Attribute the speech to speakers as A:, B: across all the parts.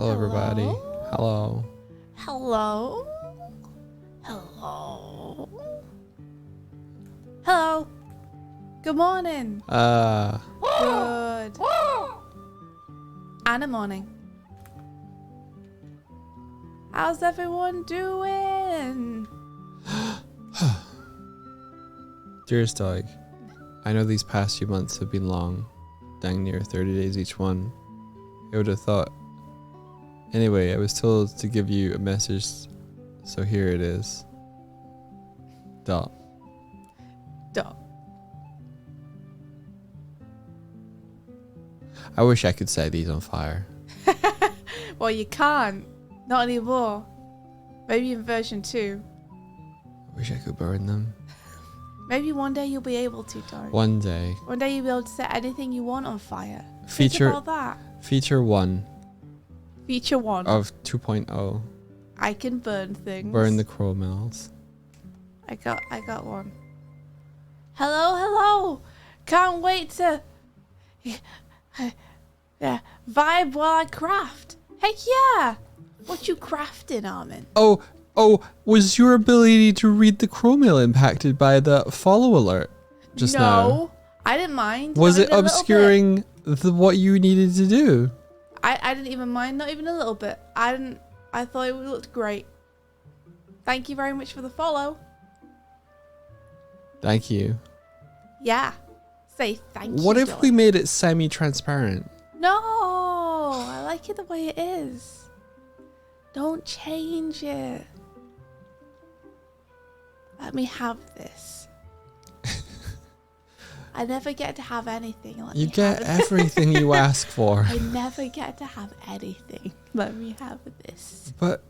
A: Hello, everybody. Hello.
B: Hello? Hello? Hello? Good morning. Good. And a morning. How's everyone doing?
A: Dearest Doig, I know these past few months have been long, dang near 30 days each one. I would have thought. Anyway, I was told to give you a message, so here it is. Dot.
B: Dot.
A: I wish I could set these on fire.
B: Well, you can't. Not anymore. Maybe in version 2.
A: I wish I could burn them.
B: Maybe one day you'll be able to, Doig.
A: One day.
B: One day you'll be able to set anything you want on fire.
A: Feature
B: Think about that.
A: Feature 1
B: Feature 1.
A: of 2.0.
B: I can burn things.
A: Burn the crow mills.
B: I got one. Hello. Can't wait to vibe while I craft. Heck yeah. What you crafting, Armin?
A: Oh, was your ability to read the crow mill impacted by the follow alert just now?
B: No, I didn't mind.
A: Was it obscuring what you needed to do?
B: I didn't even mind, not even a little bit. I thought it looked great. Thank you very much for the follow.
A: Thank you.
B: Yeah. Say thank you.
A: What if we made it semi-transparent?
B: No, I like it the way it is. Don't change it. Let me have this. I never get to have anything.
A: You get everything you ask for.
B: I never get to have anything. Let me have this.
A: But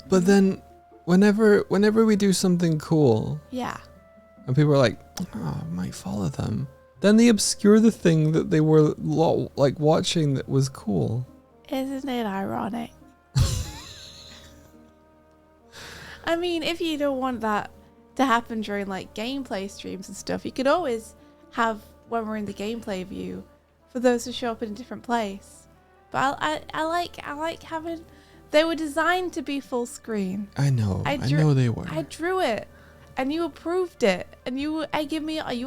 A: then whenever we do something cool,
B: yeah,
A: and people are like, oh, I might follow them, then they obscure the thing that they were like watching that was cool.
B: Isn't it ironic? I mean, if you don't want that to happen during like gameplay streams and stuff, you could always have, when we're in the gameplay view, for those to show up in a different place. But I like having. They were designed to be full screen.
A: I know. I know they were.
B: I drew it, and you approved it, and you were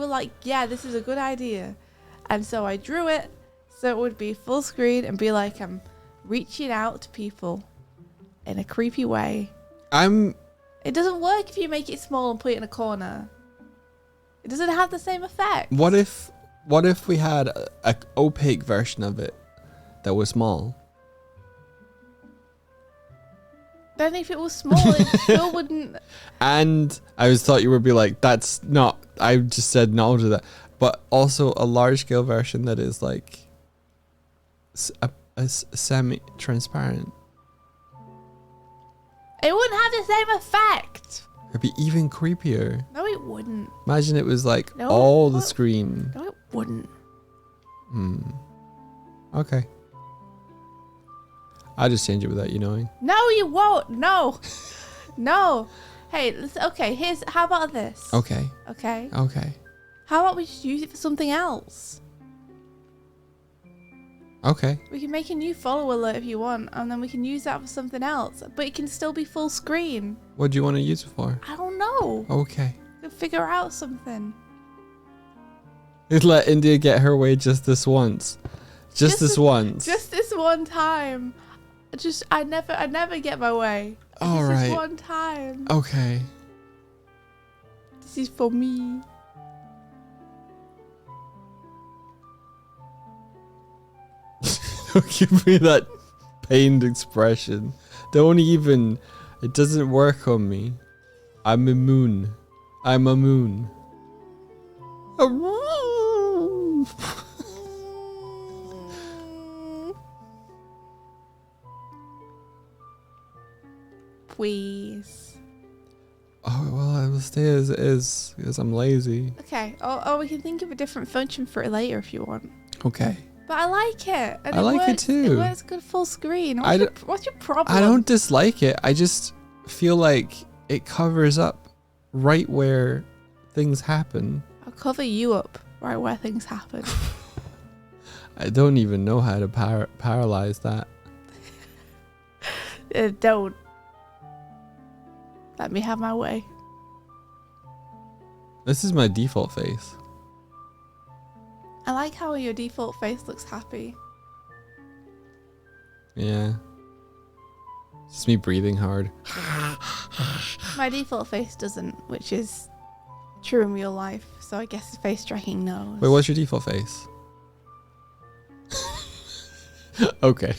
B: like, yeah, this is a good idea, and so I drew it so it would be full screen and be like I'm reaching out to people in a creepy way. It doesn't work if you make it small and put it in a corner. It doesn't have the same effect.
A: What if we had a opaque version of it that was small?
B: Then if it was small, it still wouldn't.
A: And I thought you would be like, that's not. I just said no to that. But also a large scale version that is like a semi-transparent.
B: It wouldn't have the same effect.
A: It'd be even creepier.
B: No, it wouldn't.
A: Imagine it was like all the screen.
B: No, it wouldn't.
A: Okay. I'll just change it without you knowing.
B: No, you won't. No. No. Hey, okay, how about this?
A: Okay.
B: Okay. How about we just use it for something else?
A: Okay.
B: We can make a new follow alert if you want, and then we can use that for something else, but it can still be full screen.
A: What do you want to use it for?
B: I don't know.
A: Okay.
B: We can figure out something.
A: Let India get her way just this once. Just this once.
B: Just this one time. I never get my way.
A: All right.
B: This one time.
A: Okay.
B: This is for me.
A: Don't give me that pained expression. Don't even. It doesn't work on me. I'm immune. I'm a moon.
B: Please.
A: Oh, well, I will stay as it is because I'm lazy.
B: Okay. Or we can think of a different function for it later if you want.
A: Okay.
B: But I like it. And
A: I like it too.
B: It works good full screen. What's your problem?
A: I don't dislike it. I just feel like it covers up right where things happen.
B: I'll cover you up right where things happen.
A: I don't even know how to paralyze that.
B: Don't. Let me have my way.
A: This is my default face.
B: I like how your default face looks happy.
A: Yeah. It's just me breathing hard.
B: My default face doesn't, which is true in real life. So I guess the face tracking knows.
A: Wait, what's your default face? Okay.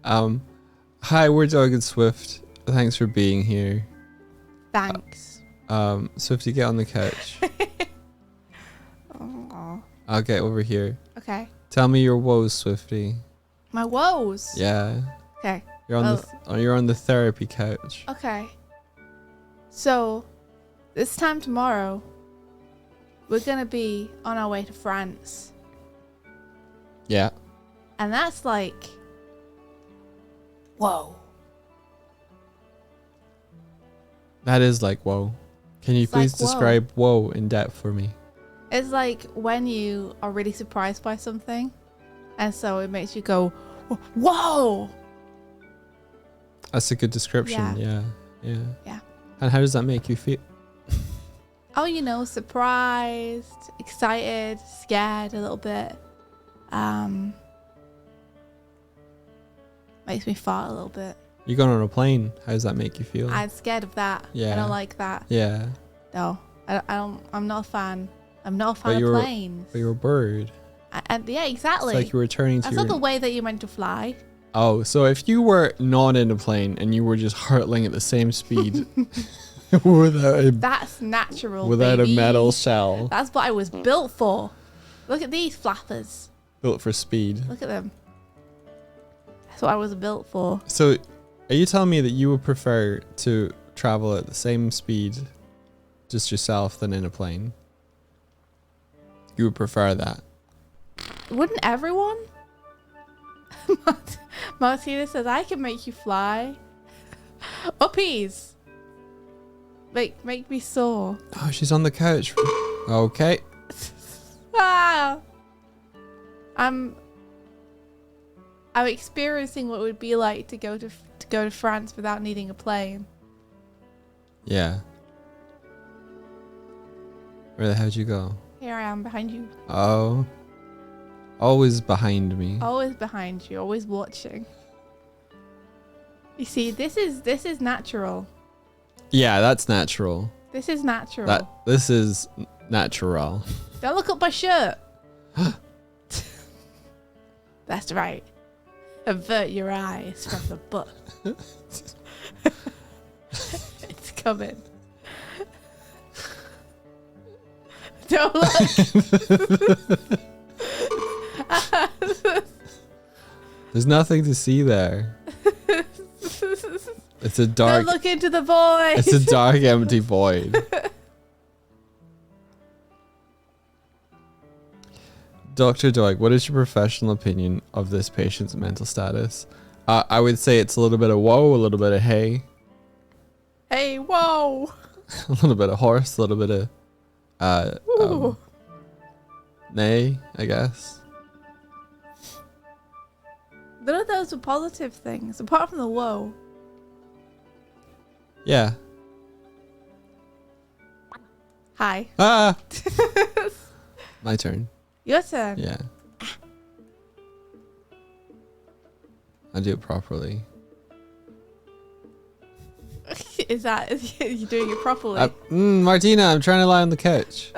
A: Hi, we're Doig and Swift. Thanks for being here.
B: Thanks.
A: Swifty, get on the couch. I'll get over here.
B: Okay.
A: Tell me your woes, Swifty.
B: My woes.
A: Yeah.
B: Okay.
A: You're on the therapy couch.
B: Okay. So, this time tomorrow, we're gonna be on our way to France,
A: Yeah.
B: and that's like, whoa.
A: That is like whoa. Can you
B: It's like,
A: please describe whoa in depth for me?
B: It's like when you are really surprised by something, and so it makes you go, whoa.
A: That's a good description. Yeah.
B: Yeah.
A: And how does that make you feel?
B: Oh, you know, surprised, excited, scared a little bit. Makes me fart a little bit.
A: You're going on a plane. How does that make you feel?
B: I'm scared of that.
A: Yeah.
B: I don't like that.
A: Yeah.
B: No, I don't. I'm not a fan. I'm not a fan of planes.
A: But you're a bird.
B: And yeah, exactly.
A: It's like you're returning to
B: That's
A: your...
B: not the way that you're meant to fly.
A: Oh, so if you were not in a plane and you were just hurtling at the same speed without
B: That's natural,
A: a
B: baby.
A: metal shell,
B: That's what I was built for. Look at these flappers.
A: built for speed.
B: Look at them. That's what I was built for.
A: So, are you telling me that you would prefer to travel at the same speed, just yourself, than in a plane? You would prefer that?
B: Wouldn't everyone? Martina says, I can make you fly. Uppies. Make me soar.
A: Oh, she's on the couch. Okay.
B: Ah! I'm experiencing what it would be like to go to France without needing a plane.
A: Yeah. Where the hell'd you go?
B: Here I am behind you.
A: Oh. Always behind me.
B: Always behind you, always watching. You see, this is natural.
A: Yeah, that's natural.
B: This is natural.
A: This is natural.
B: Don't look up my shirt. That's right. Avert your eyes from the butt. It's coming. Don't look.
A: There's nothing to see there. It's a dark...
B: Don't look into the void.
A: It's a dark, empty void. Dr. Doig, what is your professional opinion of this patient's mental status? I would say it's a little bit of whoa, a little bit of hey.
B: Hey, whoa.
A: A little bit of horse, a little bit of nay, I guess.
B: None of those are positive things, apart from the whoa.
A: Yeah.
B: Hi.
A: Ah! My turn.
B: Your turn.
A: Yeah. I do it properly.
B: Is you doing it properly?
A: Martina, I'm trying to lie on the couch.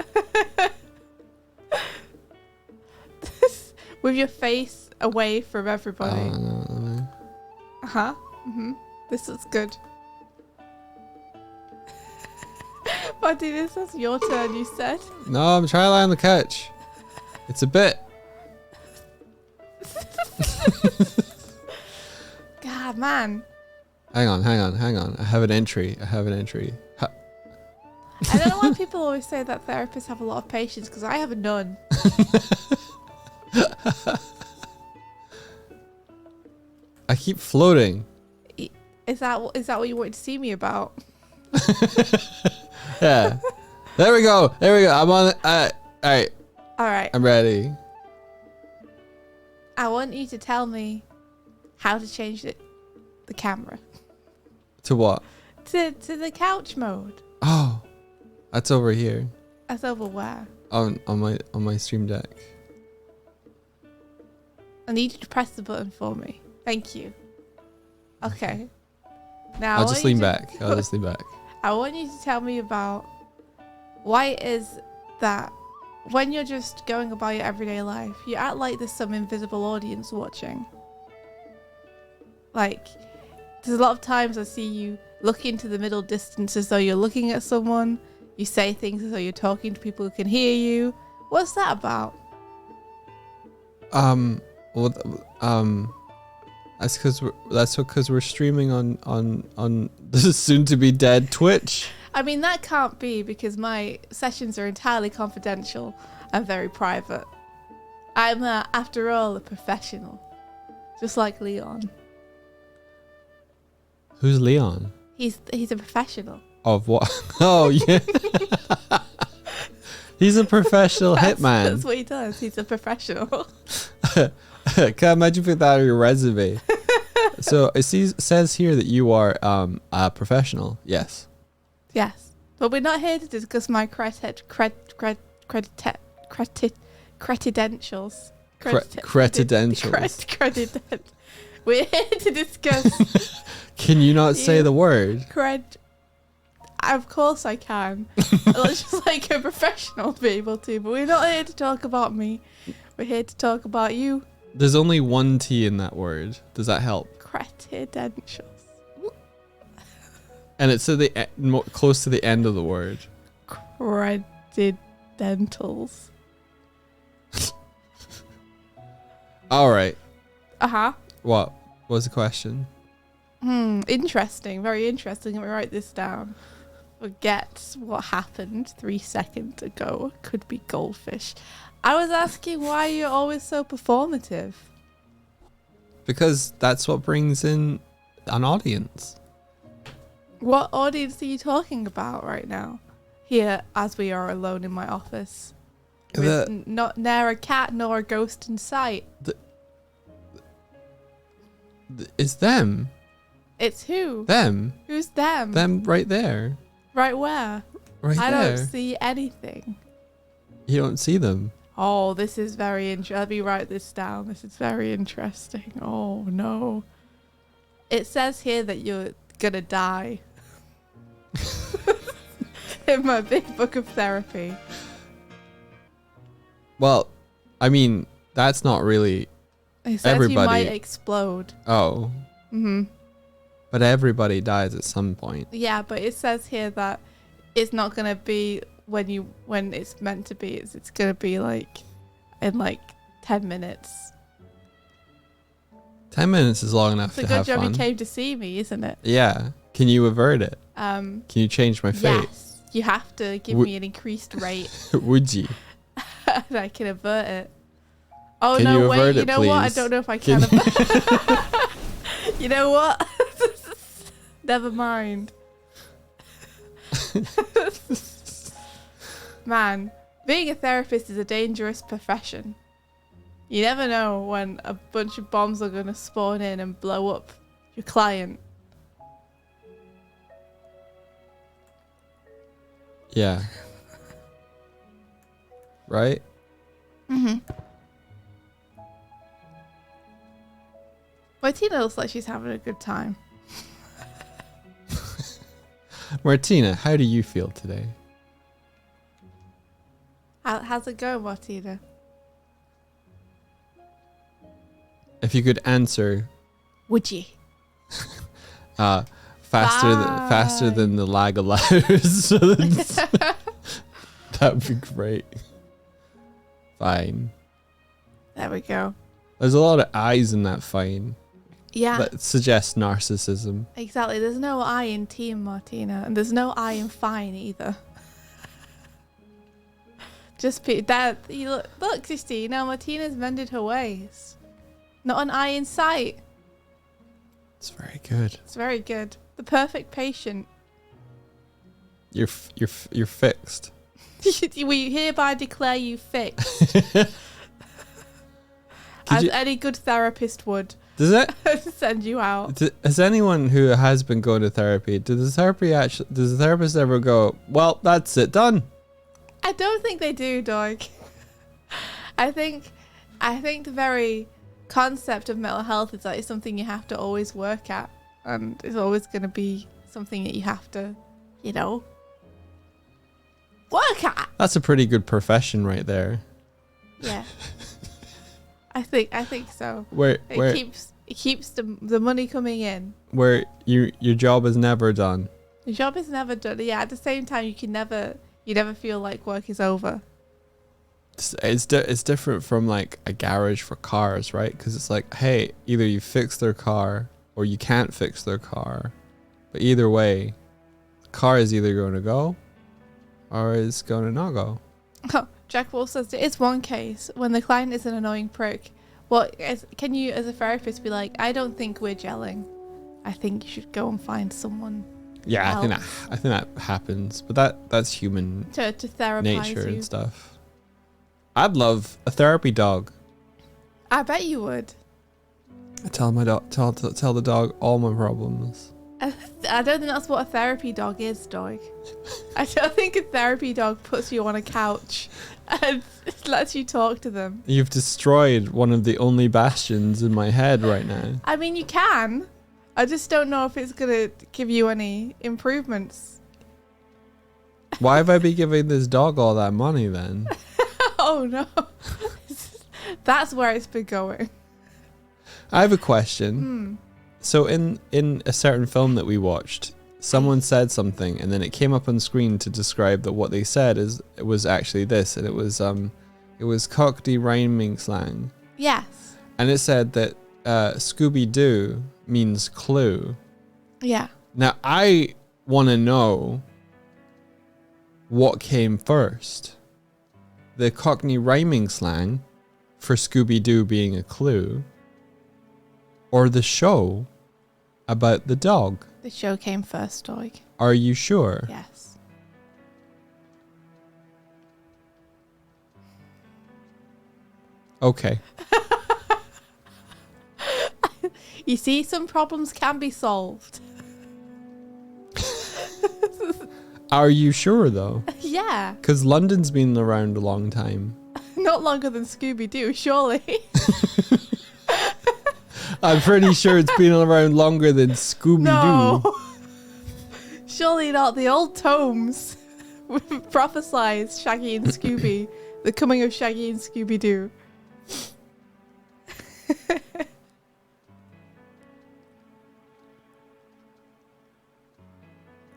B: With your face away from everybody.
A: Oh, no.
B: Uh-huh. Mm-hmm. This is good. Martina, that's your turn, you said.
A: No, I'm trying to lie on the couch. It's a bit.
B: God, man.
A: Hang on. I have an entry. Ha.
B: I don't know why people always say that therapists have a lot of patience, because I have none.
A: I keep floating.
B: Is that what you want to see me about?
A: Yeah. There we go. I'm on. All right.
B: All right.
A: I'm ready.
B: I want you to tell me how to change the camera
A: To what?
B: to the couch mode.
A: Oh, that's over here.
B: That's over where?
A: On my stream deck.
B: I need you to press the button for me. Thank you. Okay. Now
A: I'll just lean back.
B: I want you to tell me about why it is that when you're just going about your everyday life, you act like there's some invisible audience watching. Like, there's a lot of times I see you look into the middle distance as though you're looking at someone. You say things as though you're talking to people who can hear you. What's that about?
A: Well, that's because we're streaming on the soon to be dead Twitch.
B: I mean, that can't be because my sessions are entirely confidential and very private. I'm, after all, a professional. Just like Leon.
A: Who's Leon?
B: He's a professional.
A: Of what? Oh, yeah. He's a professional hitman.
B: That's what he does. He's a professional.
A: Can I imagine put that on your resume? So it says here that you are a professional. Yes.
B: Yes. But we're not here to discuss my credentials. We're here to discuss.
A: Can you not say the word?
B: Of course I can. It's just like a professional be able to, but we're not here to talk about me. We're here to talk about you.
A: There's only one T in that word. Does that help?
B: Credentials.
A: And it's at the close to the end of the word.
B: Credentials.
A: All right.
B: Uh-huh.
A: What was the question?
B: Interesting. Very interesting. Let me write this down. Forget what happened 3 seconds ago. Could be goldfish. I was asking why you're always so performative.
A: Because that's what brings in an audience.
B: What audience are you talking about right now? Here, as we are alone in my office. With not near a cat nor a ghost in sight.
A: It's them.
B: It's who?
A: Them.
B: Who's them?
A: Them right there.
B: Right where?
A: Right there.
B: I don't see anything.
A: You don't see them.
B: Oh, this is very interesting. Let me write this down. This is very interesting. Oh, no. It says here that you're gonna die. In my big book of therapy.
A: Well, I mean, that's not really
B: It says
A: everybody.
B: you might explode.
A: Oh.
B: Mm-hmm.
A: But everybody dies at some point.
B: Yeah, but it says here that it's not gonna be when it's meant to be. It's gonna be like in like 10 minutes.
A: 10 minutes is long enough
B: It's
A: to
B: a
A: have
B: good job
A: fun.
B: you came to see me, isn't it?
A: Yeah. Can you avert it? Can you change my fate?
B: Yes. You have to give me an increased rate.
A: Would you?
B: And I can avert it. Oh,
A: Can
B: no,
A: you
B: wait.
A: avert
B: You
A: it,
B: know what? I
A: please?
B: don't know if I can avert. You know what? Never mind. Man, being a therapist is a dangerous profession. You never know when a bunch of bombs are going to spawn in and blow up your client.
A: Yeah. Right?
B: Mm-hmm. Martina looks like she's having a good time.
A: Martina, how do you feel today?
B: How's it going, Martina?
A: If you could answer
B: Would you?
A: faster than the lag allows. That would be great. Fine.
B: There we go.
A: There's a lot of I's in that fine.
B: Yeah.
A: That suggests narcissism.
B: Exactly. There's no I in Team Martina, and there's no I in Fine either. Just that. You look, Christina. Martina's mended her ways. Not an I in sight.
A: It's very good.
B: It's very good. The perfect patient.
A: You're fixed.
B: We hereby declare you fixed, as any good therapist would.
A: Does it
B: send you out?
A: Has anyone who has been going to therapy, does the therapist ever go, well, that's it, done?
B: I don't think they do, Doig. I think the very concept of mental health is that it's something you have to always work at, and it's always going to be something that you have to, work at.
A: That's a pretty good profession right there.
B: Yeah. I think so.
A: Where
B: It keeps the money coming in.
A: Where your job is never done.
B: Your job is never done. Yeah, at the same time you never feel like work is over.
A: It's different from like a garage for cars, right? Because it's like, hey, either you fix their car or you can't fix their car, but either way, the car is either going to go or it's going to not go.
B: Oh, Jack Wolf says there is one case when the client is an annoying prick. Well, can you, as a therapist, be like, I don't think we're gelling. I think you should go and find someone.
A: Yeah,
B: else
A: I think that happens, but that's human
B: to therapize
A: nature
B: you.
A: and stuff. I'd love a therapy dog.
B: I bet you would.
A: I tell my dog, tell the dog all my problems.
B: I don't think that's what a therapy dog is, Doig. I don't think a therapy dog puts you on a couch and lets you talk to them.
A: You've destroyed one of the only bastions in my head right now.
B: I mean, you can. I just don't know if it's going to give you any improvements.
A: Why have I been giving this dog all that money then?
B: Oh, no. That's where it's been going.
A: I have a question. So in a certain film that we watched, someone said something and then it came up on screen to describe that what they said it was actually this, and it was Cockney rhyming slang.
B: Yes.
A: And it said that Scooby-Doo means clue.
B: Yeah.
A: Now I want to know what came first. The Cockney rhyming slang for Scooby-Doo being a clue, or the show about the dog?
B: The show came first, Doig.
A: Are you sure?
B: Yes.
A: Okay.
B: You see, some problems can be solved.
A: Are you sure though?
B: Yeah.
A: Because London's been around a long time.
B: Not longer than Scooby-Doo, surely.
A: I'm pretty sure it's been around longer than Scooby-Doo.
B: No. Surely not. The old tomes prophesied Shaggy and Scooby, the coming of Shaggy and Scooby-Doo.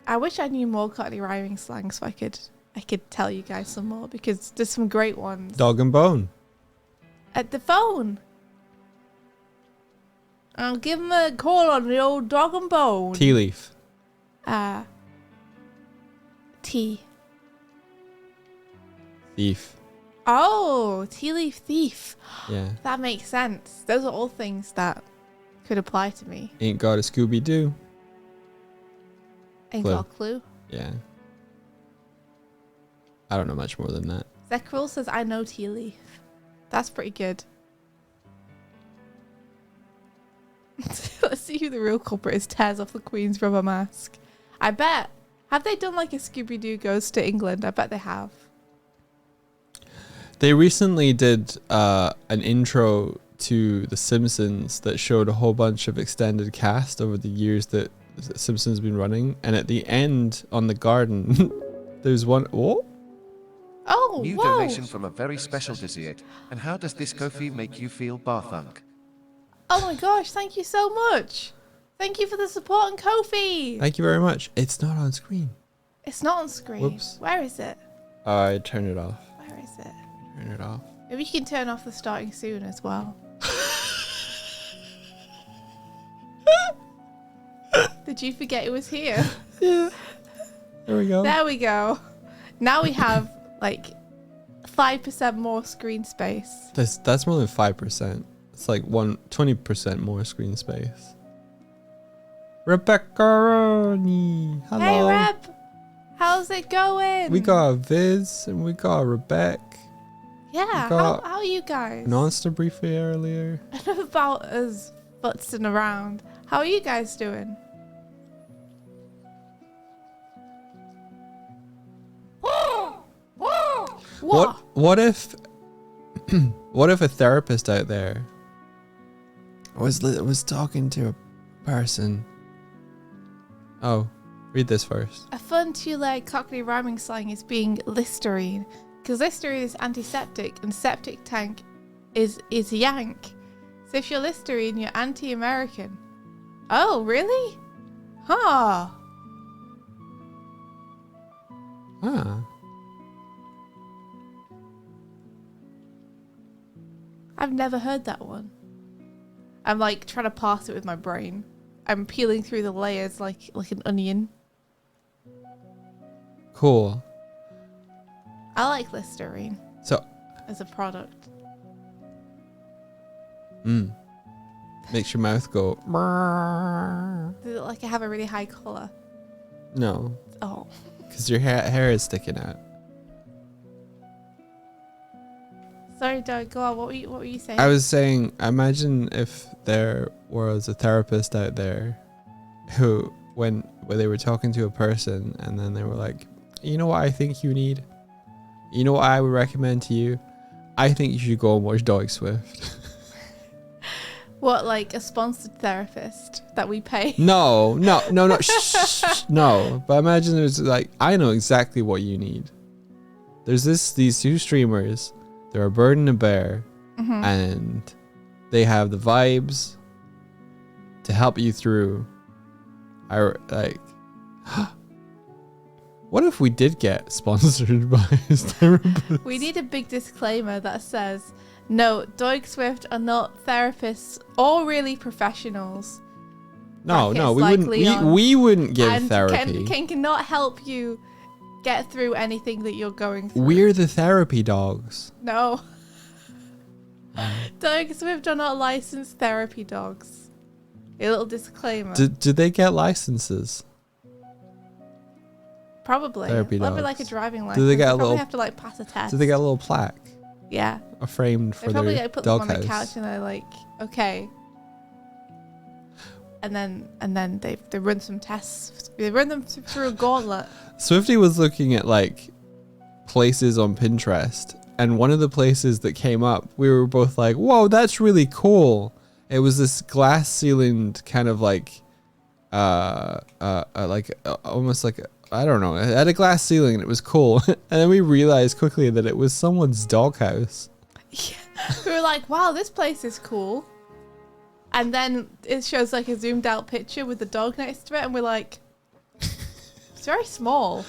B: I wish I knew more Cockney rhyming slang so I could tell you guys some more, because there's some great ones.
A: Dog and bone.
B: At the phone. I'll give him a call on the old dog and bone.
A: Tea leaf.
B: Tea.
A: Thief.
B: Oh, tea leaf thief.
A: Yeah.
B: That makes sense. Those are all things that could apply to me.
A: Ain't got a Scooby-Doo.
B: Ain't
A: Clue.
B: got a clue.
A: Yeah. I don't know much more than that.
B: Zekril says, I know tea leaf. That's pretty good. Let's see who the real culprit is. Tears off the Queen's rubber mask. I bet. Have they done like a Scooby-Doo goes to England? I bet they have.
A: They recently did an intro to The Simpsons that showed a whole bunch of extended cast over the years that The Simpsons been running, and at the end on the garden there's one.
B: Oh,
C: New
B: whoa.
C: donation from a very special Dizzyit. And how does this coffee make you feel, Barthunk?
B: Oh my gosh, thank you so much. Thank you for the support and Ko-fi.
A: Thank you very much. It's not on screen.
B: It's not on screen.
A: Whoops.
B: Where is it?
A: I turn it off.
B: Where is it?
A: Turn it off.
B: Maybe you can turn off the starting soon as well. Did you forget it was here?
A: Yeah. There we go.
B: There we go. Now we have like 5% more screen space.
A: That's more than 5%. It's like 20% more screen space. Rebecca Roney. Hello.
B: Hey Reb, how's it going?
A: We got a Viz and we got a Rebecca.
B: Yeah,
A: got
B: how are you guys?
A: Monster briefly earlier.
B: Enough about us futzing around. How are you guys doing?
A: What if what if a therapist out there was talking to a person? Oh, read this first.
B: A fun two-layered Cockney rhyming slang is being Listerine, because Listerine is antiseptic and septic tank is yank. So if you're Listerine, you're anti-American. Oh, really? Huh.
A: Ah.
B: I've never heard that one. I'm like trying to parse it with my brain. I'm peeling through the layers like an onion.
A: Cool.
B: I like Listerine
A: So,
B: as a product.
A: makes your mouth go.
B: Does it like have a really high colour?
A: No,
B: Oh.
A: because your hair is sticking out.
B: Sorry, Doug, go on. What were you saying?
A: I was saying, imagine if there was a therapist out there who, when they were talking to a person and then they were like, you know what I think you need? You know what I would recommend to you? I think you should go and watch Doig Swift.
B: What, like a sponsored therapist that we pay?
A: No. Shh, no. But imagine there's like, I know exactly what you need. There's these two streamers. They're a bird and a bear, and they have the vibes to help you through. What if we did get sponsored by his therapist?
B: We need a big disclaimer that says, no, Doig Swift are not therapists or really professionals.
A: No,
B: Brackets
A: we
B: like
A: wouldn't.
B: Leon.
A: We wouldn't give
B: And
A: therapy.
B: Ken cannot help you get through anything that you're going through.
A: We're the therapy dogs.
B: No. Doig Swift are not licensed therapy dogs. A little disclaimer.
A: Do they get licenses?
B: Probably.
A: Therapy
B: That'd be
A: dogs.
B: like a driving license.
A: Do they get a
B: probably
A: little-
B: have to like pass a test.
A: Do they get a little plaque,
B: Yeah.
A: framed
B: They
A: for
B: probably
A: their
B: like put them on the
A: doghouse?
B: couch and they're like, okay. And then they run some tests. They run them through a gauntlet.
A: Swifty was looking at like places on Pinterest, and one of the places that came up, we were both like, "Whoa, that's really cool!" It was this glass ceilinged kind of like, almost like I don't know. It had a glass ceiling, and it was cool. And then we realized quickly that it was someone's doghouse.
B: Yeah. We were like, wow, this place is cool. And then it shows like a zoomed out picture with the dog next to it, and we're like, it's very small.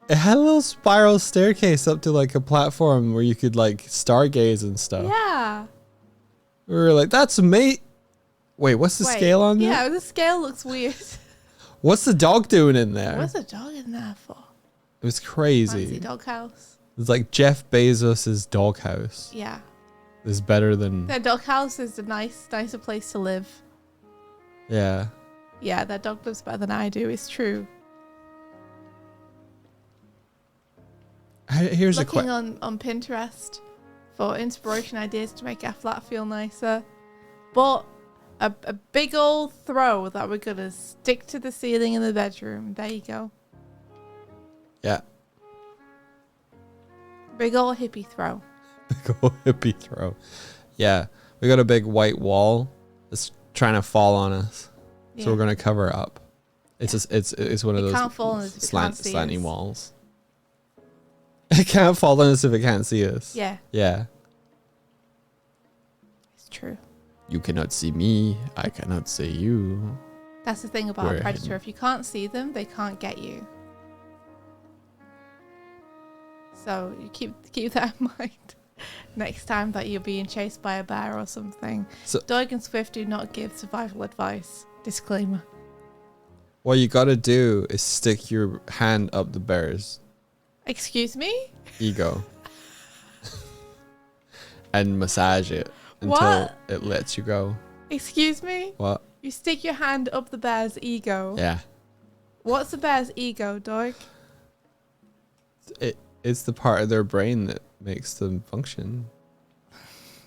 A: It had a little spiral staircase up to like a platform where you could like stargaze and stuff.
B: Yeah.
A: We were like, that's amazing. Wait, what's the
B: Wait,
A: scale on that?
B: Yeah, the scale looks weird.
A: What's the dog doing in there?
B: What's a dog in there for?
A: It was
B: Fancy
A: crazy.
B: doghouse.
A: It's like Jeff Bezos's doghouse
B: Yeah.
A: is better than
B: Their doghouse is a nicer place to live.
A: yeah.
B: Yeah, their dog lives better than I do. It's true.
A: Here's a
B: Looking
A: question.
B: on Pinterest for inspiration ideas to make our flat feel nicer. But a big old throw that we're going to stick to the ceiling in the bedroom. There you go.
A: Yeah,
B: Big old hippie throw.
A: big ol' hippie throw. Yeah, we got a big white wall that's trying to fall on us,
B: Yeah.
A: so we're gonna cover it up. It's just it's one of
B: It
A: those
B: can't fall on us if it can't see
A: slanty
B: us.
A: walls. It can't fall on us if it can't see us.
B: Yeah,
A: Yeah.
B: it's true.
A: You cannot see me. I cannot see you.
B: That's the thing about
A: We're
B: a predator.
A: hidden.
B: If you can't see them, they can't get you. So you keep that in mind next time that you're being chased by a bear or something.
A: So-
B: Doig and Swift do not give survival advice. Disclaimer.
A: What you gotta do is stick your hand up the bear's
B: Excuse me?
A: ego and massage it until
B: What?
A: it lets you go.
B: Excuse me?
A: What?
B: You stick your hand up the bear's ego.
A: Yeah.
B: What's the bear's ego, Doig?
A: It's the part of their brain that makes them function.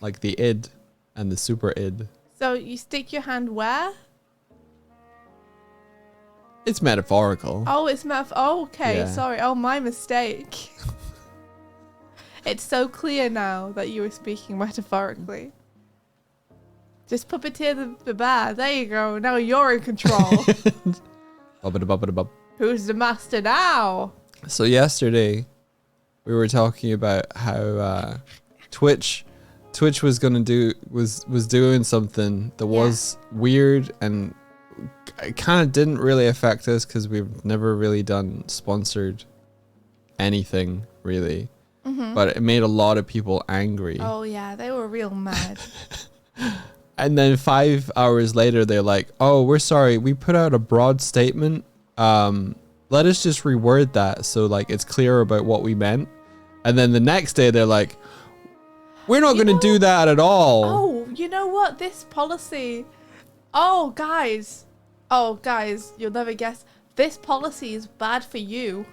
A: Like the id and the super id.
B: So you stick your hand where?
A: It's metaphorical.
B: Oh, it's oh, okay,
A: Yeah.
B: sorry. Oh, my mistake. It's so clear now that you were speaking metaphorically. Just puppeteer the bear. There you go. Now you're in control.
A: Bub-a-da-bub-a-da-bub.
B: Who's the master now?
A: So yesterday we were talking about how Twitch was was doing something that was weird, and it kind of didn't really affect us because we've never really done sponsored anything really. but it made a lot of people angry.
B: Oh yeah, they were real mad.
A: And then 5 hours later, they're like, "Oh, we're sorry. We put out a broad statement. Let us just reword that so like it's clear about what we meant." And then the next day, they're like, "We're not going to do that at all."
B: Oh, you know what? This policy. Oh, guys, you'll never guess. This policy is bad for you.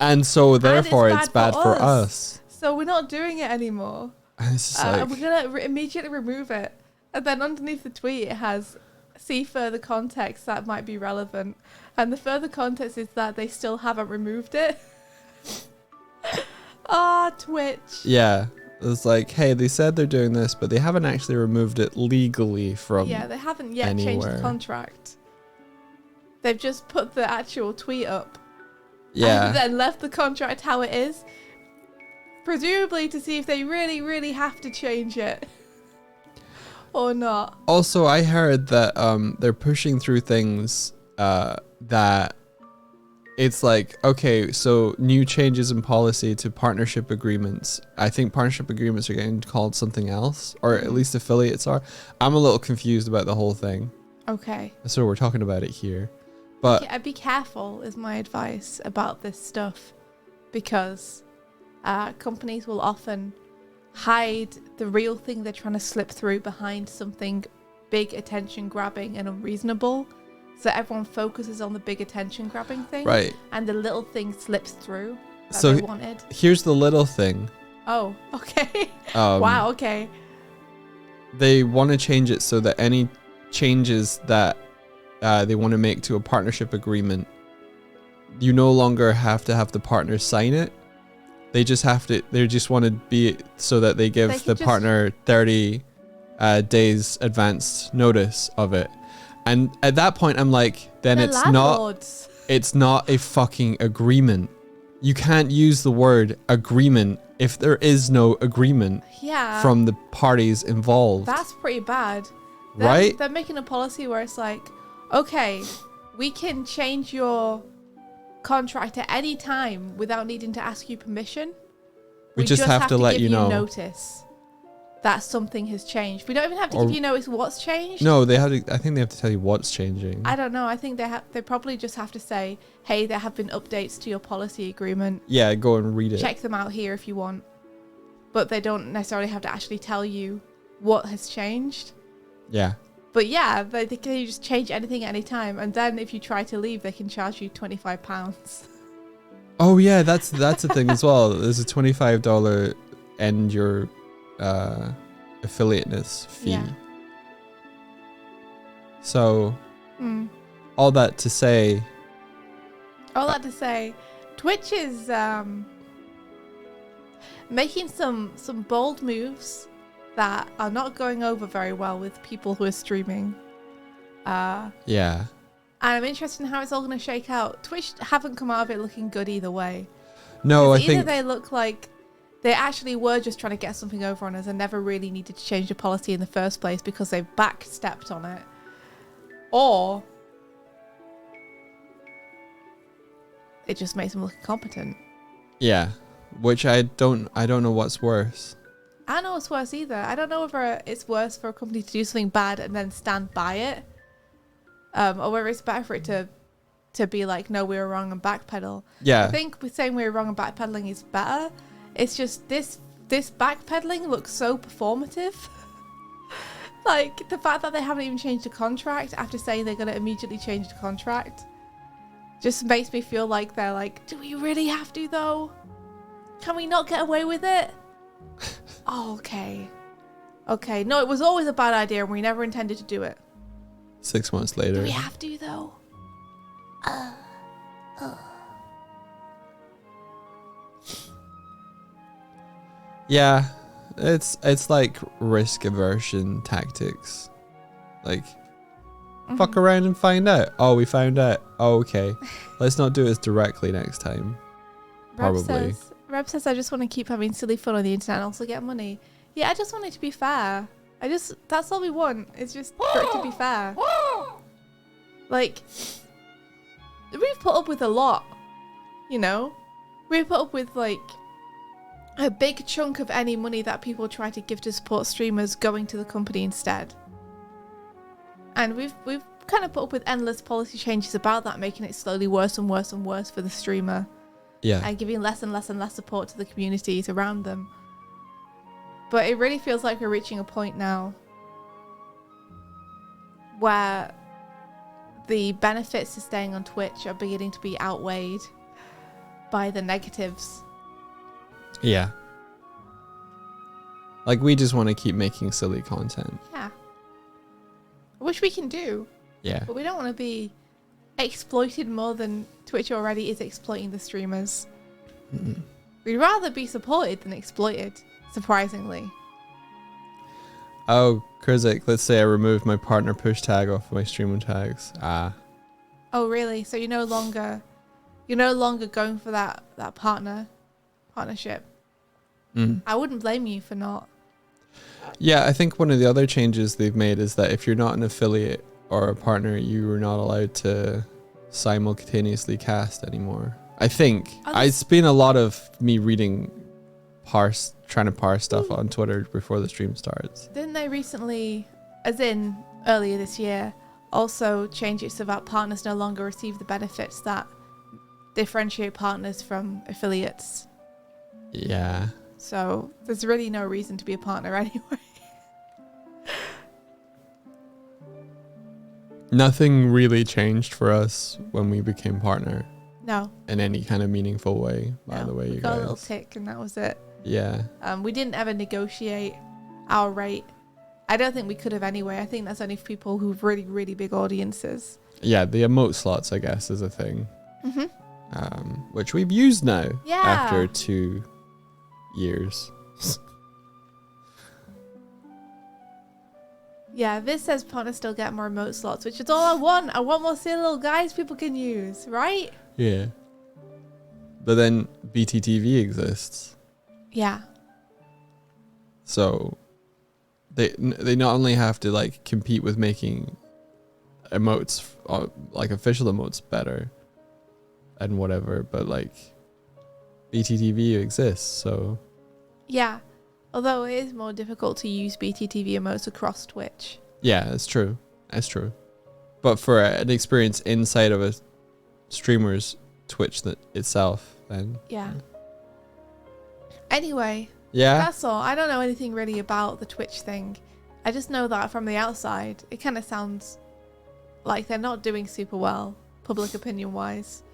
A: And so therefore, it's bad for
B: us.
A: us.
B: So we're not doing it anymore.
A: And it's just like,
B: we're gonna immediately remove it. And then underneath the tweet, it has see further context that might be relevant. And the further context is that they still haven't removed it. Twitch.
A: yeah. It's like, hey, they said they're doing this, but they haven't actually removed it legally from
B: Yeah, they haven't yet changed the contract. They've just put the actual tweet up.
A: Yeah.
B: And then left the contract how it is. Presumably to see if they really, really have to change it. Or not.
A: Also, I heard that they're pushing through things that it's like, okay, so new changes in policy to partnership agreements. I think partnership agreements are getting called something else, or at least affiliates are. I'm a little confused about the whole thing.
B: Okay.
A: So we're talking about it here. But
B: be careful is my advice about this stuff, because companies will often hide the real thing they're trying to slip through behind something big, attention grabbing and unreasonable, so everyone focuses on the big attention grabbing thing,
A: right,
B: and the little thing slips through that
A: so
B: they wanted.
A: Here's the little thing.
B: Oh, okay. Wow, okay.
A: They want to change it so that any changes that they want to make to a partnership agreement, you no longer have to have the partner sign it. They just have to. They just want to be so that they give the partner 30 days advanced notice of it. And at that point, I'm like, then
B: They're
A: it's
B: landlords.
A: it's not a fucking agreement. You can't use the word agreement if there is no agreement from the parties involved.
B: That's pretty bad.
A: Right?
B: They're making a policy where it's like, okay, we can change your contract at any time without needing to ask you permission.
A: We just have to let
B: give
A: you know.
B: Notice that something has changed. We don't even have to give you notice what's changed.
A: No, they have to. I think they have to tell you what's changing.
B: I don't know. I think they probably just have to say, hey, there have been updates to your policy agreement.
A: Yeah, go and read it.
B: Check them out here if you want. But they don't necessarily have to actually tell you what has changed.
A: Yeah.
B: But yeah, they can just change anything at any time. And then if you try to leave, they can charge you £25.
A: Oh yeah, that's a thing as well. There's a $25 end your affiliateness fee.
B: Yeah.
A: So all that to say,
B: Twitch is making some bold moves that are not going over very well with people who are streaming.
A: yeah.
B: And I'm interested in how it's all going to shake out. Twitch haven't come out of it looking good either way.
A: No, I
B: either
A: think
B: they look like they actually were just trying to get something over on us and never really needed to change the policy in the first place because they backstepped on it. Or it just makes them look incompetent.
A: yeah, which I don't know what's worse.
B: I don't know what's worse either. I don't know whether it's worse for a company to do something bad and then stand by it, or whether it's better for it to be like, no, we were wrong and backpedal.
A: Yeah.
B: I think with saying we were wrong and backpedaling is better. It's just this backpedaling looks so performative. Like the fact that they haven't even changed the contract after saying they're going to immediately change the contract just makes me feel like they're like, do we really have to though? Can we not get away with it? Oh, okay. Okay. No, it was always a bad idea and we never intended to do it.
A: 6 months later.
B: Do we have to though?
A: Yeah, it's like risk aversion tactics. Like, fuck around and find out. Oh, we found out. Oh, okay. Let's not do it as directly next time. Probably.
B: Reb says, I just want to keep having silly fun on the internet and also get money. Yeah, I just want it to be fair. That's all we want. It's just for it to be fair. Like, we've put up with a lot, you know? We've put up with, like, a big chunk of any money that people try to give to support streamers going to the company instead. And we've kind of put up with endless policy changes about that, making it slowly worse and worse and worse for the streamer.
A: Yeah.
B: And giving less and less and less support to the communities around them. But it really feels like we're reaching a point now where the benefits to staying on Twitch are beginning to be outweighed by the negatives.
A: Yeah. Like, we just want to keep making silly content.
B: Yeah. Which we can do.
A: Yeah.
B: But we don't want to be exploited more than Twitch already is exploiting the streamers.
A: Mm-mm.
B: We'd rather be supported than exploited, surprisingly.
A: Oh, Krizik, let's say I removed my partner push tag off my streamer tags.
B: Oh, really? So you're no longer going for that partnership.
A: Mm.
B: I wouldn't blame you for not.
A: Yeah, I think one of the other changes they've made is that if you're not an affiliate or a partner, you are not allowed to simultaneously cast anymore. I think. It's been a lot of me reading trying to parse stuff on Twitter before the stream starts.
B: Didn't they recently, as in earlier this year, also change it so that partners no longer receive the benefits that differentiate partners from affiliates?
A: Yeah.
B: So there's really no reason to be a partner anyway.
A: Nothing really changed for us when we became partner
B: No.
A: in any kind of meaningful way, by the way,
B: we
A: you
B: got
A: guys.
B: a little tick and that was it.
A: Yeah.
B: We didn't ever negotiate our rate. I don't think we could have anyway. I think that's only for people who've really, really big audiences.
A: Yeah, the emote slots, I guess, is a thing.
B: Mm-hmm.
A: Which we've used now
B: Yeah.
A: after 2 years.
B: Yeah, this says partners still get more remote slots, which is all I want. I want more silly little guys people can use, right?
A: Yeah. But then BTTV exists.
B: Yeah.
A: So they not only have to like compete with making emotes, like official emotes better and whatever, but like BTTV exists, so
B: Yeah. Although it is more difficult to use BTTV emotes across Twitch.
A: yeah, it's true. That's true. But for an experience inside of a streamer's Twitch itself, then
B: Yeah. Anyway,
A: yeah,
B: that's all. I don't know anything really about the Twitch thing. I just know that from the outside, it kind of sounds like they're not doing super well, public opinion wise.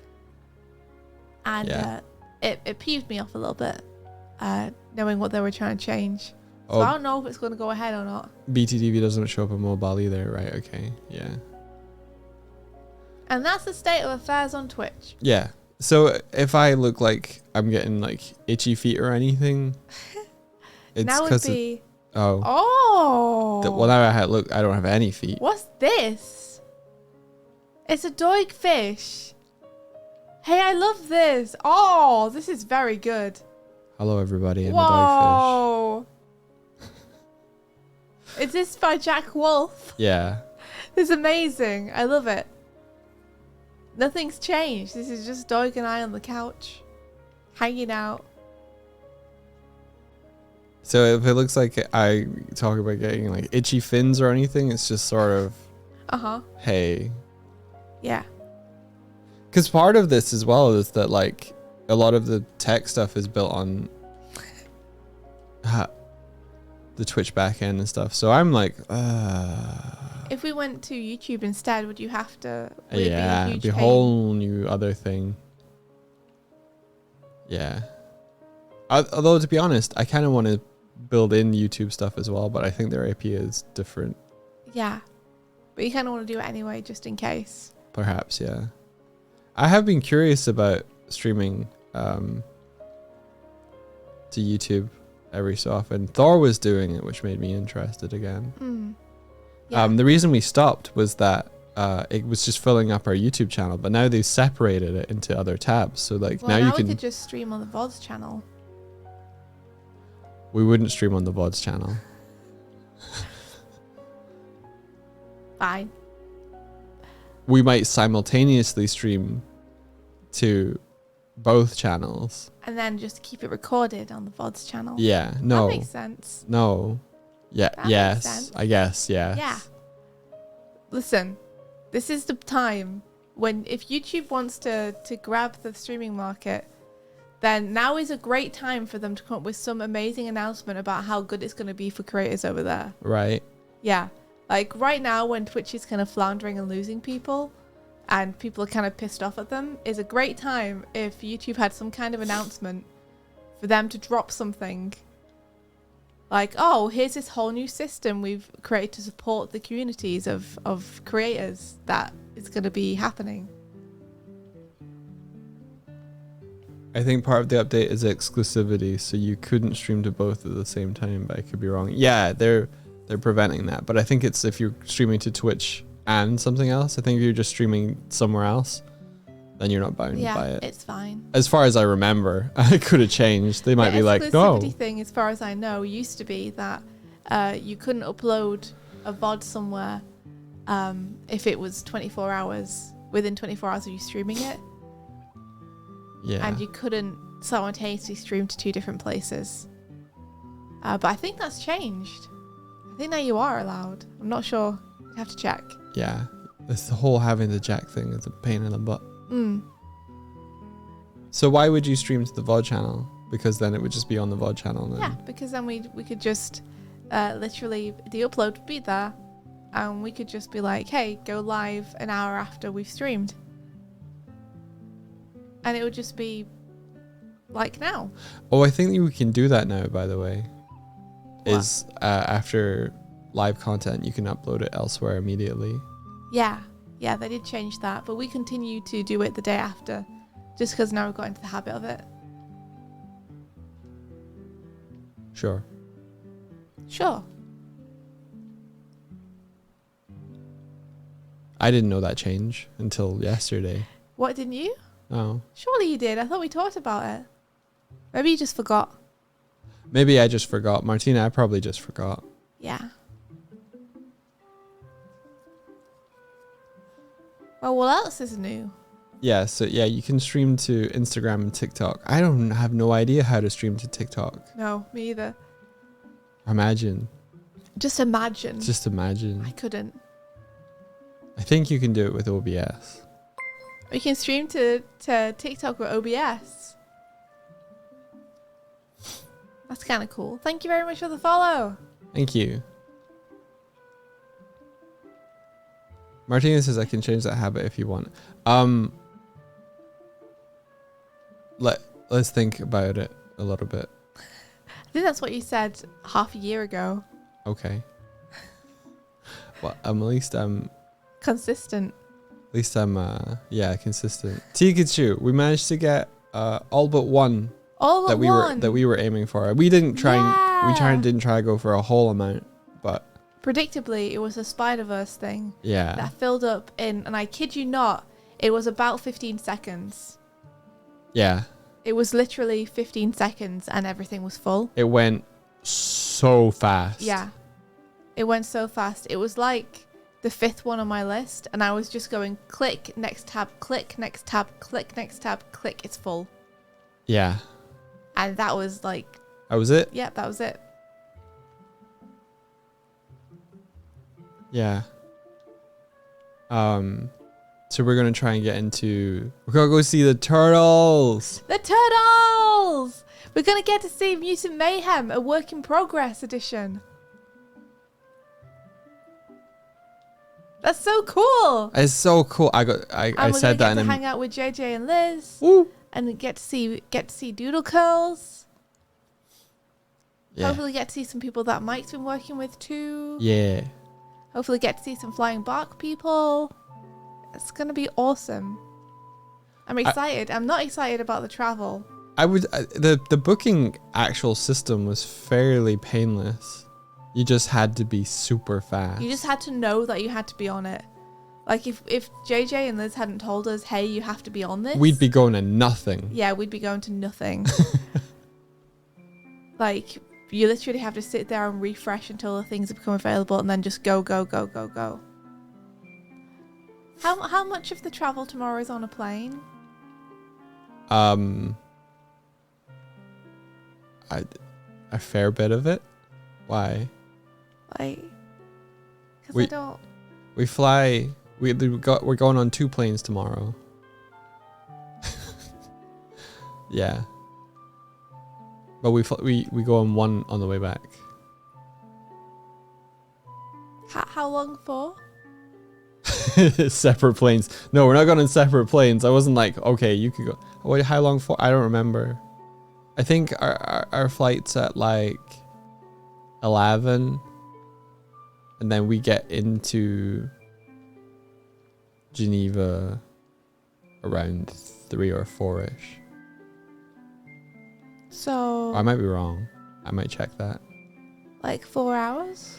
B: And
A: Yeah.
B: it peeved me off a little bit, knowing what they were trying to change. So I don't know if it's going to go ahead or not.
A: BTTV doesn't show up on mobile either, right? Okay, yeah.
B: And that's the state of affairs on Twitch.
A: Yeah. So if I look like I'm getting like itchy feet or anything, it's
B: Now would
A: because
B: be...
A: well now I don't have any feet.
B: What's this? It's a Doig fish. Hey, I love this. Oh, this is very good.
A: Hello everybody in the dogfish.
B: Whoa. Is this by Jack Wolf?
A: Yeah.
B: This is amazing. I love it. Nothing's changed. This is just Doig and I on the couch, hanging out.
A: So if it looks like I talk about getting like itchy fins or anything, it's just sort of hey.
B: Yeah.
A: Because part of this as well is that like a lot of the tech stuff is built on the Twitch backend and stuff. So I'm like,
B: If we went to YouTube instead, would you have to?
A: yeah, it'd be a whole new other thing. Yeah. Although to be honest, I kind of want to build in YouTube stuff as well, but I think their API is different.
B: Yeah, but you kind of want to do it anyway, just in case.
A: Perhaps, yeah. I have been curious about streaming to YouTube every so often. Thor was doing it, which made me interested again.
B: Yeah.
A: The reason we stopped was that it was just filling up our YouTube channel, but now they've separated it into other tabs. So like
B: well,
A: now you can.
B: we could just stream on the VODs channel.
A: We wouldn't stream on the VODs channel.
B: Fine.
A: We might simultaneously stream to both channels.
B: And then just keep it recorded on the VODs channel.
A: Yeah. No.
B: That makes sense.
A: No. Yeah.
B: That makes
A: Yes.
B: sense.
A: I guess. Yes.
B: Yeah. Listen, this is the time when if YouTube wants to grab the streaming market, then now is a great time for them to come up with some amazing announcement about how good it's going to be for creators over there.
A: Right.
B: Yeah. Like right now when Twitch is kind of floundering and losing people and people are kind of pissed off at them, is a great time if YouTube had some kind of announcement for them to drop something. Like, oh, here's this whole new system we've created to support the communities of creators that is going to be happening.
A: I think part of the update is exclusivity, so you couldn't stream to both at the same time, but I could be wrong. Yeah, they're preventing that, but I think it's if you're streaming to Twitch and something else. I think if you're just streaming somewhere else, then you're not bound by it.
B: Yeah, it's fine.
A: As far as I remember, it could have changed. They might be like, no.
B: The exclusivity thing, as far as I know, used to be that you couldn't upload a VOD somewhere if it was 24 hours, within 24 hours of you streaming it.
A: Yeah.
B: And you couldn't simultaneously stream to 2 different places. But I think that's changed. I think now you are allowed. I'm not sure. You have to check.
A: Yeah. It's the whole having the jack thing is a pain in the butt. So why would you stream to the VOD channel? Because then it would just be on the VOD channel then.
B: Yeah, because then we could just literally, the upload would be there. And we could just be like, hey, go live an hour after we've streamed. And it would just be like now.
A: Oh, I think we can do that now, by the way. Is after live content, you can upload it elsewhere immediately.
B: Yeah, they did change that. But we continue to do it the day after. Just because now we've got into the habit of it.
A: Sure. I didn't know that change until yesterday.
B: What, didn't you?
A: Oh.
B: Surely you did. I thought we talked about it. Maybe you just forgot.
A: Maybe I just forgot. Martina, I probably just forgot.
B: Yeah. Well, what else is new?
A: Yeah, so yeah, you can stream to Instagram and TikTok. I don't have no idea how to stream to TikTok.
B: No, me either.
A: Imagine.
B: Just imagine.
A: Just imagine.
B: I couldn't.
A: I think you can do it with OBS.
B: We can stream to TikTok with OBS. That's kind of cool. Thank you very much for the follow.
A: Thank you. Martina says I can change that habit if you want. Let's think about it a little bit.
B: I think that's what you said half a year ago.
A: Okay. Well, at least I'm
B: consistent.
A: At least I'm consistent. Pikachu, we managed to get all but one.
B: All but one
A: that we were aiming for. We didn't try didn't try to go for a whole amount, but
B: predictably it was a Spider-Verse thing.
A: Yeah.
B: That filled up in, and I kid you not, it was about 15 seconds.
A: Yeah.
B: It was literally 15 seconds and everything was full.
A: It went so fast.
B: Yeah. It went so fast. It was like the 5th one on my list, and I was just going click, next tab, click, next tab, click, next tab, click, it's full.
A: Yeah.
B: And that was like...
A: That was it?
B: Yeah, that was it.
A: Yeah. So we're going to try and get into... We're going to go see the turtles!
B: The turtles! We're going to get to see Mutant Mayhem, a work in progress edition. That's so cool!
A: It's so cool. I said that,
B: and we're gonna hang out with JJ and Liz.
A: Woo.
B: And get to see Doodle Curls.
A: Yeah.
B: Hopefully get to see some people that Mike's been working with too.
A: Yeah.
B: Hopefully get to see some flying bark people. It's gonna be awesome. I'm excited. I'm not excited about the travel.
A: The booking actual system was fairly painless. You just had to be super fast.
B: You just had to know that you had to be on it. Like if JJ and Liz hadn't told us, hey, you have to be on this,
A: we'd be going to nothing.
B: Yeah, we'd be going to nothing. Like you literally have to sit there and refresh until the things become available, and then just go. How much of the travel tomorrow is on a plane?
A: A fair bit of it. Why?
B: Like, because
A: We-
B: I don't.
A: We fly. We're going on 2 planes tomorrow. Yeah. But we go on 1 on the way back.
B: How long for?
A: Separate planes. No, we're not going on separate planes. I wasn't like, okay, you could go. Wait, how long for? I don't remember. I think our flight's at like 11, and then we get into Geneva around 3 or 4ish.
B: So.
A: I might be wrong. I might check that.
B: Like 4 hours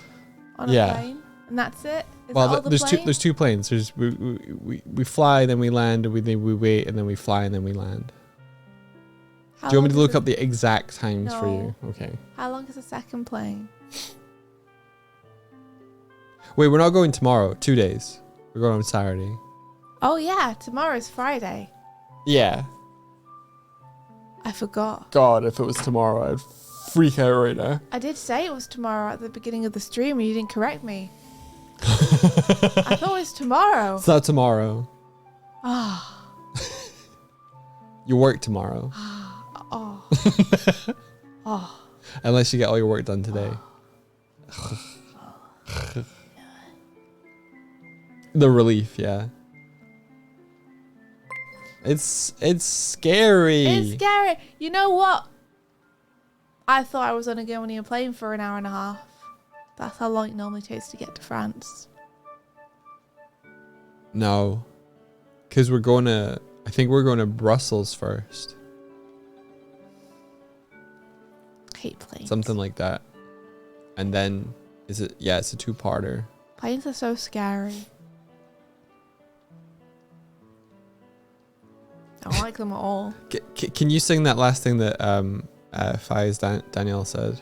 B: on
A: Yeah.
B: a plane, and that's it. Is
A: Well,
B: that all the
A: there's
B: plane?
A: there's 2 planes. There's we fly, then we land, and we wait, and then we fly, and then we land.
B: How
A: Do you want me
B: long
A: to look
B: is
A: up the exact times for you?
B: No.
A: Okay.
B: How long is the second plane?
A: Wait, we're not going tomorrow. 2 days. We're going on Saturday.
B: Oh yeah, tomorrow's Friday.
A: Yeah.
B: I forgot.
A: God, if it was tomorrow, I'd freak out right now.
B: I did say it was tomorrow at the beginning of the stream, and you didn't correct me. I thought it was tomorrow.
A: It's not tomorrow.
B: Ah.
A: You work tomorrow.
B: Oh. Oh.
A: Unless you get all your work done today. The relief, yeah. It's scary.
B: It's scary. You know what? I thought I was only going on a plane for an hour and a half. That's how long it normally takes to get to France.
A: No. Because I think we're going to Brussels first.
B: Hate planes.
A: Something like that. And then, it's a 2-parter.
B: Planes are so scary. I don't like them at all.
A: Can you sing that last thing that Faiz Danielle said?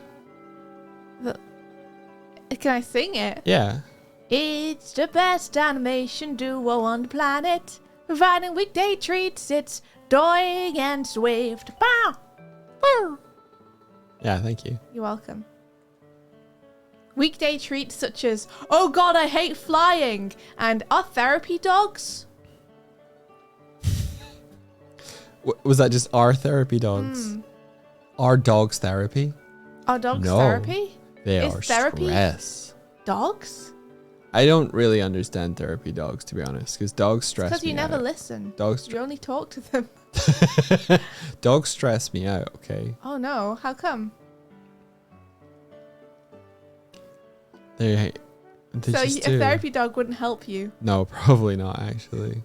B: Can I sing it?
A: Yeah.
B: It's the best animation duo on the planet. Providing weekday treats, it's Doig and Swift. Bow! Bow!
A: Yeah, thank you.
B: You're welcome. Weekday treats such as, oh god, I hate flying, and our therapy dogs.
A: Was that just our therapy dogs? Our dogs therapy?
B: Our dogs
A: No.
B: therapy?
A: They
B: Is
A: are
B: therapy
A: stress.
B: Dogs?
A: I don't really understand therapy dogs, to be honest, because dogs stress me
B: Because you never
A: out.
B: listen.
A: Dogs,
B: You only talk to them.
A: dogs stress me out, okay?
B: Oh no, how come?
A: They
B: So
A: just
B: a
A: do.
B: therapy dog wouldn't help you.
A: No, probably not, actually.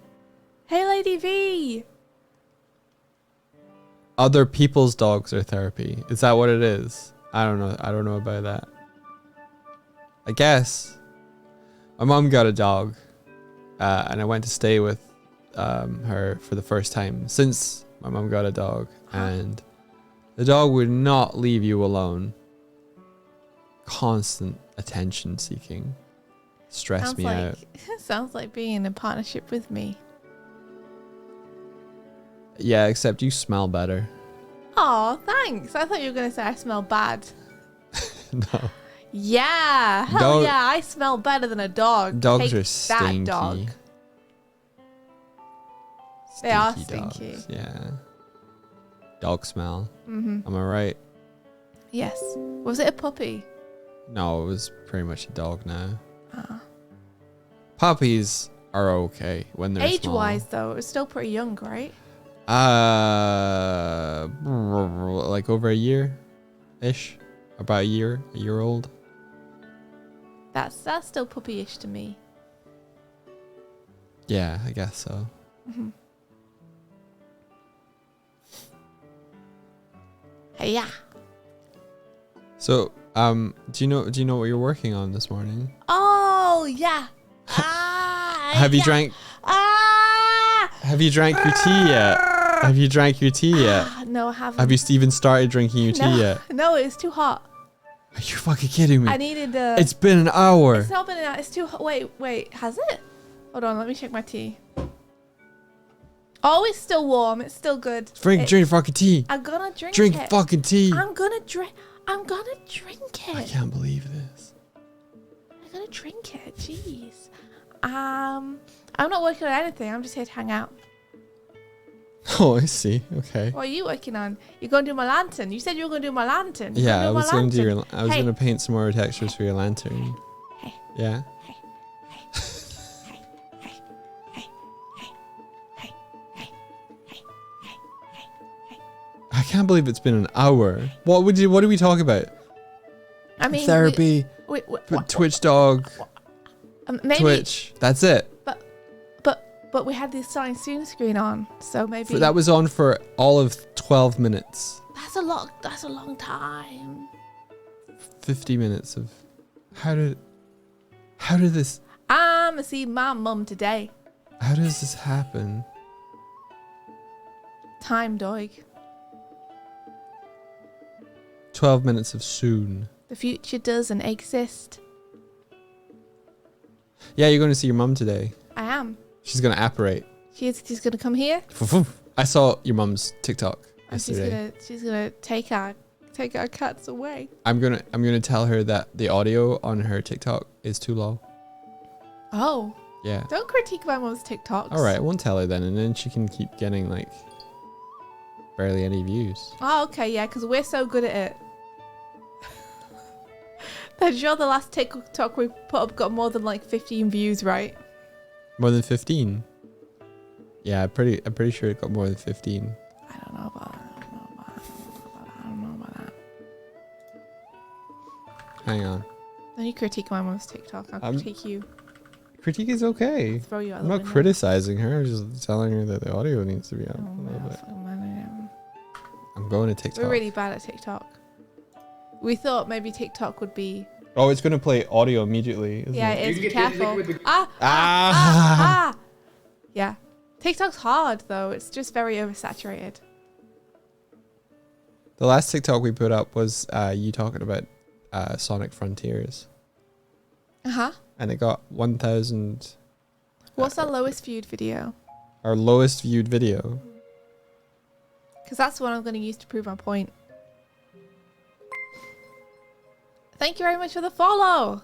B: Hey, Lady V!
A: Other people's dogs are therapy. Is that what it is? I don't know. I don't know about that. I guess. My mom got a dog, and I went to stay with her for the first time since my mom got a dog, and the dog would not leave you alone. Constant attention seeking. Stressed me out.
B: Sounds like being in a partnership with me.
A: Yeah, except you smell better.
B: Oh, thanks. I thought you were going to say I smell bad.
A: No.
B: Yeah. Hell
A: Dog-
B: yeah. I smell better than a dog.
A: Dogs
B: Take
A: are
B: that
A: stinky.
B: dog. They are
A: Stinky
B: stinky.
A: dogs, yeah. Dog smell.
B: Mm-hmm.
A: Am I right?
B: Yes. Was it a puppy?
A: No, it was pretty much a dog now.
B: Ah.
A: Puppies are okay when they're
B: Age-wise, though, it was still pretty young, right?
A: small. Like over a year-ish. About a year old.
B: That's still puppy-ish to me.
A: Yeah, I guess so.
B: Mm-hmm. Hey, yeah.
A: So, do you know what you're working on this morning?
B: Oh, yeah.
A: Have you
B: yeah.
A: drank
B: Ah!
A: Have you drank your tea yet? Have you drank your tea yet?
B: No, I haven't.
A: Have you even started drinking your tea yet?
B: No, it's too hot.
A: Are you fucking kidding me?
B: I needed
A: It's been an hour.
B: It's not been an hour. It's too hot. Wait. Has it? Hold on. Let me check my tea. Oh, it's still warm. It's still good.
A: Frank, drink fucking tea.
B: I'm gonna drink
A: Drink
B: it.
A: fucking tea.
B: I'm gonna drink it.
A: I can't believe this.
B: I'm gonna drink it. Jeez. I'm not working on anything. I'm just here to hang out.
A: Oh, I see. Okay.
B: What are you working on? You're gonna do my lantern. You said you were gonna do my lantern.
A: Yeah, I was going to do your. I was
B: Hey.
A: going to paint some more textures for your lantern.
B: Hey.
A: Yeah. I can't believe it's been an hour. What do we talk about?
B: I mean,
A: Therapy, Twitch dog,
B: maybe,
A: Twitch. That's it.
B: but we had the starting soon screen on, so maybe
A: That was on for all of 12 minutes.
B: That's a lot. That's a long time.
A: 50 minutes of how did this
B: I'ma see my mum today.
A: how does this happen?
B: Time, Doig.
A: 12 minutes of soon.
B: The future doesn't exist.
A: Yeah, you're going to see your mum today.
B: I am.
A: She's going to apparate.
B: She's gonna come here.
A: I saw your mum's TikTok
B: And
A: yesterday.
B: she's gonna take our cats away.
A: I'm gonna tell her that the audio on her TikTok is too low.
B: Oh,
A: Yeah.
B: don't critique my mum's TikToks.
A: All right, I won't tell her then, and then she can keep getting like barely any views.
B: Oh, okay, yeah, because we're so good at it. I'm sure the last TikTok we put up got more than like 15 views, right?
A: More than 15. Yeah, I'm pretty sure it got more than 15.
B: I don't know about that. I don't know about that.
A: Hang on.
B: Then you critique my mum's TikTok. I'll critique you.
A: Critique is okay.
B: Throw you out
A: I'm
B: the
A: not
B: window.
A: criticizing her. I'm just telling her that the audio needs to be up
B: Oh,
A: a little
B: man,
A: bit.
B: fucking man,
A: I'm going to TikTok.
B: we're really bad at TikTok. We thought maybe TikTok would be.
A: Oh, it's going to play audio immediately. Isn't
B: Yeah,
A: it?
B: it is. Be careful.
A: Ah.
B: Ah. Yeah. TikTok's hard though. It's just very oversaturated.
A: The last TikTok we put up was you talking about Sonic Frontiers, and it got 1,000.
B: What's our lowest viewed video?
A: Our lowest viewed video.
B: Because that's what I'm going to use to prove my point. Thank you very much for the follow.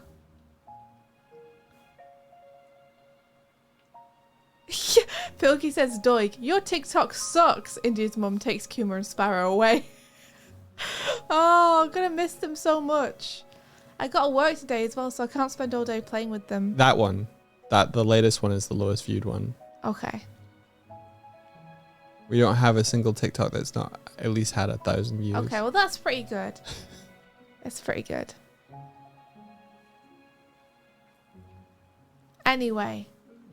B: Pilkey says, Doig, your TikTok sucks. India's mum takes Kuma and Sparrow away. Oh, I'm going to miss them so much. I got to work today as well, so I can't spend all day playing with them.
A: That one. The latest one is the lowest viewed one.
B: Okay.
A: We don't have a single TikTok that's not at least had 1,000 views.
B: Okay, well that's pretty good. It's pretty good. Anyway,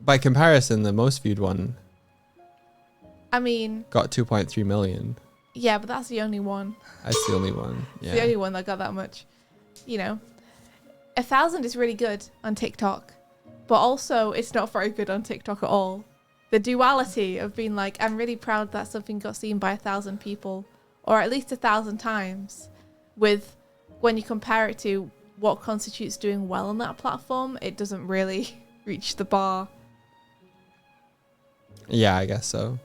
A: By comparison, the most viewed one
B: I mean,
A: got 2.3 million.
B: yeah, but that's the only one.
A: That's the only one.
B: It's the only one that got that much. You know, 1,000 is really good on TikTok, but also it's not very good on TikTok at all. The duality of being like, I'm really proud that something got seen by 1,000 people, or at least 1,000 times, with when you compare it to what constitutes doing well on that platform, it doesn't really reach the bar.
A: Yeah, I guess so.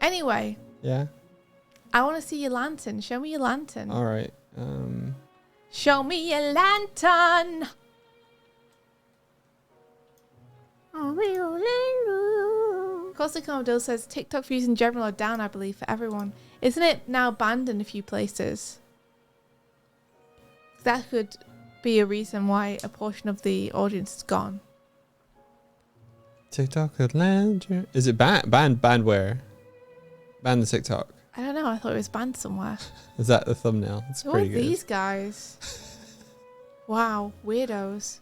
B: Anyway,
A: Yeah.
B: I want to see your lantern. Show me your lantern.
A: All right.
B: Show me your lantern. Costa Commodore says TikTok views in general are down, I believe, for everyone. Isn't it now banned in a few places? That could be a reason why a portion of the audience is gone.
A: TikTok Atlanta. Is it banned where? Banned the TikTok.
B: I don't know. I thought it was banned somewhere.
A: Is that the thumbnail? It's
B: Who are
A: pretty good.
B: these guys? Wow, weirdos.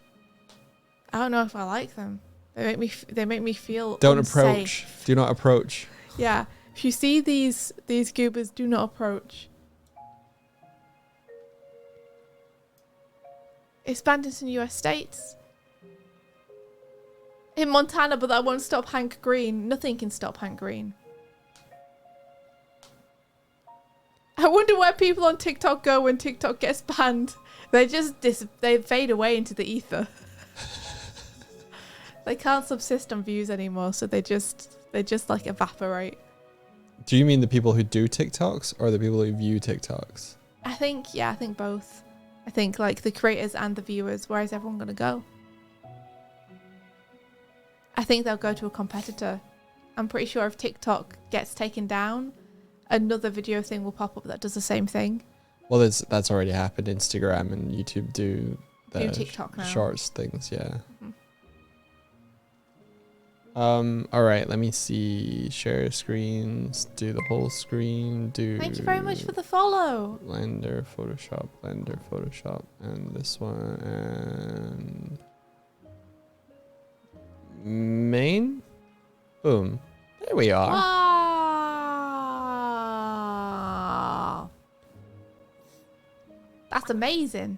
B: I don't know if I like them. They make me feel
A: Don't
B: unsafe.
A: approach. Do not approach.
B: Yeah, if you see these goobers, do not approach. It's banned in some US states. In Montana, but that won't stop Hank Green. Nothing can stop Hank Green. I wonder where people on TikTok go when TikTok gets banned. They just they fade away into the ether. They can't subsist on views anymore, so they just like evaporate.
A: Do you mean the people who do TikToks or the people who view TikToks?
B: I think both. I think like the creators and the viewers. Where is everyone gonna go? I think they'll go to a competitor. I'm pretty sure if TikTok gets taken down, another video thing will pop up that does the same thing.
A: Well, that's already happened. Instagram and YouTube do the
B: TikTok now.
A: shorts things, yeah.
B: Mhm.
A: All right, let me see. Share screens, do the whole screen, do...
B: Thank you very much for the follow.
A: Blender, Photoshop, and this one, and... Main? Boom. There we are.
B: Wow. That's amazing.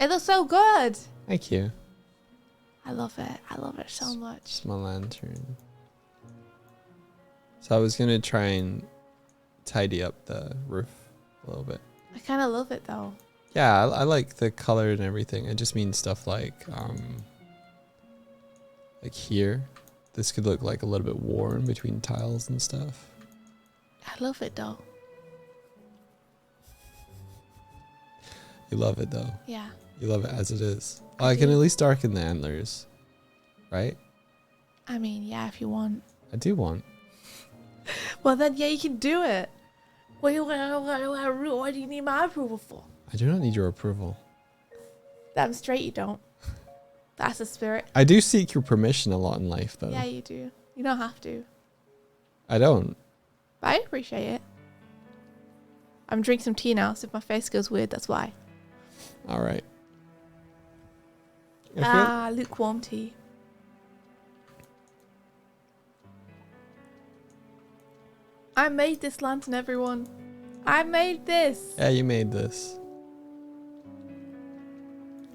B: It looks so good.
A: Thank you.
B: I love it. I love it so much.
A: It's my lantern. So I was gonna try and tidy up the roof a little bit.
B: I kind of love it though.
A: Yeah, I like the color and everything. I just mean stuff like here. This could look like a little bit worn between tiles and stuff.
B: I love it though.
A: You love it though.
B: Yeah.
A: You love it as it is.
B: I
A: Well, I can
B: do.
A: at least darken the antlers, right?
B: I mean, yeah, if you want.
A: I do want.
B: Well, then, yeah, you can do it. What do you need my approval for?
A: I do not need your approval.
B: Damn straight you don't. That's the spirit.
A: I do seek your permission a lot in life, though.
B: Yeah, you do. You don't have to.
A: I don't.
B: But I appreciate it. I'm drinking some tea now, so if my face goes weird, that's why.
A: All right. I feel-
B: Lukewarm tea. I made this lantern, everyone. I made this.
A: Yeah, you made this.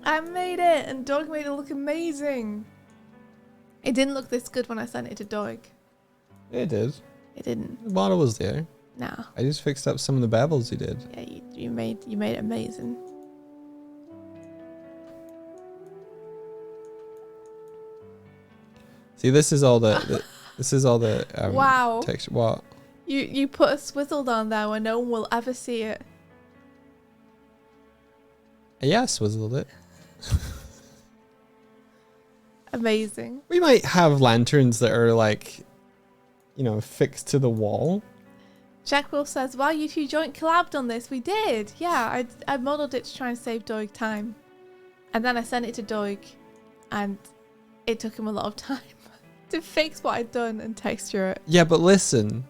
B: I made it, and Doig made it look amazing. It didn't look this good when I sent it to Doig.
A: It did.
B: It didn't.
A: The model was there.
B: Nah.
A: I just fixed up some of the bevels you did.
B: Yeah, you made it amazing.
A: See, this is all the this is all the
B: Wow.
A: texture. What?
B: You put a swizzle down there where no one will ever see it.
A: Yeah, I swizzled it.
B: Amazing.
A: We might have lanterns that are like, you know, fixed to the wall.
B: Jack Wolf says, wow, you two joint collabed on this. We did. Yeah, I modeled it to try and save Doig time. And then I sent it to Doig, and it took him a lot of time to fix what I'd done and texture it.
A: Yeah, but listen,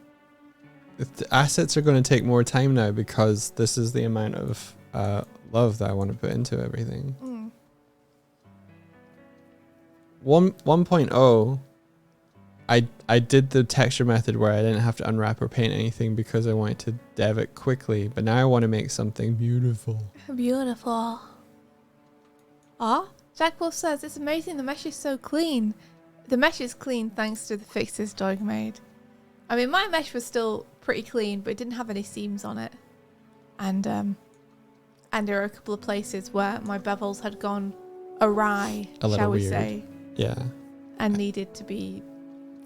A: the assets are going to take more time now because this is the amount of love that I want to put into everything. 1.0, I did the texture method where I didn't have to unwrap or paint anything because I wanted to dev it quickly, but now I want to make something beautiful.
B: Beautiful. Ah, Jack Wolf says, it's amazing the mesh is so clean. The mesh is clean thanks to the fixes Doig made. I mean, my mesh was still pretty clean, but it didn't have any seams on it. And there are a couple of places where my bevels had gone awry,
A: A little
B: shall we
A: weird.
B: say,
A: Yeah.
B: and needed to be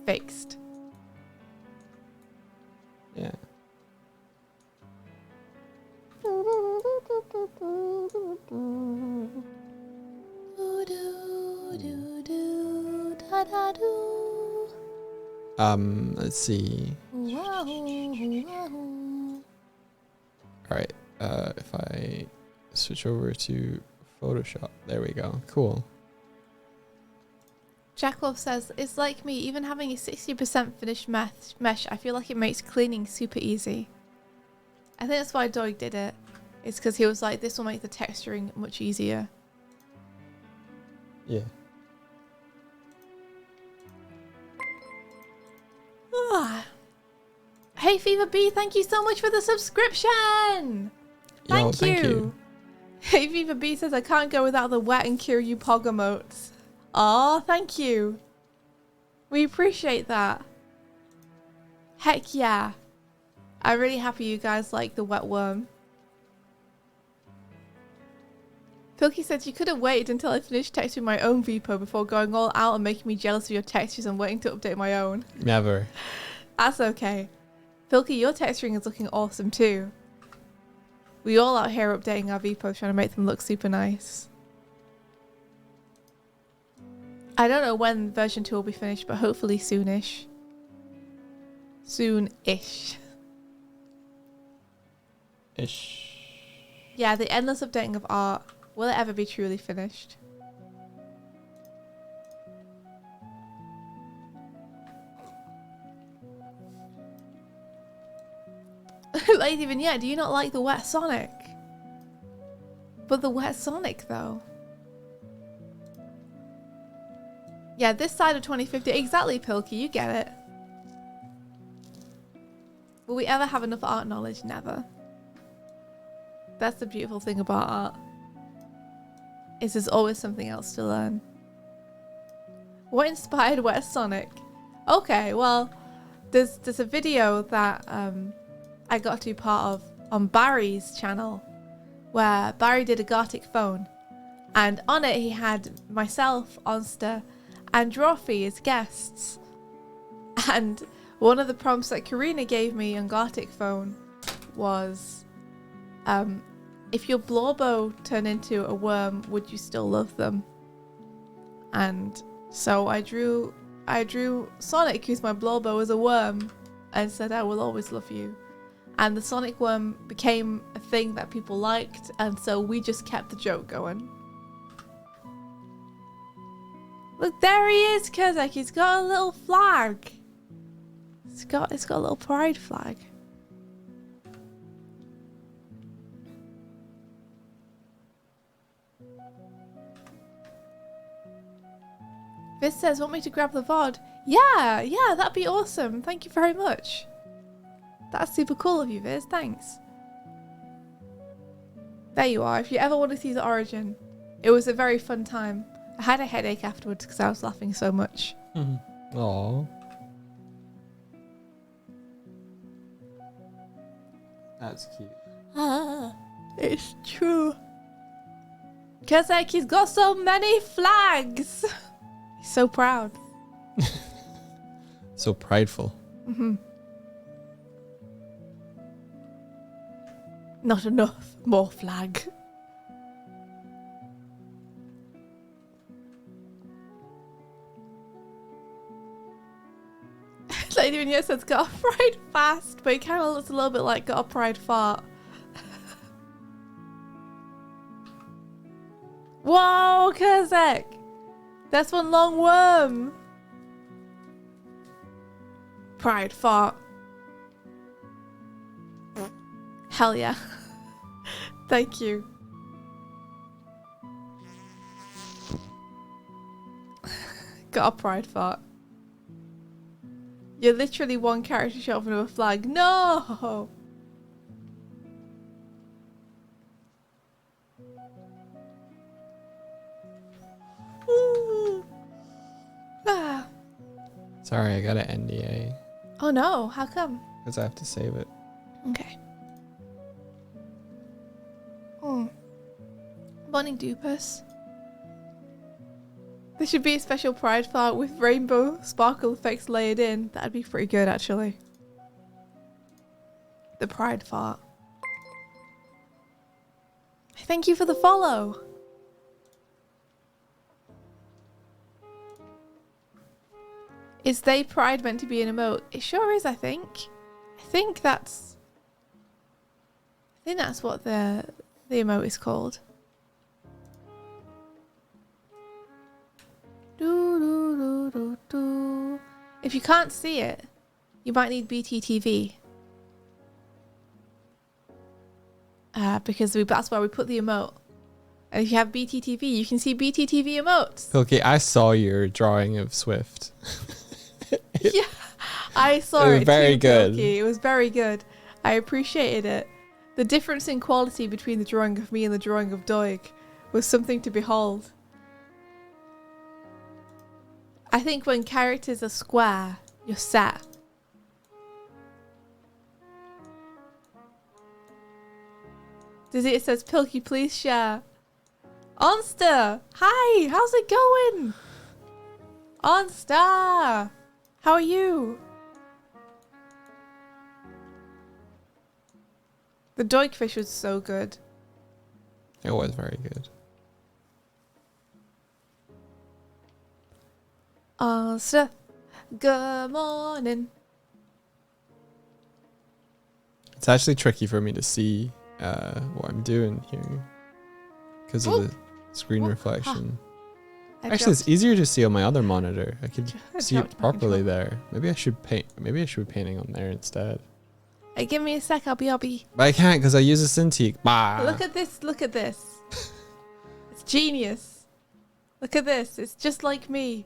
B: fixed.
A: Yeah. Let's see. Alright, if I switch over to Photoshop, there we go. Cool.
B: Jack Wolf says, it's like me, even having a 60% finished mesh, I feel like it makes cleaning super easy. I think that's why Doig did it. It's because he was like, this will make the texturing much easier.
A: Yeah.
B: Ah. Hey Fever B, thank you so much for the subscription!
A: Yo,
B: Thank you. Hey Fever B says, I can't go without the wet and cure you pog emotes. Aw, thank you. We appreciate that. Heck yeah. I'm really happy you guys like the wet worm. Pilky said you could have waited until I finished texturing my own Vipo before going all out and making me jealous of your textures and waiting to update my own.
A: Never.
B: That's okay. Pilky, your texturing is looking awesome too. We all out here updating our Vipos trying to make them look super nice. I don't know when version 2 will be finished, but hopefully soonish. Soon-ish.
A: Ish.
B: Yeah, the endless updating of art. Will it ever be truly finished? Lady Vignette, do you not like the wet Sonic? But the wet Sonic, though. Yeah, this side of 2050. Exactly, Pilky, you get it. Will we ever have enough art knowledge? Never. That's the beautiful thing about art. Is there's always something else to learn. What inspired Wet Sonic? Okay, well, there's a video that I got to be part of on Barry's channel, where Barry did a Gartic phone, and on it he had myself, Onster, and Drawfee as guests. And one of the prompts that Karina gave me on Gartic phone was, if your Blorbo turned into a worm, would you still love them? And so I drew Sonic, who's my Blorbo, as a worm, and said, I will always love you. And the Sonic worm became a thing that people liked, and so we just kept the joke going. Look, there he is, Kezek. He's got a little flag. It's got a little pride flag. Viz says, want me to grab the VOD? Yeah, that'd be awesome. Thank you very much. That's super cool of you, Viz. Thanks. There you are. If you ever want to see the origin, it was a very fun time. I had a headache afterwards because I was laughing so much.
A: Aww. That's cute.
B: Ah, it's true. Kezek, he's got so many flags. He's so proud.
A: So prideful.
B: Not enough. More flag. Lady Vignette says got a pride fast, but it kind of looks a little bit like got a pride fart. Whoa, Kezek! That's one long worm. Pride fart. Hell yeah. Thank you. Got a pride fart. You're literally one character short from a flag. No! Ah.
A: Sorry, I got an NDA.
B: Oh no, how come?
A: Because I have to save it.
B: Okay. Morning, Dupus. There should be a special pride fart with rainbow sparkle effects layered in. That'd be pretty good, actually. The pride fart. Thank you for the follow. Is they pride meant to be an emote? It sure is, I think. I think that's what the emote is called. If you can't see it, you might need BTTV. Because that's where we put the emote. And if you have BTTV, you can see BTTV emotes.
A: Okay, I saw your drawing of Swift.
B: Yeah, I saw
A: It was
B: it
A: very
B: too,
A: good.
B: Pilky. It was very good. I appreciated it. The difference in quality between the drawing of me and the drawing of Doig was something to behold. I think when characters are square, you're set. It says, Pilky, please share. Onster! Hi! How's it going? Onster! How are you? The Doig fish was so good.
A: It was very good.
B: Onster, good morning.
A: It's actually tricky for me to see what I'm doing here because of the screen reflection. Actually, it's easier to see on my other monitor. I could see it properly there. Maybe I should paint. Maybe I should be painting on there instead.
B: Hey, give me a sec. I'll be.
A: But I can't because I use a Cintiq. Bah.
B: Look at this. Look at this. It's genius. Look at this. It's just like me.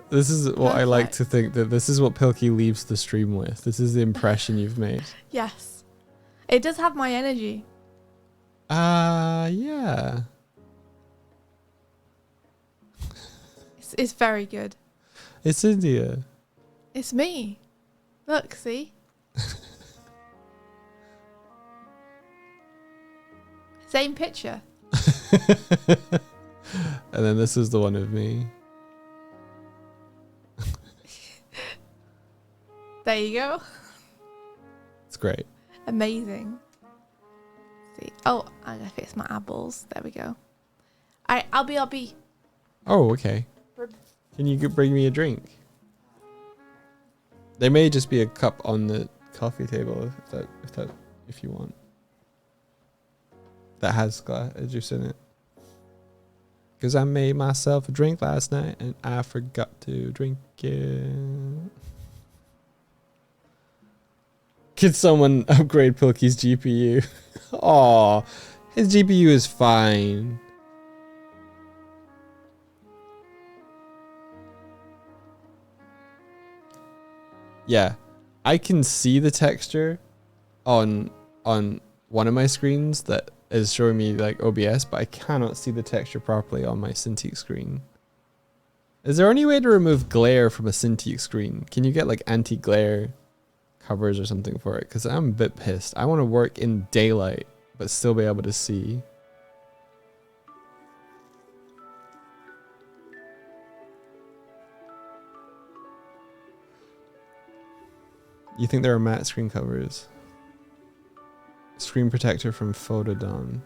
A: This is what I like to think, that this is what Pilkey leaves the stream with. This is the impression you've made.
B: Yes. It does have my energy.
A: Yeah.
B: It's very good.
A: It's India.
B: It's me. Look, see? Same picture.
A: And then this is the one of me.
B: There you go.
A: It's great.
B: Amazing. See. Oh, I gotta fix my eyeballs. There we go. Alright, I'll be.
A: Oh, okay. Can you bring me a drink? There may just be a cup on the coffee table if you want. That has juice in it. Because I made myself a drink last night and I forgot to drink it. Could someone upgrade Pilkey's GPU? Aw, his GPU is fine. Yeah, I can see the texture on one of my screens that is showing me like OBS, but I cannot see the texture properly on my Cintiq screen. Is there any way to remove glare from a Cintiq screen? Can you get like anti-glare covers or something for it? Because I'm a bit pissed. I want to work in daylight, but still be able to see. You think there are matte screen covers? Screen protector from Photodon.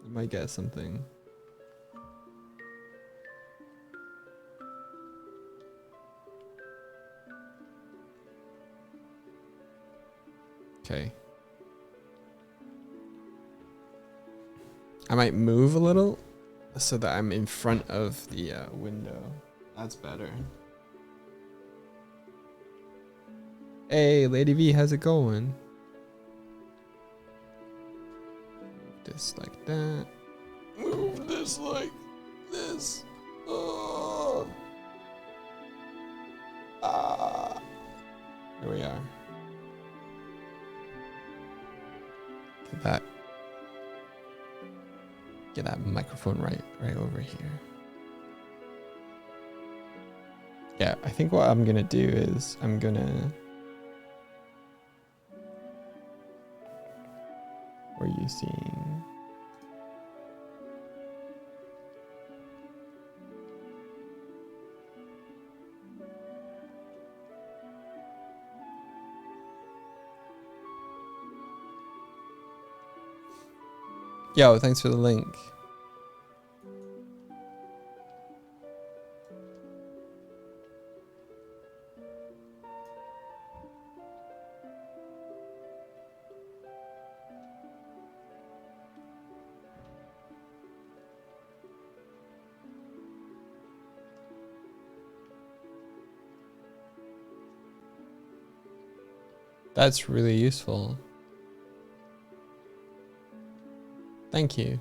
A: I might get something. Okay. I might move a little so that I'm in front of the window. That's better. Hey, Lady V, how's it going? This like that. Move this like this. Oh. Ah. Here we are. Get that microphone right over here. Yeah, I think what I'm gonna do is I'm gonna. What are you seeing? Yo, thanks for the link. That's really useful. Thank you.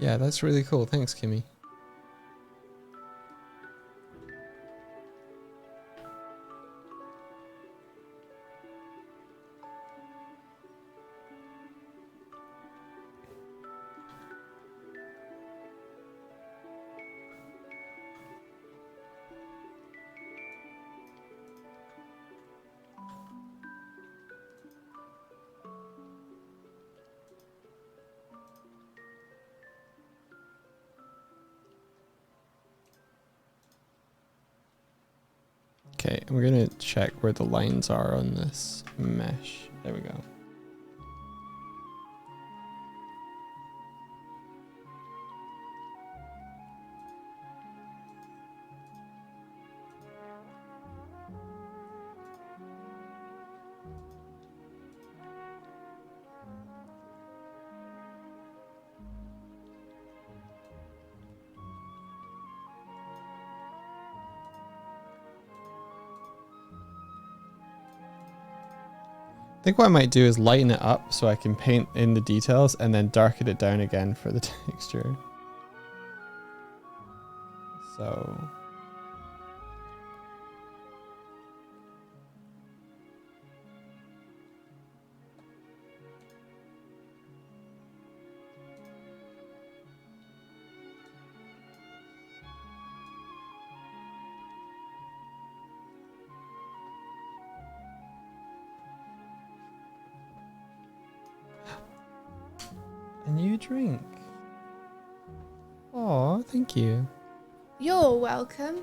A: Yeah, that's really cool. Thanks, Kimmy. Okay, we're gonna check where the lines are on this mesh. There we go. I think what I might do is lighten it up so I can paint in the details and then darken it down again for the texture. So a new drink. Oh, thank you.
B: You're welcome.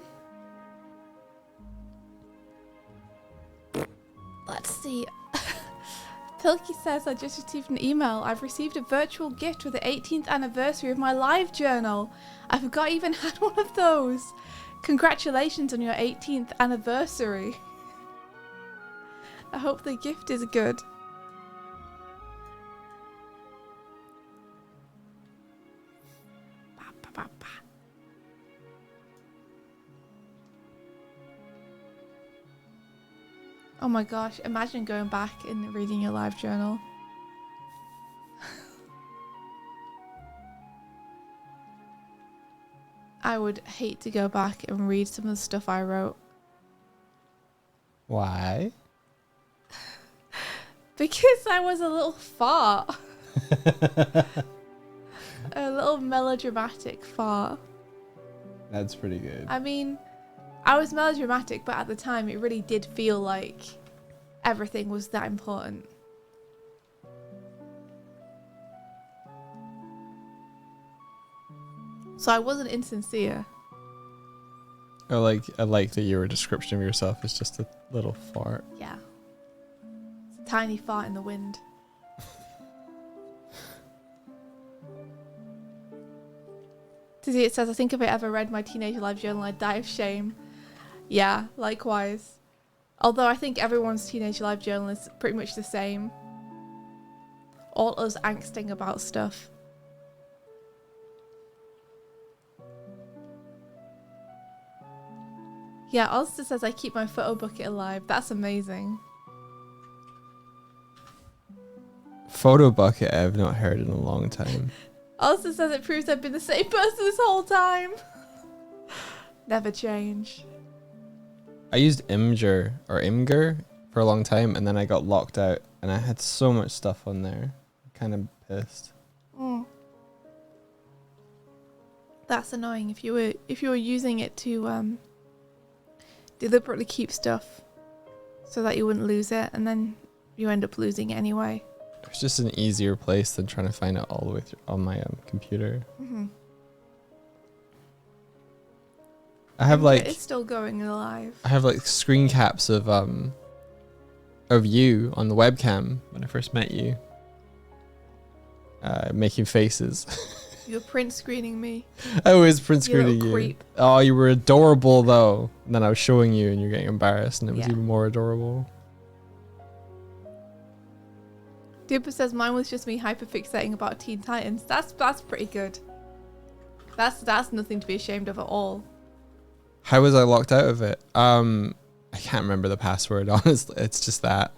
B: Let's see. Pilky says, I just received an email. I've received a virtual gift for the 18th anniversary of my live journal. I forgot I even had one of those. Congratulations on your 18th anniversary. I hope the gift is good. Oh my gosh, imagine going back and reading your live journal. I would hate to go back and read some of the stuff I wrote.
A: Why?
B: Because I was a little fart. A little melodramatic fart.
A: That's pretty good.
B: I mean, I was melodramatic, but at the time it really did feel like everything was that important. So I wasn't insincere.
A: I like that your description of yourself is just a little fart.
B: Yeah. It's a tiny fart in the wind. Tizzy, it says, I think if I ever read my teenage life journal, I'd die of shame. Yeah, likewise. Although I think everyone's teenage life journal is pretty much the same. All us angsting about stuff. Yeah, Alistair says I keep my photo bucket alive. That's amazing.
A: Photo bucket I've not heard in a long time.
B: Alistair says it proves I've been the same person this whole time. Never change.
A: I used Imgur for a long time, and then I got locked out, and I had so much stuff on there. Kind of pissed.
B: Mm. That's annoying. If you were using it to deliberately keep stuff so that you wouldn't lose it, and then you end up losing it anyway.
A: It's just an easier place than trying to find it all the way through on my computer.
B: Mm-hmm.
A: I have like
B: it's still going alive.
A: I have like screen caps of you on the webcam when I first met you, making faces.
B: You're print screening me.
A: I was print screening
B: little
A: you.
B: Creep.
A: Oh, you were adorable though. And then I was showing you, and you're getting embarrassed, and it was
B: Yeah.
A: even more adorable.
B: Duper says mine was just me hyperfixating about Teen Titans. That's pretty good. That's nothing to be ashamed of at all.
A: How was I locked out of it? I can't remember the password, honestly. It's just that.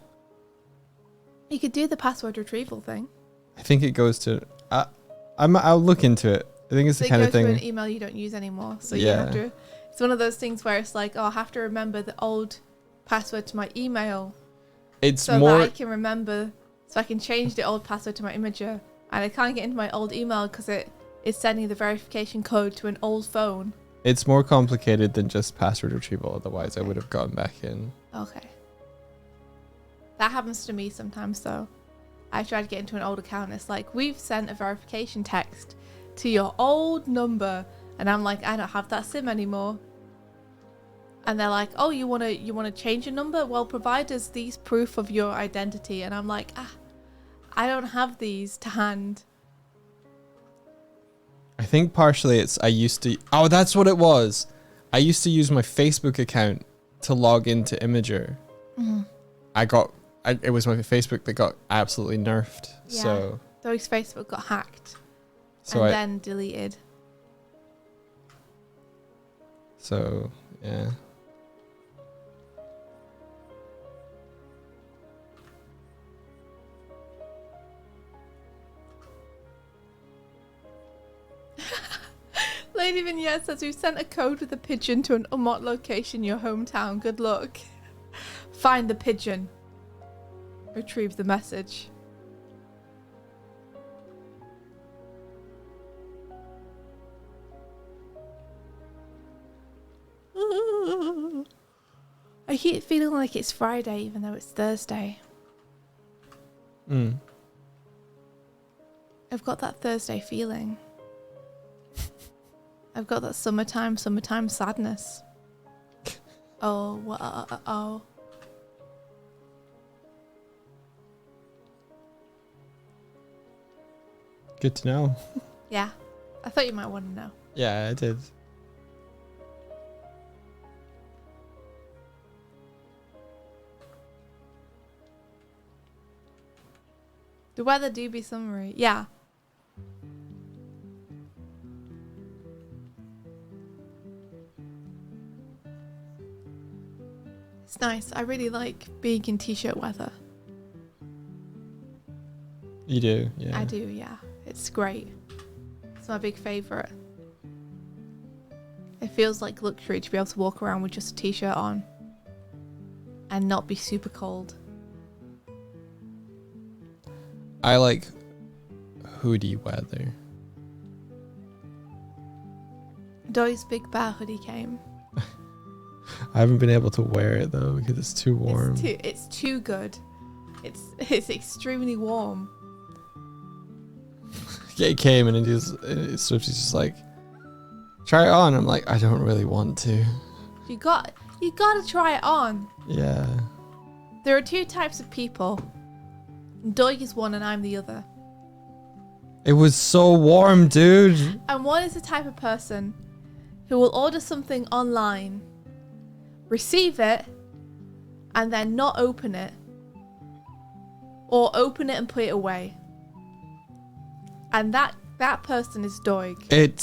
B: You could do the password retrieval thing.
A: I think it goes to I'll look into it. I think it's
B: They
A: the kind
B: go
A: of thing.
B: to an email you don't use anymore, so you have to. It's one of those things where it's like, oh, I have to remember the old password to my email,
A: It's
B: so
A: more.
B: that I can remember, so I can change the old password to my Imager, and I can't get into my old email because it is sending the verification code to an old phone.
A: It's more complicated than just password retrieval. Otherwise, I would have gotten back in.
B: Okay. That happens to me sometimes, though. I tried to get into an old account, and it's like, we've sent a verification text to your old number, and I'm like, I don't have that SIM anymore. And they're like, oh, you wanna change your number? Well, provide us these proof of your identity. And I'm like, I don't have these to hand.
A: I think partially it's I used to. Oh, that's what it was. I used to use my Facebook account to log into Imager.
B: Mm-hmm.
A: It was my Facebook that got absolutely nerfed.
B: Yeah.
A: So
B: Doig's Facebook got hacked
A: so
B: and then deleted.
A: So yeah.
B: Lady Vignette says, we've sent a code with a pigeon to an unmarked location in your hometown. Good luck. Find the pigeon. Retrieve the message. I keep feeling like it's Friday even though it's Thursday. I've got that Thursday feeling. I've got that summertime sadness. Oh.
A: Good to know.
B: Yeah. I thought you might want to know.
A: Yeah, I did.
B: The weather do be summery. Yeah. It's nice. I really like being in t-shirt weather.
A: You do, yeah.
B: I do, yeah. It's great. It's my big favourite. It feels like luxury to be able to walk around with just a t-shirt on and not be super cold.
A: I like hoodie weather.
B: Doig's big bear hoodie came.
A: I haven't been able to wear it though because it's too warm.
B: It's too good. It's extremely warm.
A: Yeah, it came and Swifty's just like, try it on. I'm like, I don't really want to.
B: You gotta try it on.
A: Yeah.
B: There are two types of people. Doig is one and I'm the other.
A: It was so warm, dude.
B: And one is the type of person who will order something online, receive it, and then not open it. Or open it and put it away. And that person is Doig.
A: It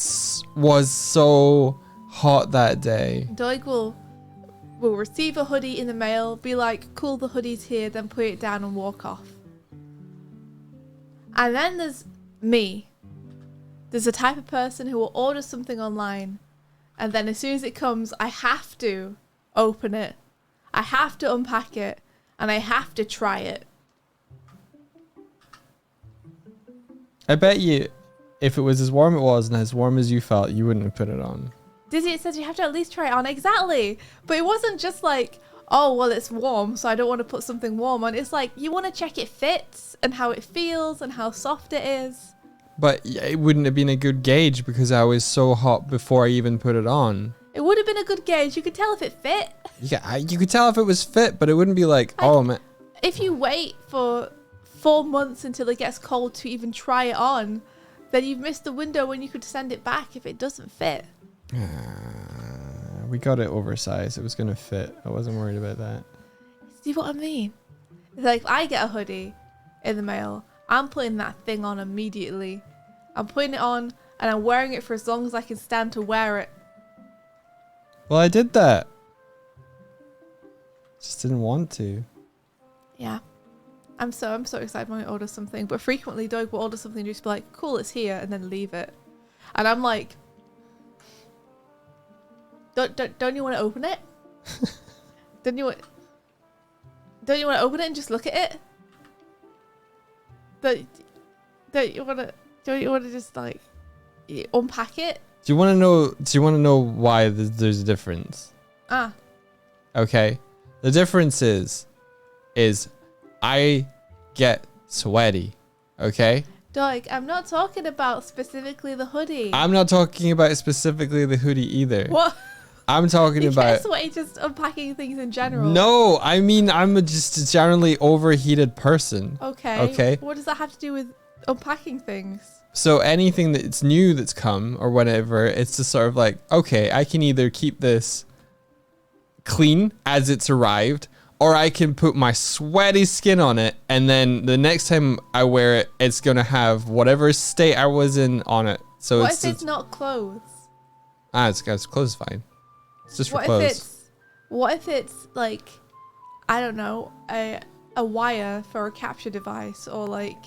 A: was so hot that day.
B: Doig will receive a hoodie in the mail, be like, cool, the hoodie's here, then put it down and walk off. And then there's me. There's a type of person who will order something online, and then as soon as it comes, I have to open it. I have to unpack it, and I have to try it.
A: I bet you, if it was as warm it was and as warm as you felt, you wouldn't have put it on.
B: Dizzy, it says you have to at least try it on. Exactly. But it wasn't just like, oh, well, it's warm, so I don't want to put something warm on. It's like, you want to check it fits and how it feels and how soft it is.
A: But it wouldn't have been a good gauge because I was so hot before I even put it on.
B: It would have been a good gauge. You could tell if it fit.
A: Yeah, you could tell if it was fit, but it wouldn't be like, oh man.
B: If you wait for 4 months until it gets cold to even try it on, then you've missed the window when you could send it back if it doesn't fit.
A: We got it oversized. It was going to fit. I wasn't worried about that.
B: See what I mean? It's like, if I get a hoodie in the mail, I'm putting that thing on immediately. I'm putting it on and I'm wearing it for as long as I can stand to wear it.
A: Well, I did that. Just didn't want to.
B: Yeah. I'm so excited when I order something, but frequently Doig will order something and just be like, cool, it's here, and then leave it. And I'm like, don't you want to open it? Don't you want to open it and just look at it? Don't you want to just like unpack it?
A: Do you want to know why there's a difference? Okay. The difference is I get sweaty. Okay?
B: Doig, I'm not talking about specifically the hoodie.
A: I'm not talking about specifically the hoodie either.
B: What?
A: I'm talking
B: You
A: about...
B: get sweaty just unpacking things in general.
A: No, I mean, I'm just a generally overheated person.
B: Okay.
A: Okay.
B: What does that have to do with unpacking things?
A: So anything that's new that's come or whatever, it's just sort of like, okay, I can either keep this clean as it's arrived, or I can put my sweaty skin on it, and then the next time I wear it, it's going to have whatever state I was in on it. So
B: What if it's not clothes?
A: It's clothes fine. It's just for clothes.
B: What if it's like, I don't know, a wire for a capture device, or like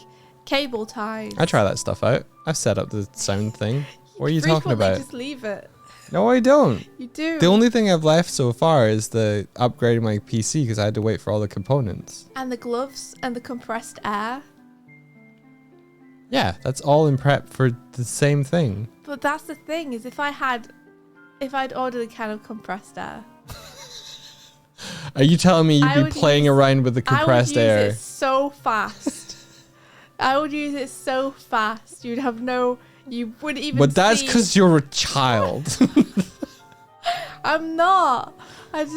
B: cable ties?
A: I try that stuff out. I've set up the sound thing. What are you talking
B: Frequently
A: about?
B: Just leave it.
A: No, I don't.
B: You do.
A: The only thing I've left so far is the upgrading my PC because I had to wait for all the components.
B: And the gloves and the compressed air.
A: Yeah, that's all in prep for the same thing.
B: But that's the thing, is if I'd ordered a can of compressed air.
A: Are you telling me you'd be playing around with the compressed air?
B: I would use it so fast. I would use it so fast. You'd have no... You wouldn't even
A: But that's
B: see.
A: because you're a child.
B: I'm not. That's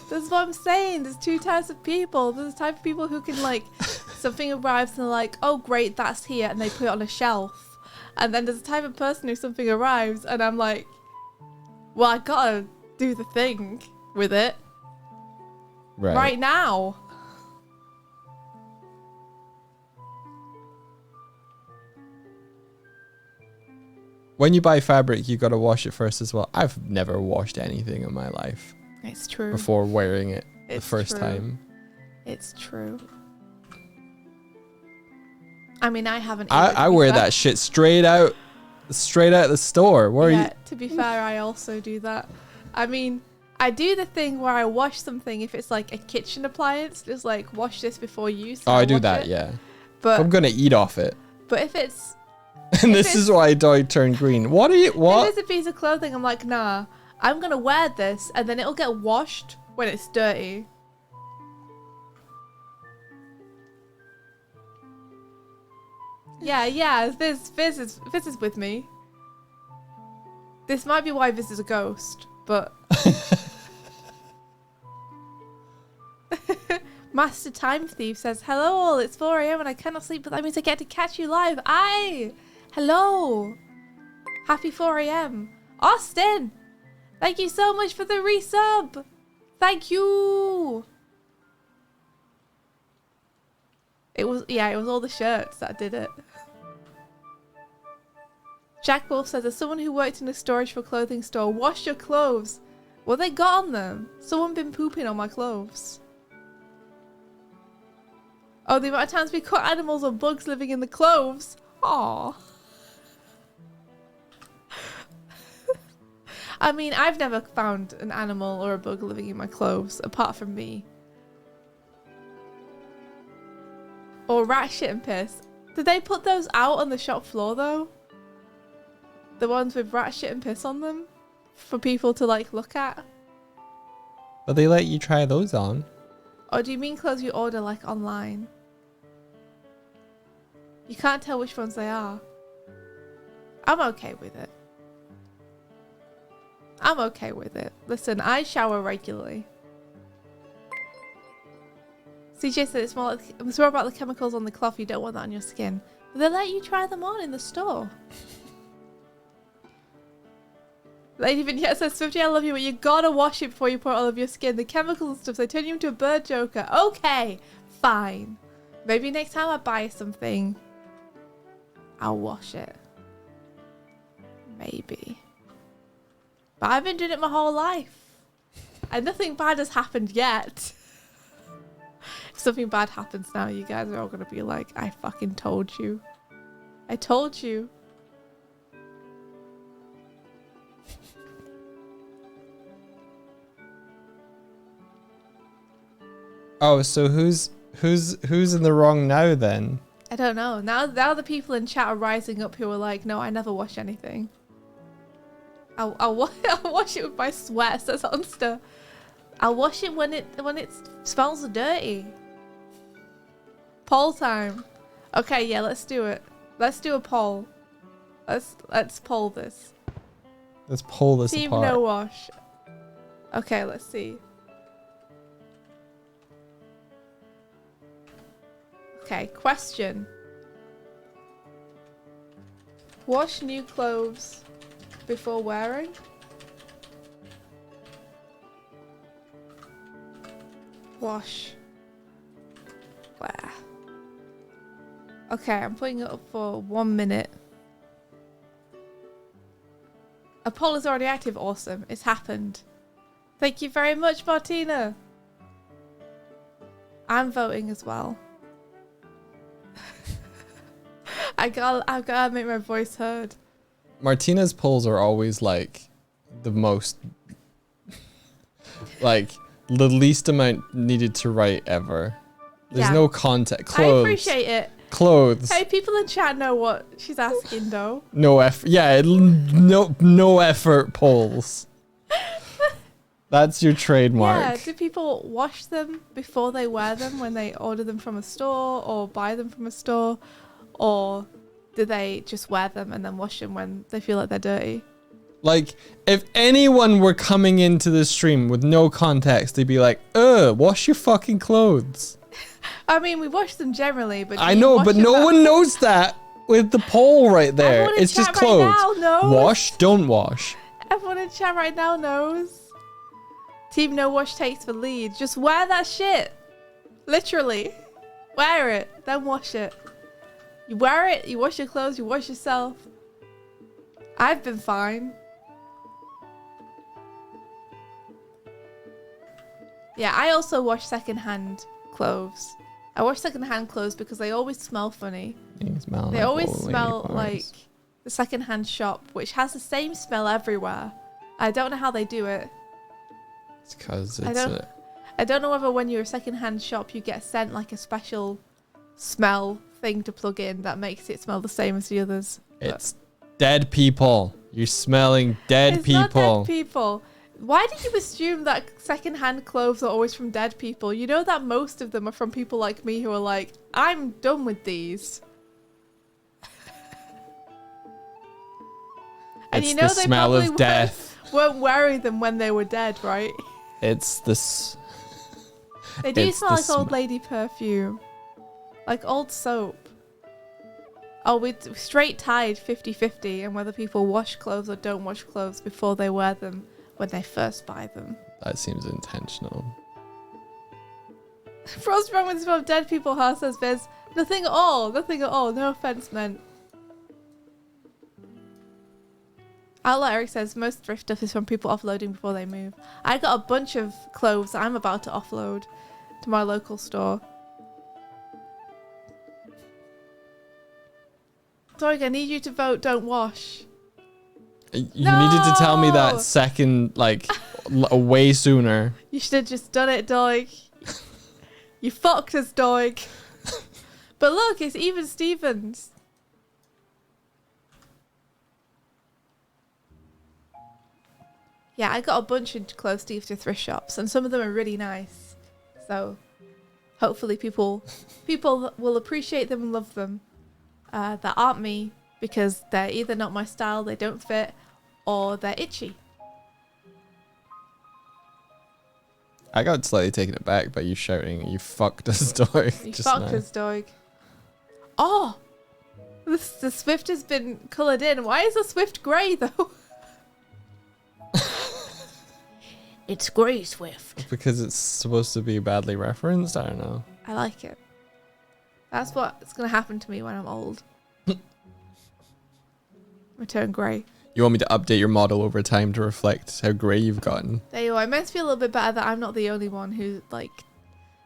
B: what I'm saying. There's two types of people. There's the type of people who can, like, something arrives and they're like, oh, great, that's here. And they put it on a shelf. And then there's the type of person who something arrives and I'm like, well, I gotta do the thing with it. Right now.
A: When you buy fabric, you gotta wash it first as well. I've never washed anything in my life.
B: It's true.
A: Before wearing it the
B: It's
A: first
B: true.
A: time.
B: It's true. I mean, I haven't.
A: I wear that shit straight out the store. Where are you?
B: To be fair, I also do that. I mean, I do the thing where I wash something if it's like a kitchen appliance, just like wash this before use.
A: Oh, I do that, yeah.
B: But
A: I'm gonna eat off it.
B: But if it's
A: And this is why Doig turned green. What?
B: if it's a piece of clothing, I'm like, nah, I'm gonna wear this, and then it'll get washed when it's dirty. Yeah, Viz is with me. This might be why Viz is a ghost, but Master Time Thief says, hello all, it's 4 AM and I cannot sleep, but that means I get to catch you live. Aye! Hello! Happy 4 AM. Austin! Thank you so much for the resub! Thank you! It was all the shirts that did it. Jack Wolf says, as someone who worked in a storage for clothing store, wash your clothes. What they got on them? Someone been pooping on my clothes. Oh, the amount of times we caught animals or bugs living in the clothes. Aww. I mean, I've never found an animal or a bug living in my clothes, apart from me. Or rat shit and piss. Did they put those out on the shop floor, though? The ones with rat shit and piss on them? For people to, like, look at?
A: But they let you try those on.
B: Or do you mean clothes you order, like, online? You can't tell which ones they are. I'm okay with it. I'm okay with it. Listen, I shower regularly. CJ said it's more about the chemicals on the cloth. You don't want that on your skin. But they let you try them on in the store. Lady Vignette says, Swifty, I love you, but you gotta wash it before you put it all over your skin. The chemicals and stuff, they turn you into a bird joker. Okay, fine. Maybe next time I buy something, I'll wash it. Maybe. But I've been doing it my whole life. And nothing bad has happened yet. something bad happens now, you guys are all gonna be like, I fucking told you. I told you.
A: Oh, so who's in the wrong now then?
B: I don't know. Now the people in chat are rising up who are like, no, I never wash anything. I'll wash it with my sweat, says Unster. I'll wash it when it smells dirty. Poll time. Okay, yeah, let's do it. Let's do a poll. Let's poll this.
A: Let's pull this
B: Team
A: apart.
B: no wash. Okay, let's see. Okay, question. Wash new clothes before wearing? Wash. Wear. Okay, I'm putting it up for 1 minute. A poll is already active. Awesome. It's happened. Thank you very much, Martina. I'm voting as well. I've gotta make my voice heard.
A: Martina's polls are always like the most, like the least amount needed to write ever. There's
B: Yeah.
A: no context. Clothes.
B: I appreciate it.
A: Clothes.
B: Hey, people in chat know what she's asking, though.
A: No effort. Yeah, no effort polls. That's your trademark.
B: Yeah, do people wash them before they wear them when they order them from a store or buy them from a store? Or do they just wear them and then wash them when they feel like they're dirty?
A: Like, if anyone were coming into the stream with no context, they'd be like, wash your fucking clothes.
B: I mean, we wash them generally, but
A: I know, but no one knows that with the poll right there.
B: Everyone in
A: It's just
B: chat right
A: clothes.
B: now knows.
A: Wash, don't wash.
B: Everyone in chat right now knows. Team No Wash takes the lead. Just wear that shit. Literally. Wear it, then wash it. You wear it, you wash your clothes, you wash yourself. I've been fine. Yeah, I also wash secondhand clothes. I wash secondhand clothes because they always smell funny. They always smell like the secondhand shop, which has the same smell everywhere. I don't know how they do it.
A: It's because
B: I don't know whether when you're a secondhand shop you get sent like a special smell thing to plug in that makes it smell the same as the others.
A: It's dead people. You're smelling dead
B: It's
A: people.
B: not dead people. Why did you assume that secondhand clothes are always from dead people? You know that most of them are from people like me who are like, I'm done with these. And
A: It's
B: you know
A: the
B: they
A: smell
B: probably
A: of death.
B: weren't wearing them when they were dead, right?
A: It's this.
B: They do
A: It's
B: smell
A: the
B: like old lady perfume. Like old soap. Oh, we straight tied 50-50 and whether people wash clothes or don't wash clothes before they wear them when they first buy them.
A: That seems intentional.
B: What's wrong with the smell of dead people, huh? Says Biz. Nothing at all. Nothing at all. No offense meant. Outlet Eric says most thrift stuff is from people offloading before they move. I got a bunch of clothes that I'm about to offload to my local store. Doig, I need you to vote don't wash.
A: You needed to tell me
B: No!
A: that second, like, way sooner.
B: You should have just done it, Doig. You fucked us, Doig. But look, it's even Stevens. Yeah, I got a bunch of clothes to give to thrift shops, and some of them are really nice. So, hopefully people will appreciate them and love them. That aren't me, because they're either not my style, they don't fit, or they're itchy.
A: I got slightly taken aback by you shouting, "You fucked us, dog!"
B: You
A: just
B: fucked
A: now.
B: us, Doig. Oh! The Swift has been coloured in. Why is the Swift grey, though? It's grey Swift.
A: Because it's supposed to be badly referenced. I don't know.
B: I like it. That's what's going to happen to me when I'm old. I turn grey.
A: You want me to update your model over time to reflect how grey you've gotten?
B: There you are. It makes me feel a little bit better that I'm not the only one who, like,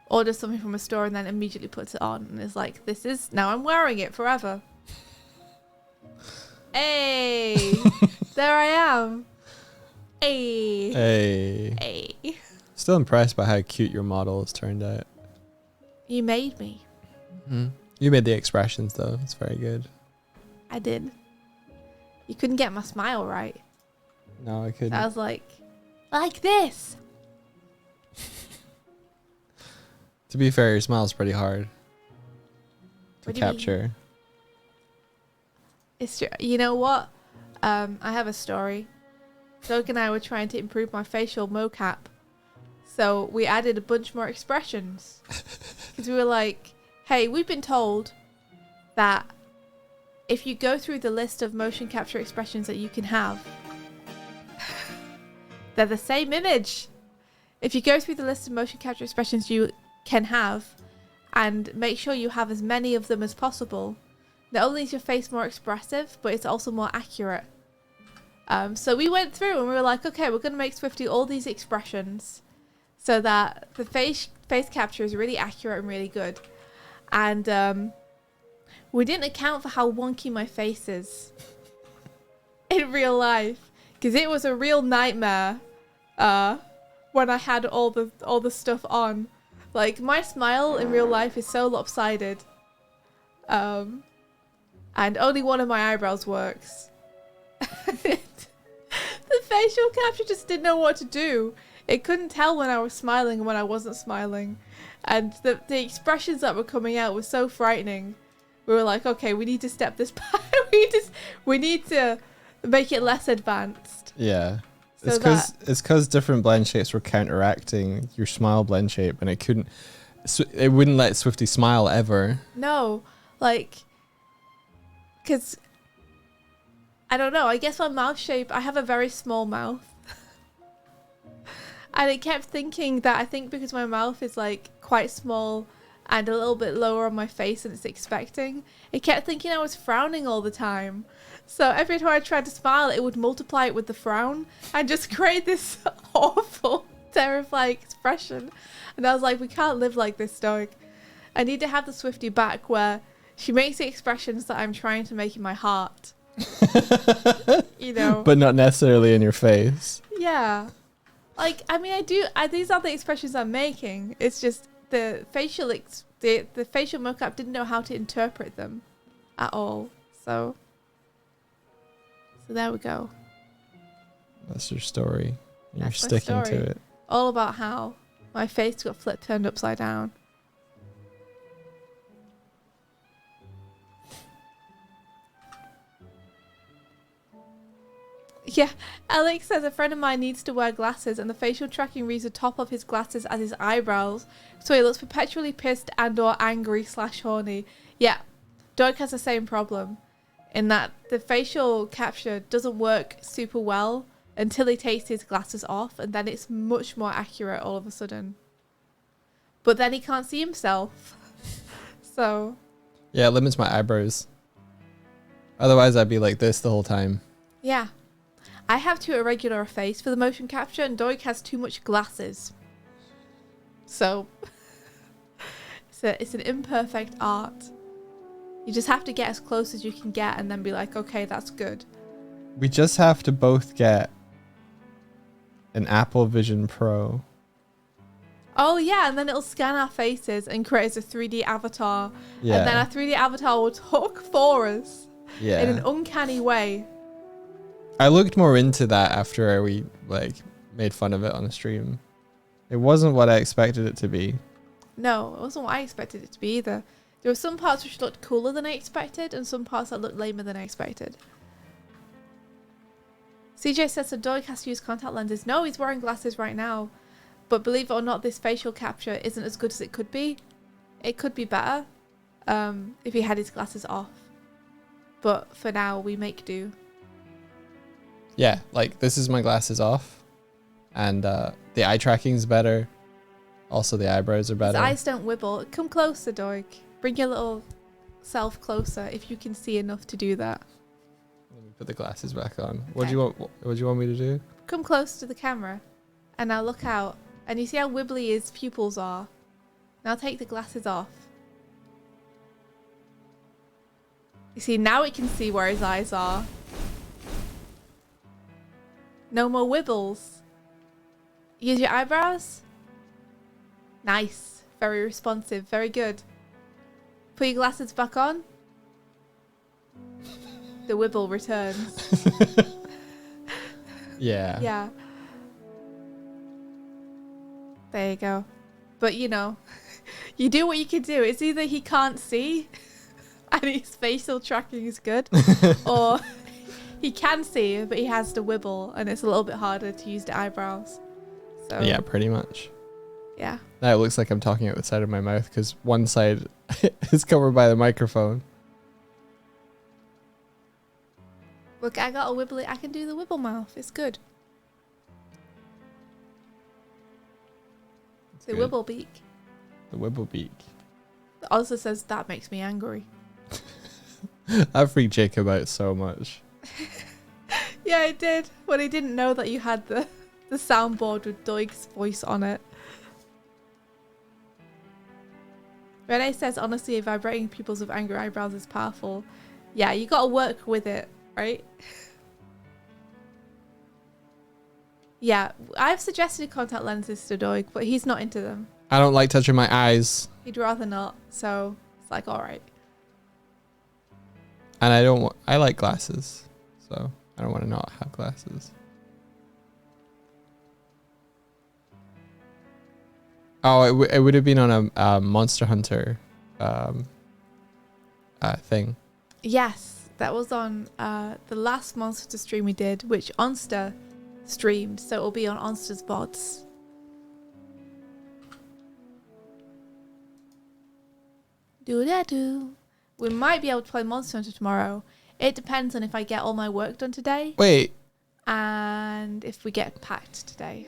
B: orders something from a store and then immediately puts it on and is like, this is, now I'm wearing it forever. Hey, there I am. Hey.
A: Hey. Still impressed by how cute your model has turned out.
B: You made me.
A: Mm-hmm. You made the expressions though. It's very good.
B: I did. You couldn't get my smile right.
A: No, I couldn't.
B: So I was like this.
A: To be fair, your smile's pretty hard to
B: What do you mean?
A: capture.
B: It's true. You know what? I have a story. Doug and I were trying to improve my facial mocap. So we added a bunch more expressions. Because we were like, hey, we've been told that if you go through the list of motion capture expressions that you can have, they're the same image. If you go through the list of motion capture expressions you can have and make sure you have as many of them as possible, not only is your face more expressive, but it's also more accurate. So we went through and we were like, okay, we're going to make Swifty all these expressions so that the face capture is really accurate and really good. And we didn't account for how wonky my face is in real life, because it was a real nightmare when I had all the stuff on. Like, my smile in real life is so lopsided. And only one of my eyebrows works. The facial capture just didn't know what to do. It couldn't tell when I was smiling and when I wasn't smiling. And the expressions that were coming out were so frightening. We were like, okay, we need to step this back. we need to make it less advanced.
A: Yeah.
B: So
A: It's because different blend shapes were counteracting your smile blend shape, and it wouldn't let Swifty smile ever.
B: No, like, because I don't know. I guess my mouth shape, I have a very small mouth. And it kept thinking that, I think because my mouth is like quite small and a little bit lower on my face than it's expecting, it kept thinking I was frowning all the time. So every time I tried to smile, it would multiply it with the frown and just create this awful, terrifying expression. And I was like, we can't live like this, Doig. I need to have the Swifty back where she makes the expressions that I'm trying to make in my heart. You know?
A: But not necessarily in your face.
B: Yeah. Like, I mean, these are the expressions I'm making. It's just the facial mocap didn't know how to interpret them at all. So there we go.
A: That's your story. You're
B: That's my
A: sticking to
B: story.
A: it.
B: All about how my face got turned upside down. Yeah, Alex says a friend of mine needs to wear glasses and the facial tracking reads the top of his glasses as his eyebrows, so he looks perpetually pissed and or angry / horny. Yeah, Doig has the same problem in that the facial capture doesn't work super well until he takes his glasses off, and then it's much more accurate all of a sudden. But then he can't see himself. So
A: yeah, it limits my eyebrows. Otherwise I'd be like this the whole time.
B: yeah. I have too irregular a face for the motion capture, and Doig has too much glasses. So it's an imperfect art. You just have to get as close as you can get and then be like, okay, that's good.
A: We just have to both get an Apple Vision Pro.
B: Oh yeah, and then it'll scan our faces and create a 3D avatar.
A: Yeah.
B: And then our 3D avatar will talk for us
A: Yeah.
B: in an uncanny way.
A: I looked more into that after we made fun of it on the stream. It wasn't what I expected it to be.
B: No, it wasn't what I expected it to be either. There were some parts which looked cooler than I expected and some parts that looked lamer than I expected. CJ says so Doig has to use contact lenses. No, he's wearing glasses right now. But believe it or not, this facial capture isn't as good as it could be. It could be better if he had his glasses off. But for now, we make do.
A: Yeah, like this is my glasses off. And the eye tracking's better. Also the eyebrows are better.
B: His eyes don't wibble. Come closer, Doig. Bring your little self closer if you can see enough to do that.
A: Let me put the glasses back on. What do you want me to do?
B: Come close to the camera. And now look out. And you see how wibbly his pupils are? Now take the glasses off. You see, now it can see where his eyes are. No more wibbles. Use your eyebrows. Nice. Very responsive. Very good. Put your glasses back on. The wibble returns.
A: Yeah.
B: Yeah. There you go. But you know, you do what you can do. It's either he can't see and his facial tracking is good, or he can see but he has to wibble and it's a little bit harder to use the eyebrows. So
A: Yeah, pretty much.
B: yeah.
A: Now it looks like I'm talking out the side of my mouth because one side is covered by the microphone.
B: Look, I got a wibbly. I can do the wibble mouth. It's good.
A: It's
B: The
A: good.
B: wibble beak.
A: The wibble beak.
B: It also says that makes me angry.
A: I freaked Jacob out so much.
B: Yeah, I did. When he didn't know that you had the soundboard with Doig's voice on it. Renee says, honestly, vibrating pupils with angry eyebrows is powerful. Yeah, you gotta work with it, right? Yeah, I've suggested contact lenses to Doig, but he's not into them.
A: I don't like touching my eyes.
B: He'd rather not, so it's like, alright.
A: And I don't want, I like glasses. So I don't want to not have glasses. Oh, it would have been on a Monster Hunter thing.
B: Yes, that was on the last Monster stream we did, which Onster streamed, so it'll be on Onster's VODs. Do-da-do. We might be able to play Monster Hunter tomorrow. It depends on if I get all my work done today
A: Wait.
B: and if we get packed today.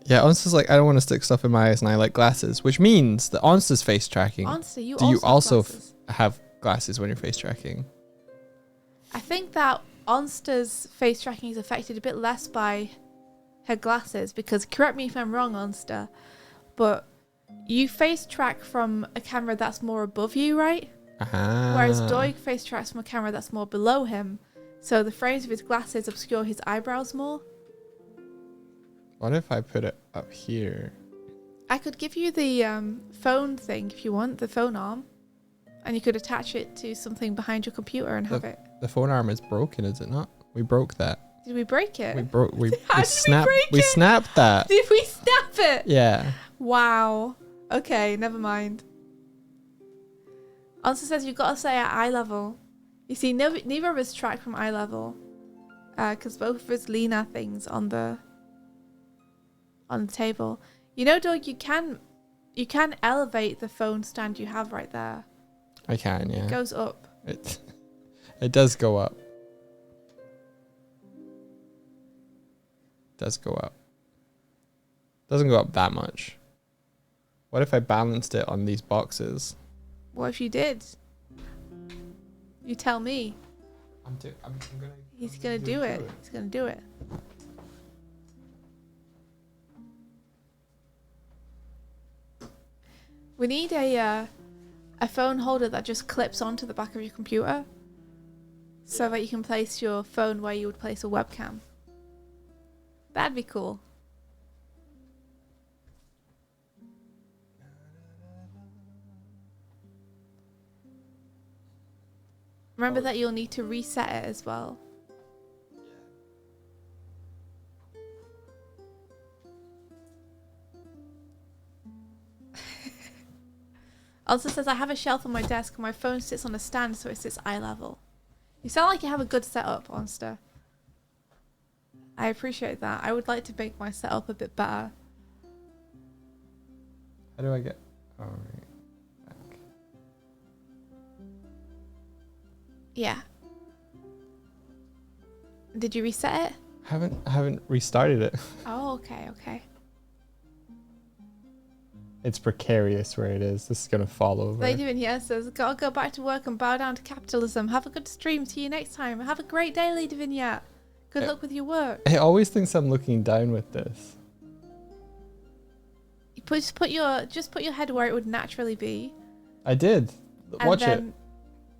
A: Yeah, Onster's like, I don't want to stick stuff in my eyes and I like glasses, which means that Onster's face tracking.
B: Onster, you
A: Do you also
B: have glasses.
A: have glasses when you're face tracking?
B: I think that Onster's face tracking is affected a bit less by her glasses because, correct me if I'm wrong, Onster, but you face track from a camera that's more above you, right? Whereas Doig face tracks from a camera that's more below him, so the frames of his glasses obscure his eyebrows more.
A: What if I put it up here?
B: I could give you the phone thing if you want, the phone arm, and you could attach it to something behind your computer and have it.
A: The phone arm is broken, is it not? We broke that.
B: Did we break it?
A: We broke. We
B: How did
A: snapped.
B: we break
A: We
B: it?
A: snapped that.
B: Did we snap it?
A: Yeah.
B: Wow. Okay, never mind. Also says you've got to stay at eye level. You see, neither of us track from eye level, because both of us lean our things on the table. You know, Doug, you can elevate the phone stand you have right there.
A: I can. Yeah.
B: It goes up.
A: It does go up. Does go up. Doesn't go up that much. What if I balanced it on these boxes?
B: What if you did? You tell me.
A: I'm gonna.
B: He's gonna do it. He's gonna do it. We need a phone holder that just clips onto the back of your computer, so that you can place your phone where you would place a webcam. That'd be cool. Remember that you'll need to reset it as well. Also says, I have a shelf on my desk and my phone sits on a stand so it sits eye level. You sound like you have a good setup, Monster. I appreciate that. I would like to make my setup a bit better.
A: How do I get? All right. Back.
B: Yeah. Did you reset it?
A: I haven't restarted it.
B: Oh, okay, okay.
A: It's precarious where it is. This is gonna fall over.
B: Lady Vignette says, gotta go back to work and bow down to capitalism. Have a good stream. See you next time. Have a great day, Lady Vignette. Good luck with your work.
A: He always thinks I'm looking down with this.
B: just put your head where it would naturally be.
A: I did. Watch it.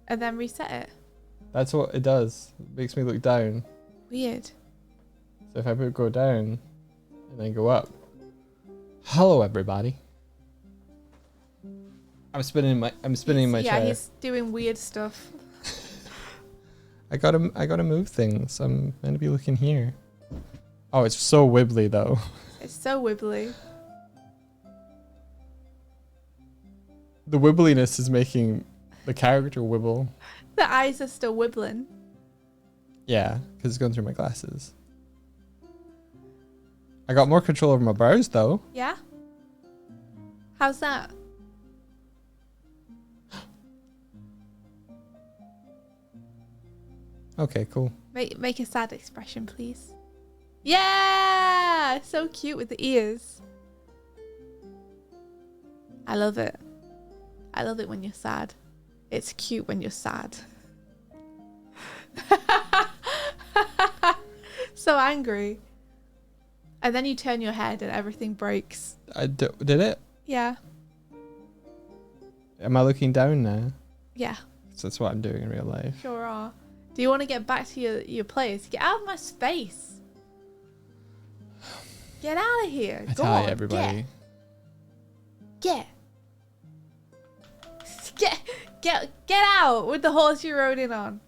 B: And then reset it.
A: That's what it does. It makes me look down.
B: Weird.
A: So if I go down and then go up. Hello, everybody. I'm spinning my
B: Yeah,
A: chair.
B: he's doing weird stuff.
A: I gotta move things. I'm meant to be looking here. Oh, it's so wibbly though.
B: It's so wibbly.
A: The wibbliness is making the character wibble.
B: The eyes are still wibbling.
A: Yeah, because it's going through my glasses. I got more control over my brows though.
B: Yeah? How's that?
A: Okay, cool.
B: Make a sad expression, please. Yeah! So cute with the ears. I love it. I love it when you're sad. It's cute when you're sad. So angry. And then you turn your head and everything breaks.
A: Did it?
B: Yeah.
A: Am I looking down now?
B: Yeah.
A: So that's what I'm doing in real life.
B: Sure are. Do you want to get back to your place? Get out of my space. Get out of here.
A: I
B: Go
A: tell
B: on,
A: you, everybody.
B: Get out with the horse you rode in on.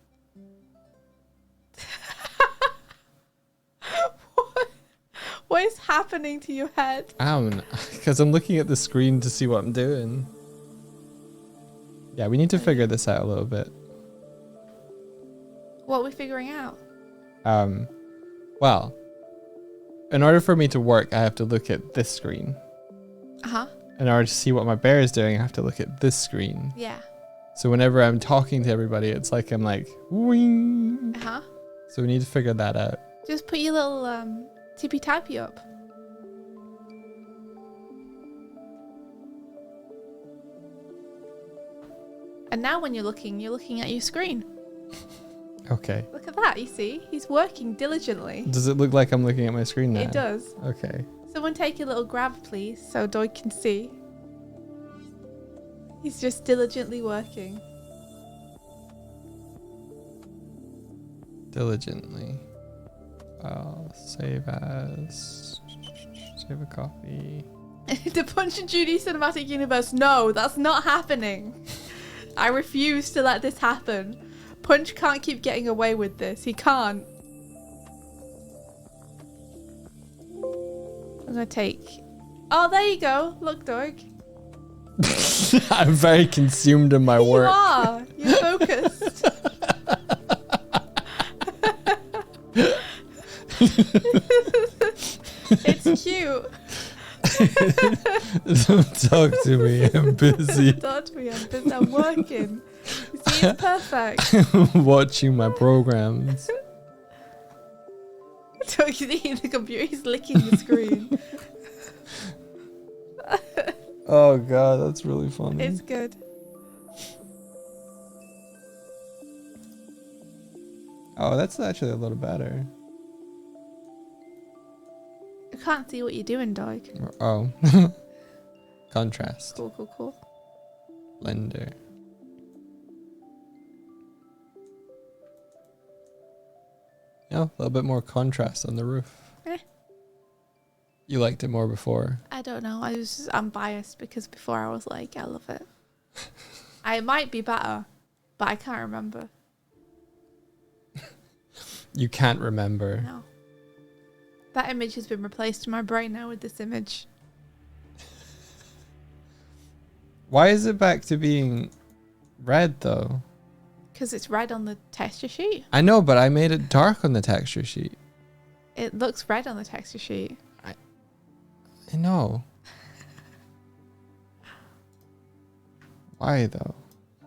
B: What is happening to your head?
A: Because I'm looking at the screen to see what I'm doing. Yeah, we need to figure this out a little bit.
B: What are we figuring out?
A: Well, in order for me to work, I have to look at this screen.
B: Uh-huh.
A: In order to see what my bear is doing, I have to look at this screen.
B: Yeah.
A: So whenever I'm talking to everybody, it's like I'm like, wing.
B: Uh-huh.
A: So we need to figure that out.
B: Just put your little tippy-tappy up. And now when you're looking at your screen.
A: Okay.
B: Look at that, you see? He's working diligently.
A: Does it look like I'm looking at my screen now?
B: It does.
A: Okay.
B: Someone take a little grab, please, so Doig can see. He's just diligently working.
A: Diligently. I'll save as... Save a copy.
B: The Punch and Judy cinematic universe. No, that's not happening. I refuse to let this happen. Punch can't keep getting away with this. He can't. I'm gonna take... Oh, there you go. Look, Doig.
A: I'm very consumed in my work.
B: You are. You're focused. It's cute.
A: Don't talk to me. I'm busy.
B: Talk to me. I'm busy. I'm working. You see, it's perfect.
A: Watching my programs.
B: Doig's eating the computer. He's licking the screen.
A: Oh god, that's really funny.
B: It's good.
A: Oh, that's actually a little better.
B: I can't see what you're doing, Doig.
A: Oh. Contrast.
B: Cool, cool, cool.
A: Blender. Yeah, a little bit more contrast on the roof.
B: Eh.
A: You liked it more before.
B: I don't know. I'm biased because before I was like, I love it. I might be better, but I can't remember.
A: You can't remember.
B: No. That image has been replaced in my brain now with this image.
A: Why is it back to being red though?
B: Because it's red on the texture sheet.
A: I know, but I made it dark on the texture sheet.
B: It looks red on the texture sheet.
A: I know. Why though?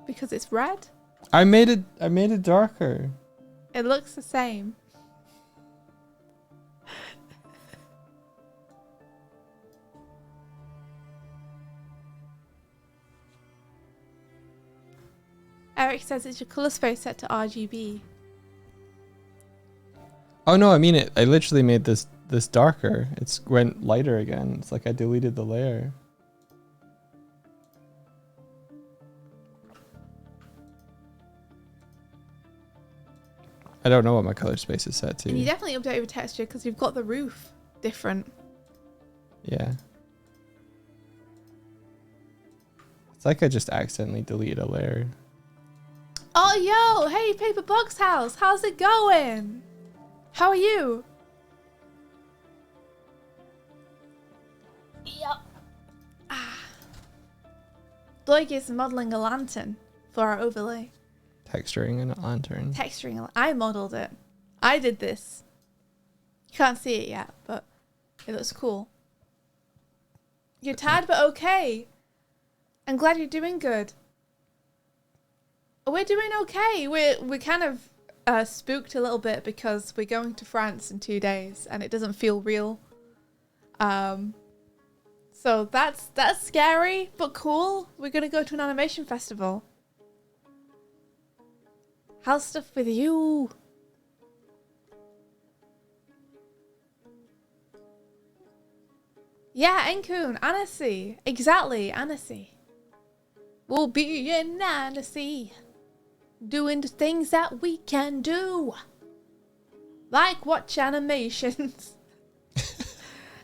B: Because it's red.
A: I made it darker.
B: It looks the same. Eric says it's your colour space set to RGB.
A: Oh no, I mean it. I literally made this darker. It's went lighter again. It's like I deleted the layer. I don't know what my color space is set to.
B: And you definitely update your texture because you've got the roof different.
A: Yeah. It's like I just accidentally deleted a layer.
B: Oh, yo, hey, Paper Box House, how's it going? How are you? Yep. Doig is modelling a lantern for our overlay.
A: Texturing a lantern.
B: I modelled it. I did this. You can't see it yet, but it looks cool. You're tired, but okay. I'm glad you're doing good. We're doing okay. We're kind of spooked a little bit because we're going to France in 2 days and it doesn't feel real. So that's scary but cool. We're gonna go to an animation festival. How's stuff with you? Yeah, Enkun, Annecy. Exactly, Annecy. We'll be in Annecy, doing the things that we can do. Like watch animations.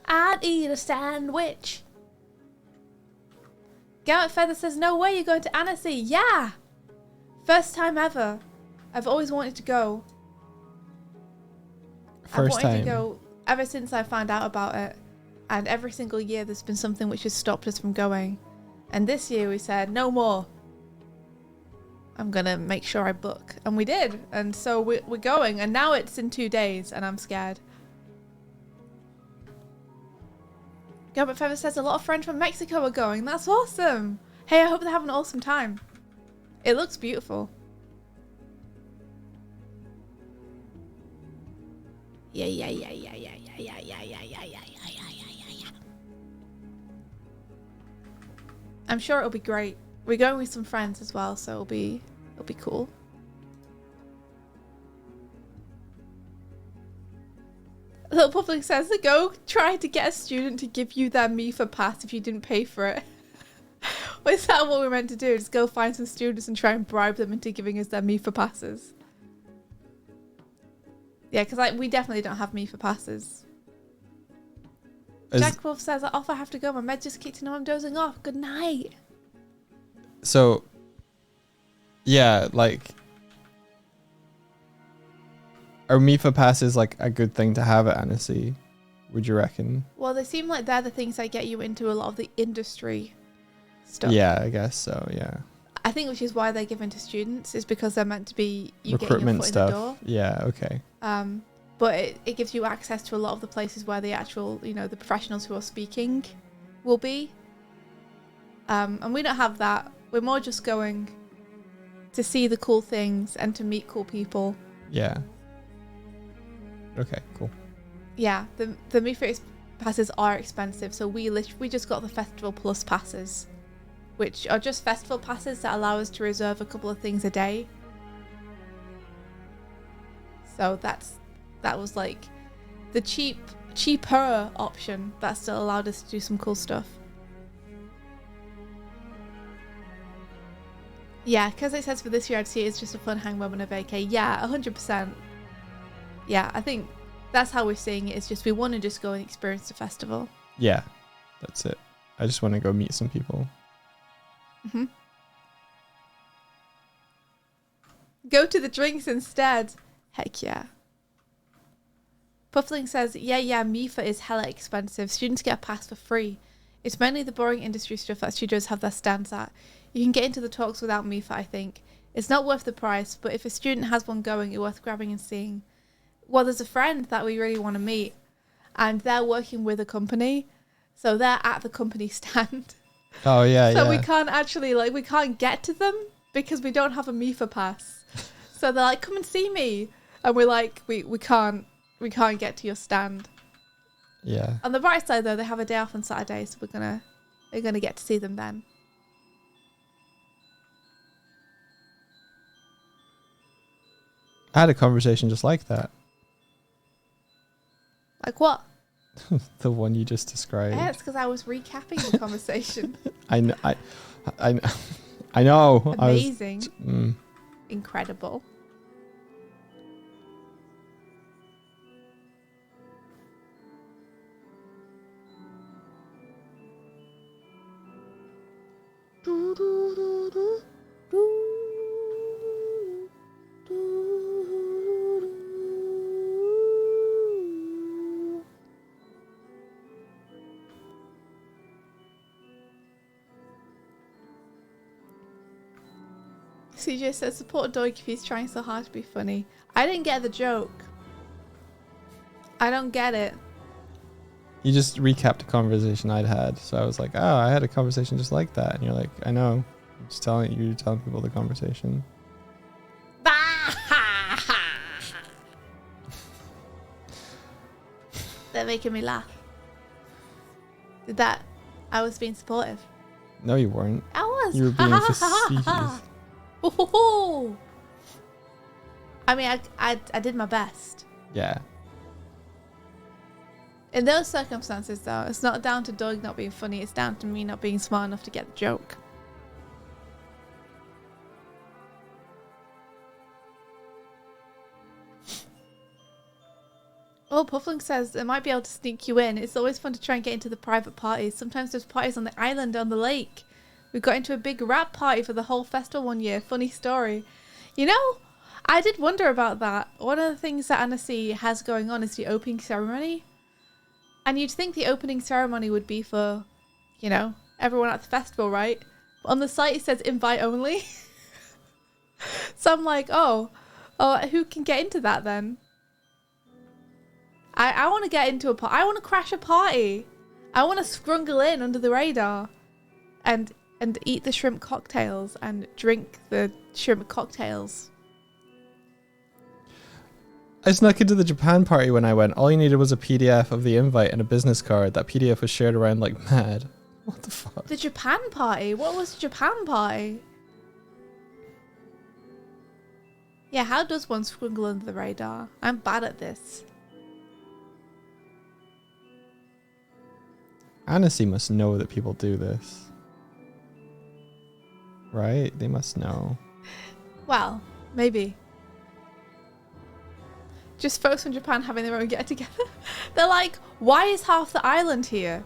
B: I'd eat a sandwich. Garrett Feather says, no way you're going to Annecy. Yeah! First time ever. I've always wanted to go. I've wanted to go ever since I found out about it. And every single year there's been something which has stopped us from going. And this year we said, no more. I'm going to make sure I book. And we did. And so we're going. And now it's in 2 days and I'm scared. Gilbert Feather says a lot of friends from Mexico are going. That's awesome. Hey, I hope they have an awesome time. It looks beautiful. Yeah. I'm sure it'll be great. We're going with some friends as well, so it'll be cool. Little Public says to go try to get a student to give you their MIFA pass if you didn't pay for it. Is that what we're meant to do? Just go find some students and try and bribe them into giving us their MIFA passes. Yeah, because we definitely don't have MIFA passes. Jack Wolf says, off I have to go. My med just kicked in. I'm dozing off. Good night.
A: So, yeah, like, are MIFA passes like a good thing to have at Annecy? Would you reckon?
B: Well, they seem like they're the things that get you into a lot of the industry stuff.
A: Yeah, I guess so. Yeah.
B: I think which is why they're given to students is because they're meant to be
A: recruitment
B: getting your foot
A: stuff.
B: in the door.
A: Yeah. Okay.
B: But it gives you access to a lot of the places where the actual, the professionals who are speaking will be. And we don't have that. We're more just going to see the cool things and to meet cool people.
A: Yeah. Okay, cool.
B: Yeah, the MIFA passes are expensive, so we just got the Festival Plus passes, which are just festival passes that allow us to reserve a couple of things a day. So that was like the cheaper option that still allowed us to do some cool stuff. Yeah, because it says for this year I'd see it as just a fun hang moment of vacay. Yeah, 100%. Yeah, I think that's how we're seeing it. It's just we want to just go and experience the festival.
A: Yeah, that's it. I just want to go meet some people.
B: Mm-hmm. Go to the drinks instead. Heck yeah. Puffling says, yeah, MIFA is hella expensive. Students get a pass for free. It's mainly the boring industry stuff that studios have their stands at. You can get into the talks without MIFA, I think. It's not worth the price, but if a student has one going, it's worth grabbing and seeing. Well, there's a friend that we really want to meet, and they're working with a company, so they're at the company stand.
A: Oh, yeah,
B: So we can't actually, we can't get to them because we don't have a MIFA pass. So they're like, come and see me. And we're like, we can't get to your stand.
A: Yeah.
B: On the bright side, though, they have a day off on Saturday, so we're gonna get to see them then.
A: I had a conversation just like that.
B: Like what?
A: The one you just described.
B: Yeah, it's because I was recapping the conversation.
A: I know.
B: Amazing. Incredible. CJ says support Doig if he's trying so hard to be funny. I didn't get the joke. I don't get it.
A: You just recapped a conversation I'd had. So I was like, oh, I had a conversation just like that. And you're like, I know. I'm just telling you, telling people the conversation.
B: They're making me laugh. Did that? I was being supportive.
A: No, you weren't.
B: I was.
A: You were being facetious.
B: Ooh. I mean, I did my best.
A: Yeah.
B: In those circumstances, though, it's not down to Doig not being funny. It's down to me not being smart enough to get the joke. Oh, Puffling says they might be able to sneak you in. It's always fun to try and get into the private parties. Sometimes there's parties on the island, on the lake. We got into a big rap party for the whole festival one year. Funny story. You know, I did wonder about that. One of the things that Annecy has going on is the opening ceremony. And you'd think the opening ceremony would be for, you know, everyone at the festival, right? But on the site it says invite only. So I'm like, oh, who can get into that then? I want to get into a party. I want to crash a party. I want to scrungle in under the radar and eat the shrimp cocktails and drink the shrimp cocktails.
A: I snuck into the Japan party when I went. All you needed was a PDF of the invite and a business card. That PDF was shared around like mad. What the fuck?
B: The Japan party? What was the Japan party? Yeah, how does one scrungle under the radar? I'm bad at this.
A: Annecy must know that people do this. Right? They must know.
B: Well, maybe. Just folks from Japan having their own get-together. They're like, why is half the island here?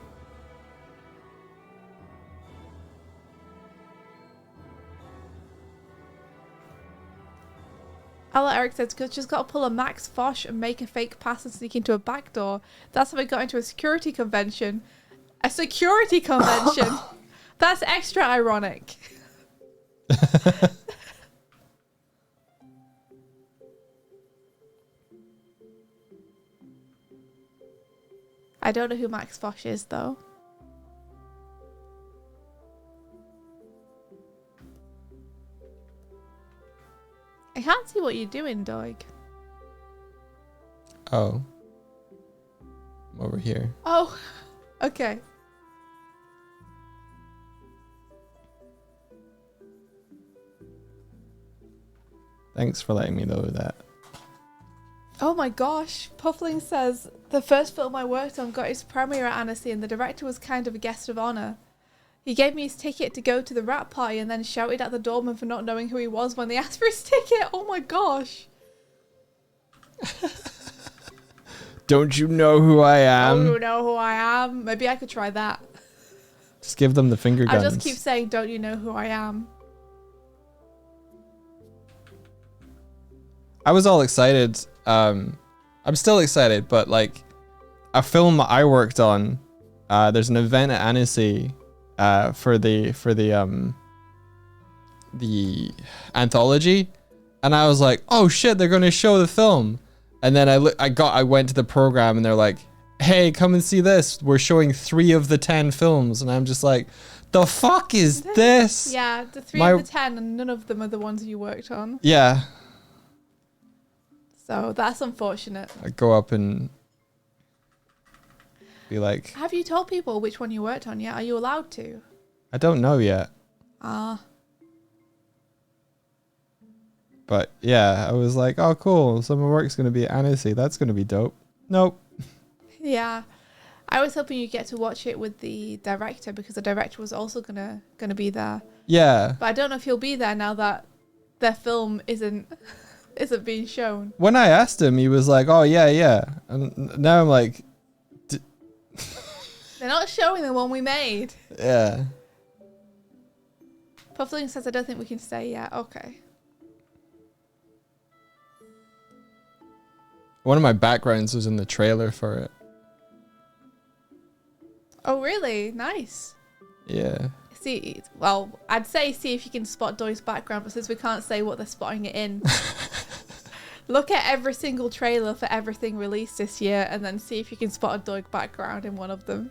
B: Ella Eric says, because just got to pull a Max Fosh and make a fake pass and sneak into a back door. That's how we got into a security convention. A security convention? That's extra ironic. I don't know who Max Fosh is, though. I can't see what you're doing, Doig.
A: Oh. I'm over here.
B: Oh, okay.
A: Thanks for letting me know that.
B: Oh my gosh. Puffling says, the first film I worked on got its premiere at Annecy and the director was kind of a guest of honour. He gave me his ticket to go to the rap party and then shouted at the doorman for not knowing who he was when they asked for his ticket. Oh my gosh.
A: Don't you know who I am?
B: Don't you know who I am? Maybe I could try that.
A: Just give them the finger guns.
B: I just keep saying, don't you know who I am?
A: I was all excited. I'm still excited, but like a film I worked on, there's an event at Annecy for the anthology, and I was like, oh shit, they're gonna show the film. And then I went to the program and they're like, hey, come and see this. We're showing 3 of the 10 films. And I'm just like, the fuck is this?
B: Yeah, the 3 of the 10 and none of them are the ones you worked on.
A: Yeah.
B: So that's unfortunate.
A: I go up and be like,
B: Have you told people which one you worked on yet? Are you allowed to?
A: I don't know yet. But yeah, I was like, oh cool, summer work's gonna be at Annecy. That's gonna be dope. Nope.
B: Yeah. I was hoping you'd get to watch it with the director because the director was also gonna be there.
A: Yeah.
B: But I don't know if he'll be there now that their film isn't being shown.
A: When I asked him, he was like, oh yeah. And now I'm like,
B: They're not showing the one we made.
A: yeah.
B: Puffling says, I don't think we can say yet. Okay.
A: One of my backgrounds was in the trailer for it.
B: Oh, really? Nice.
A: Yeah.
B: See, well, I'd say see if you can spot Doig's background, but since we can't say what they're spotting it in, look at every single trailer for everything released this year and then see if you can spot a Doig background in one of them.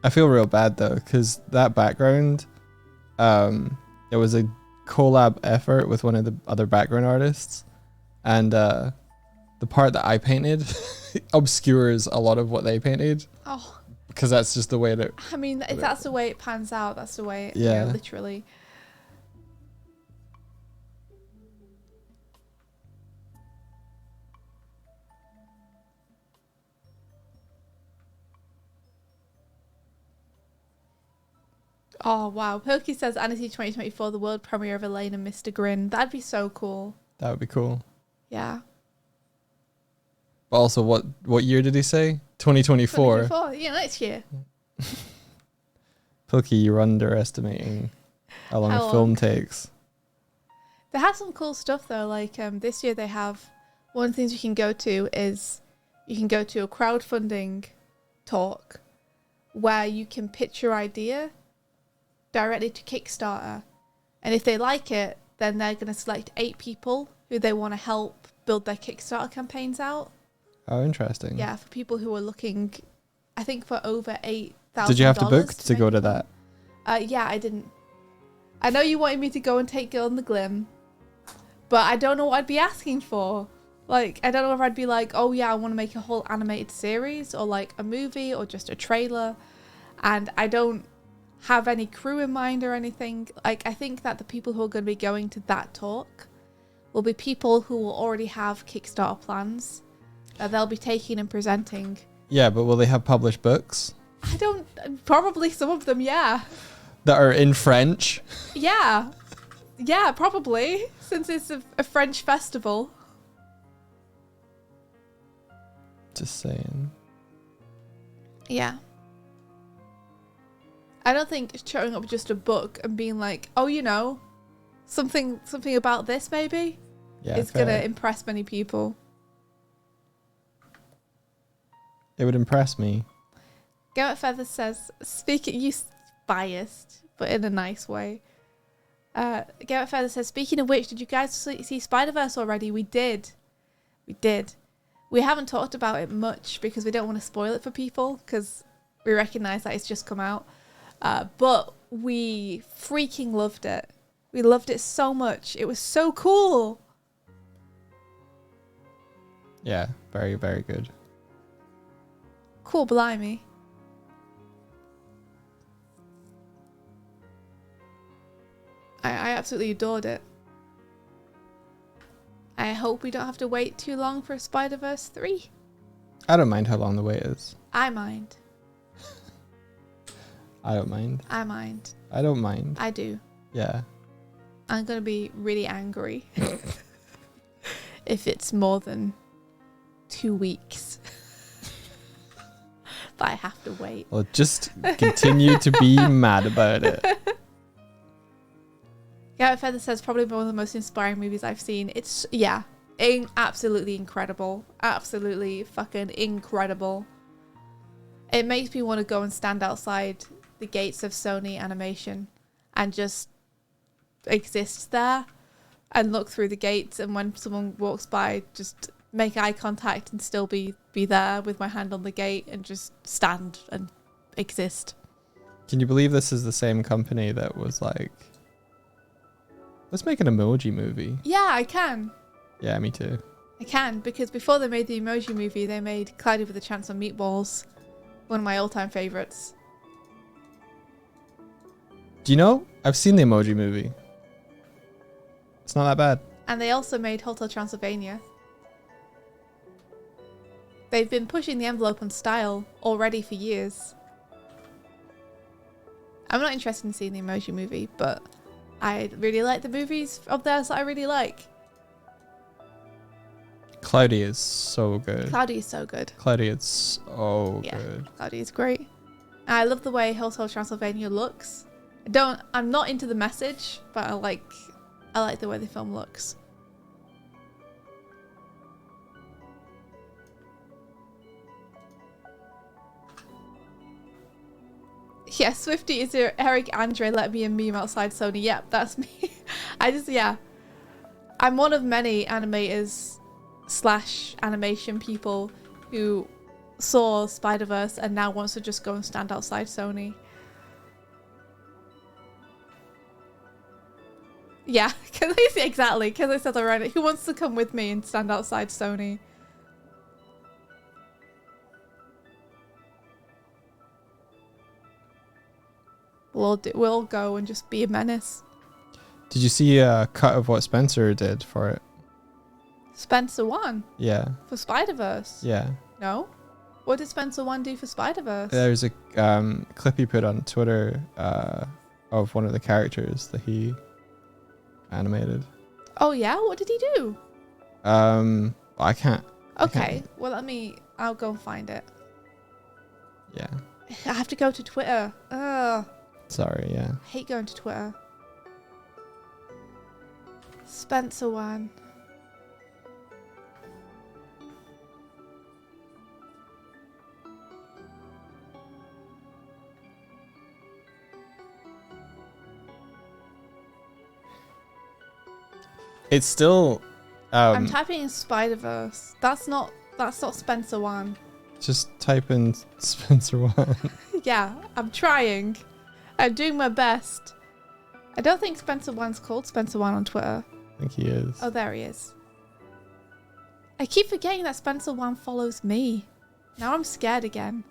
A: I feel real bad though, because that background, it was a collab effort with one of the other background artists, and the part that I painted obscures a lot of what they painted.
B: Oh.
A: Because that's just the way that...
B: I mean, if that's the way it pans out, that's the way it,
A: yeah.
B: literally. Oh, wow. Pokey says, Annecy 2024, the world premiere of Elaine and Mr. Grin. That'd be so cool.
A: That would be cool.
B: Yeah.
A: But also, what year did he say? 2024.
B: 2024, yeah, next year.
A: Pokey, you're underestimating how long a film takes.
B: They have some cool stuff, though. Like, this year they have... One of the things you can go to is... You can go to a crowdfunding talk where you can pitch your idea directly to Kickstarter, and if they like it, then they're going to select 8 people who they want to help build their Kickstarter campaigns out.
A: Oh, interesting.
B: Yeah, for people who are looking, I think for over $8,000.
A: Did you have to book to go to that?
B: Yeah, I didn't. I know you wanted me to go and take Girl in the Glim, but I don't know what I'd be asking for. Like, I don't know if I'd be like, oh yeah, I want to make a whole animated series, or like a movie, or just a trailer, and I don't have any crew in mind or anything. Like, I think that the people who are going to be going to that talk will be people who will already have Kickstarter plans that they'll be taking and presenting.
A: Yeah, but will they have published books?
B: I don't... Probably some of them, yeah.
A: That are in French?
B: Yeah. Yeah, probably. Since it's a French festival.
A: Just saying.
B: Yeah. I don't think showing up just a book and being like, oh, you know, something about this maybe, is going to impress many people.
A: It would impress me.
B: Garrett Feather says, you biased, but in a nice way. Garrett Feather says, speaking of which, did you guys see Spider-Verse already? We did. We did. We haven't talked about it much because we don't want to spoil it for people, because we recognise that it's just come out. But we freaking loved it. We loved it so much. It was so cool.
A: Yeah, very, very good.
B: Cool, blimey. I absolutely adored it. I hope we don't have to wait too long for Spider-Verse 3.
A: I don't mind how long the wait is.
B: I mind.
A: I don't mind.
B: I mind.
A: I don't mind.
B: I do.
A: Yeah.
B: I'm going to be really angry if it's more than 2 weeks. But I have to wait.
A: Well, just continue to be mad about it.
B: Yeah, Feather says probably one of the most inspiring movies I've seen. It's, yeah, absolutely incredible. Absolutely fucking incredible. It makes me want to go and stand outside the gates of Sony Animation and just exist there and look through the gates, and when someone walks by, just make eye contact and still be there with my hand on the gate and just stand and exist.
A: Can you believe this is the same company that was like, let's make an emoji movie?
B: Yeah, I can.
A: Yeah, me too.
B: I can, because before they made the emoji movie, they made Cloudy with a Chance on Meatballs, one of my all-time favorites.
A: Do you know? I've seen the emoji movie. It's not that bad.
B: And they also made Hotel Transylvania. They've been pushing the envelope on style already for years. I'm not interested in seeing the emoji movie, but I really like the movies of theirs that I really like.
A: Cloudy is so good.
B: Cloudy is so good.
A: Cloudy is so good.
B: Cloudy is great. I love the way Hotel Transylvania looks. I'm not into the message, but I like the way the film looks. Yeah, Swifty is there. Eric Andre let me a meme outside Sony. Yep, that's me. I'm one of many animators / animation people who saw Spider-Verse and now wants to just go and stand outside Sony. Yeah, exactly. Because I said already, who wants to come with me and stand outside Sony? We'll go and just be a menace.
A: Did you see a cut of what Spencer did for it?
B: Spencer won?
A: Yeah.
B: For Spider-Verse?
A: Yeah.
B: No? What did Spencer One do for Spider-Verse?
A: There's a clip he put on Twitter of one of the characters that he animated.
B: Oh yeah? What did he do?
A: I can't.
B: Okay, well I'll go and find it.
A: Yeah.
B: I have to go to Twitter. Ugh.
A: Sorry, yeah.
B: I hate going to Twitter. Spencer One.
A: It's still
B: I'm typing in Spider-Verse. That's not Spencer One.
A: just type in Spencer One.
B: Yeah, I'm trying. I'm doing my best. I don't think Spencer One's called Spencer One on Twitter.
A: I think he is.
B: Oh, there he is. I keep forgetting that Spencer One follows me. Now I'm scared again.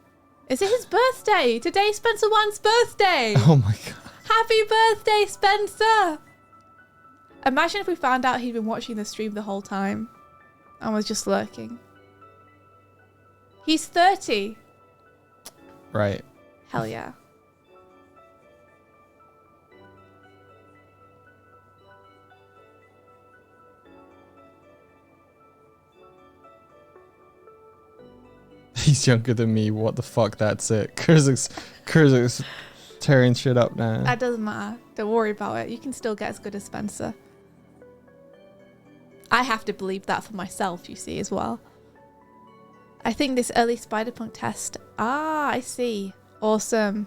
B: Is it his birthday? Today's Spencer One's birthday.
A: Oh my god.
B: Happy birthday, Spencer. Imagine if we found out he'd been watching the stream the whole time and was just lurking. He's 30.
A: Right.
B: Hell yeah.
A: He's younger than me. What the fuck? That's it. Kurzik's tearing shit up now.
B: That doesn't matter. Don't worry about it. You can still get as good as Spencer. I have to believe that for myself, you see, as well. I think this early Spider-Punk test. Ah, I see. Awesome.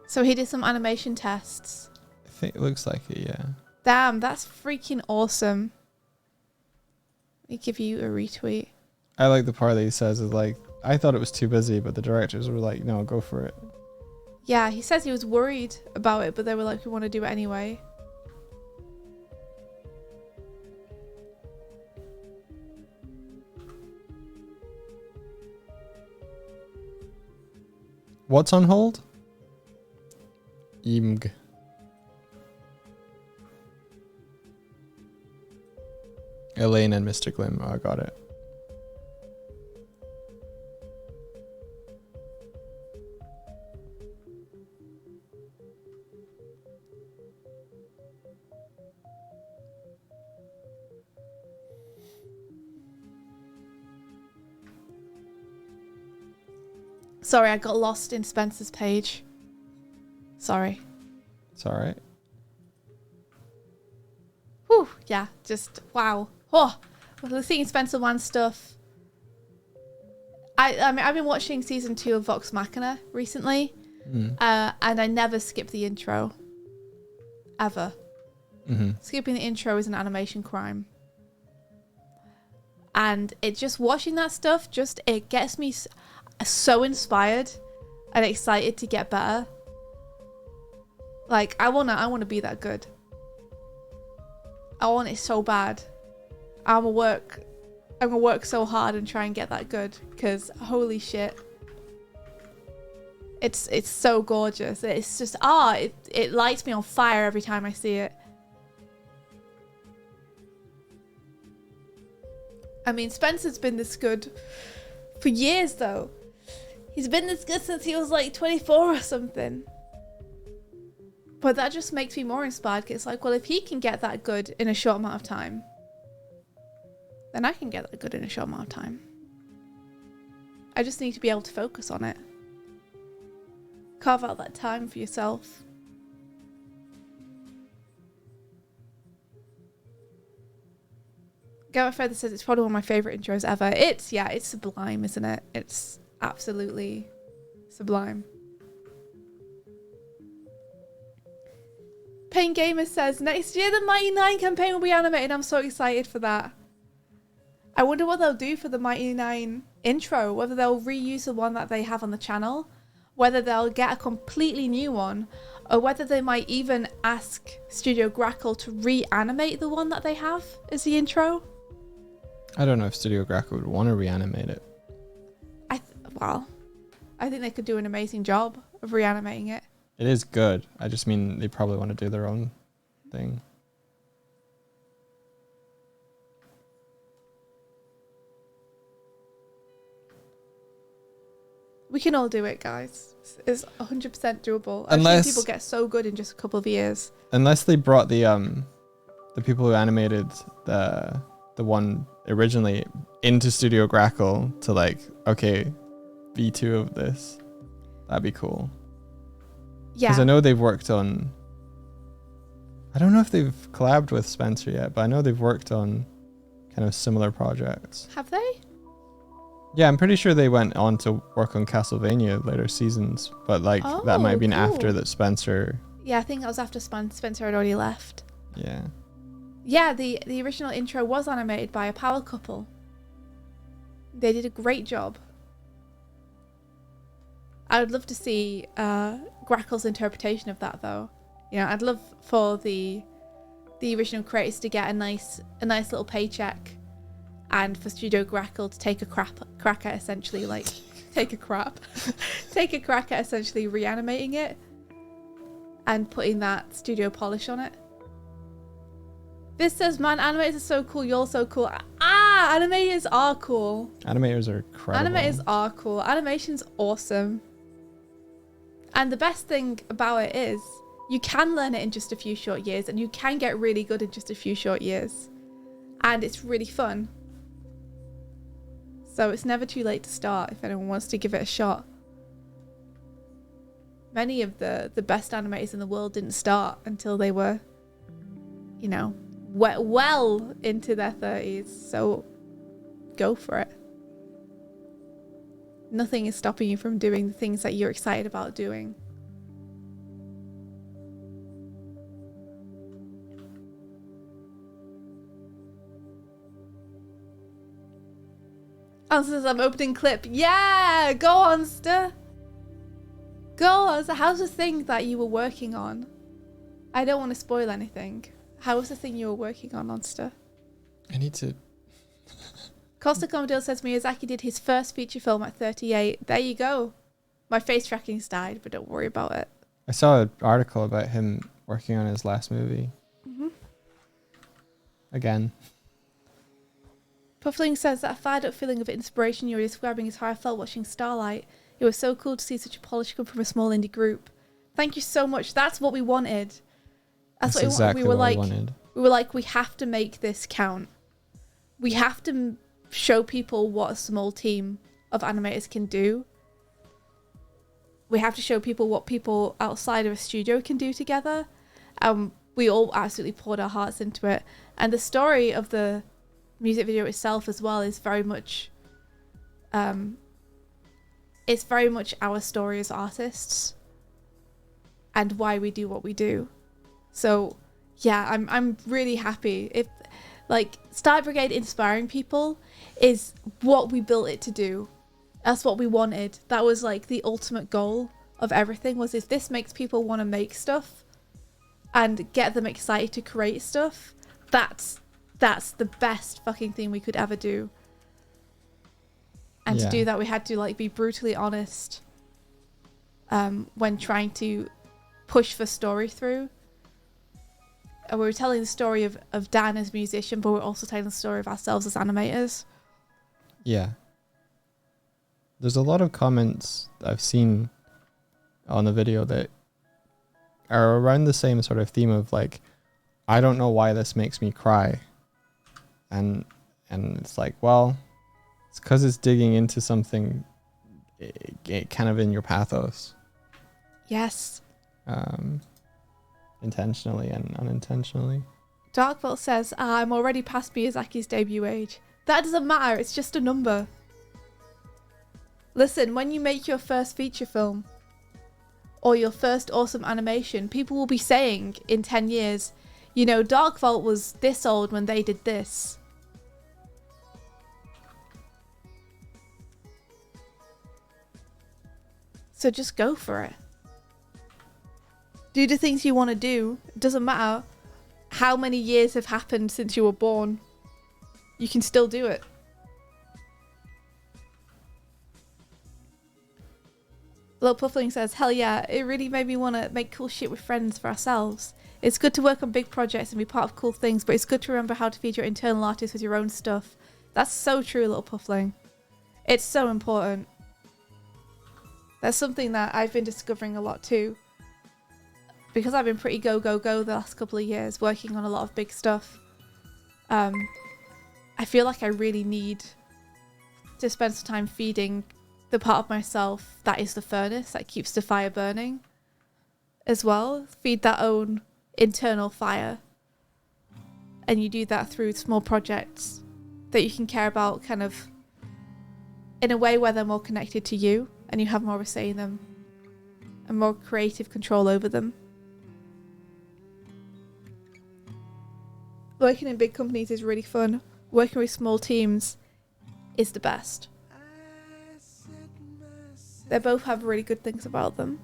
B: So he did some animation tests.
A: I think it looks like it, yeah.
B: Damn, that's freaking awesome. Let me give you a retweet.
A: I like the part that he says is like, I thought it was too busy, but the directors were like, no, go for it.
B: Yeah, he says he was worried about it, but they were like, we want to do it anyway.
A: What's on hold? Img. Elaine and Mr. Glim. Oh, I got it.
B: Sorry, I got lost in Spencer's page. Sorry.
A: It's alright.
B: Whew, yeah, just wow. Oh, well, seeing Spencer One stuff. I mean, I've been watching season 2 of Vox Machina recently, and I never skip the intro. Ever. Skipping the intro is an animation crime. And it just watching that stuff, it gets me so inspired and excited to get better. Like I wanna be that good. I want it so bad. I'm gonna work so hard and try and get that good, because holy shit, it's so gorgeous. It's just it lights me on fire every time I see it. I mean, Spencer's been this good for years though. He's been this good since he was like 24 or something. But that just makes me more inspired. It's like, well, if he can get that good in a short amount of time, then I can get that good in a short amount of time. I just need to be able to focus on it. Carve out that time for yourself. Gamma Feather says it's probably one of my favourite intros ever. It's sublime, isn't it? It's absolutely sublime. Pain Gamer says, next year the Mighty Nine campaign will be animated. I'm so excited for that. I wonder what they'll do for the Mighty Nine intro. Whether they'll reuse the one that they have on the channel, whether they'll get a completely new one, or whether they might even ask Studio Grackle to reanimate the one that they have as the intro.
A: I don't know if Studio Grackle would want to reanimate it.
B: I think they could do an amazing job of reanimating it.
A: It is good. I just mean they probably want to do their own thing.
B: We can all do it, guys. It's 100% doable.
A: Unless
B: I've seen people get so good in just a couple of years.
A: Unless they brought the people who animated the one originally into Studio Grackle to like, okay, V2 of this. That'd be cool.
B: Yeah.
A: Because I know they've worked on... I don't know if they've collabed with Spencer yet, but I know they've worked on kind of similar projects.
B: Have they?
A: Yeah, I'm pretty sure they went on to work on Castlevania later seasons, but like that might have been after that Spencer...
B: Yeah, I think that was after Spencer had already left.
A: Yeah.
B: Yeah, the original intro was animated by a power couple. They did a great job. I would love to see Grackle's interpretation of that, though. You know, I'd love for the original creators to get a nice little paycheck, and for Studio Grackle to take a crack at essentially like take a crack at essentially reanimating it and putting that studio polish on it. This says, man, animators are so cool. You're so cool. Animators are cool.
A: Animators are incredible.
B: Animators are cool. Animation's awesome. And the best thing about it is you can learn it in just a few short years, and you can get really good in just a few short years. And it's really fun. So it's never too late to start if anyone wants to give it a shot. Many of the best animators in the world didn't start until they were, you know, well into their 30s. So go for it. Nothing is stopping you from doing the things that you're excited about doing. Answer says, I'm opening clip. Yeah, go on, Ster. Go on. So how's the thing that you were working on? I don't want to spoil anything. How was the thing you were working on, Monster?
A: I need to...
B: Costa Commodore says Miyazaki did his first feature film at 38. There you go. My face tracking's died, but don't worry about it.
A: I saw an article about him working on his last movie.
B: Mm-hmm.
A: Again.
B: Puffling says that fired-up feeling of inspiration you were describing is how I felt watching Starlight. It was so cool to see such a polish come from a small indie group. Thank you so much. That's what we wanted. That's
A: exactly
B: we
A: what we wanted.
B: We were like, we have to make this count. We have to show people what a small team of animators can do. We have to show people what people outside of a studio can do together. We all absolutely poured our hearts into it. And the story of the music video itself as well is very much it's very much our story as artists and why we do what we do. So yeah, I'm really happy. If like Star Brigade inspiring people is what we built it to do. That's what we wanted. That was like the ultimate goal of everything, was if this makes people want to make stuff and get them excited to create stuff, that's the best fucking thing we could ever do. And to do that, we had to like be brutally honest when trying to push the story through. And we were telling the story of Dan as a musician, but we're also telling the story of ourselves as animators.
A: Yeah. There's a lot of comments I've seen on the video that are around the same sort of theme of like, I don't know why this makes me cry. And it's like, well, it's because it's digging into something kind of in your pathos,
B: Yes.
A: intentionally and unintentionally.
B: Darkvault says, I'm already past Miyazaki's debut age. That doesn't matter, it's just a number. Listen, when you make your first feature film, or your first awesome animation, people will be saying in 10 years, you know, Darkvault was this old when they did this. So just go for it. Do the things you want to do. It doesn't matter how many years have happened since you were born. You can still do it. Little Puffling says, hell yeah, it really made me want to make cool shit with friends for ourselves. It's good to work on big projects and be part of cool things, but it's good to remember how to feed your internal artists with your own stuff. That's so true, Little Puffling. It's so important. That's something that I've been discovering a lot too. Because I've been pretty go the last couple of years, working on a lot of big stuff. I feel like I really need to spend some time feeding the part of myself that is the furnace that keeps the fire burning as well. Feed that own internal fire. And you do that through small projects that you can care about kind of in a way where they're more connected to you and you have more of a say in them and more creative control over them. Working in big companies is really fun. Working with small teams is the best. They both have really good things about them.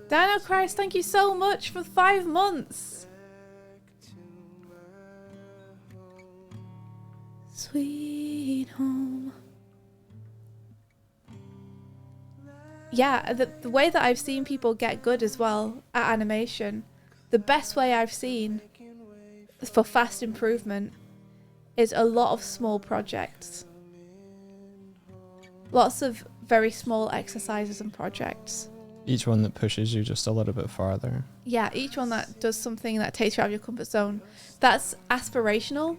B: Dino Christ, thank you so much for 5 months. Sweet home. Yeah, the way that I've seen people get good as well at animation, the best way I've seen for fast improvement is a lot of small projects. Lots of very small exercises and projects.
A: Each one that pushes you just a little bit farther.
B: Yeah, each one that does something that takes you out of your comfort zone. That's aspirational.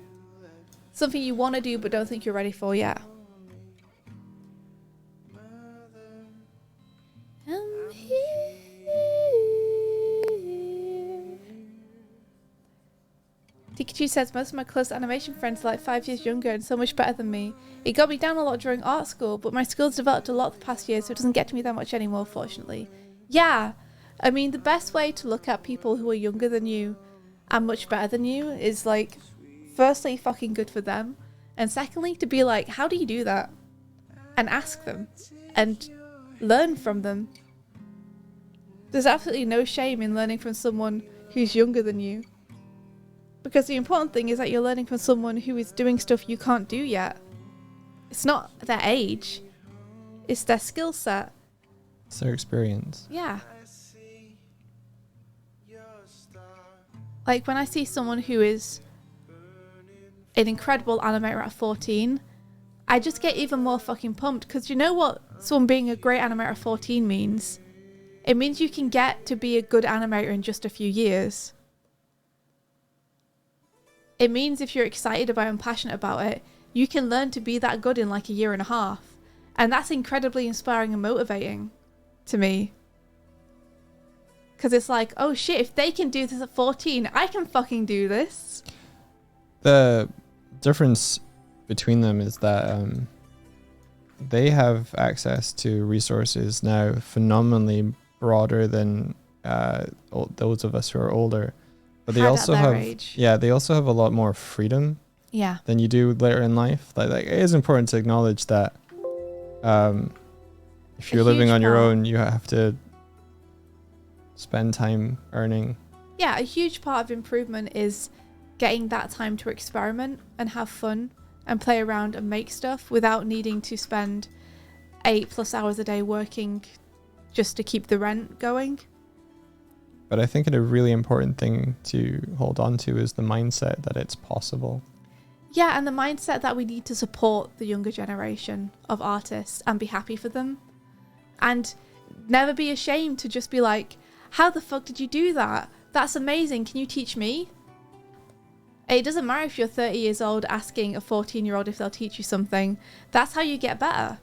B: Something you want to do but don't think you're ready for yet. I'm here. Pikachu says, most of my close animation friends are like 5 years younger and so much better than me. It got me down a lot during art school, but my skills developed a lot the past year, so it doesn't get to me that much anymore, fortunately. Yeah, I mean, the best way to look at people who are younger than you and much better than you is like, firstly, fucking good for them, and secondly, to be like, how do you do that? And ask them, and learn from them. There's absolutely no shame in learning from someone who's younger than you. Because the important thing is that you're learning from someone who is doing stuff you can't do yet. It's not their age. It's their skill set.
A: It's their experience.
B: Yeah. Like when I see someone who is an incredible animator at 14, I just get even more fucking pumped. Because you know what someone being a great animator at 14 means? It means you can get to be a good animator in just a few years. It means if you're excited about it and passionate about it, you can learn to be that good in like a year and a half. And that's incredibly inspiring and motivating to me. Because it's like, oh shit, if they can do this at 14, I can fucking do this.
A: The difference between them is that they have access to resources now phenomenally broader than those of us who are older. But they also have, they also have a lot more freedom than you do later in life. Like it is important to acknowledge that if you're living on your own, you have to spend time earning.
B: Yeah, a huge part of improvement is getting that time to experiment and have fun and play around and make stuff without needing to spend 8+ hours a day working just to keep the rent going.
A: But I think a really important thing to hold on to is the mindset that it's possible.
B: Yeah, and the mindset that we need to support the younger generation of artists and be happy for them. And never be ashamed to just be like, how the fuck did you do that? That's amazing. Can you teach me? It doesn't matter if you're 30 years old asking a 14-year-old if they'll teach you something. That's how you get better.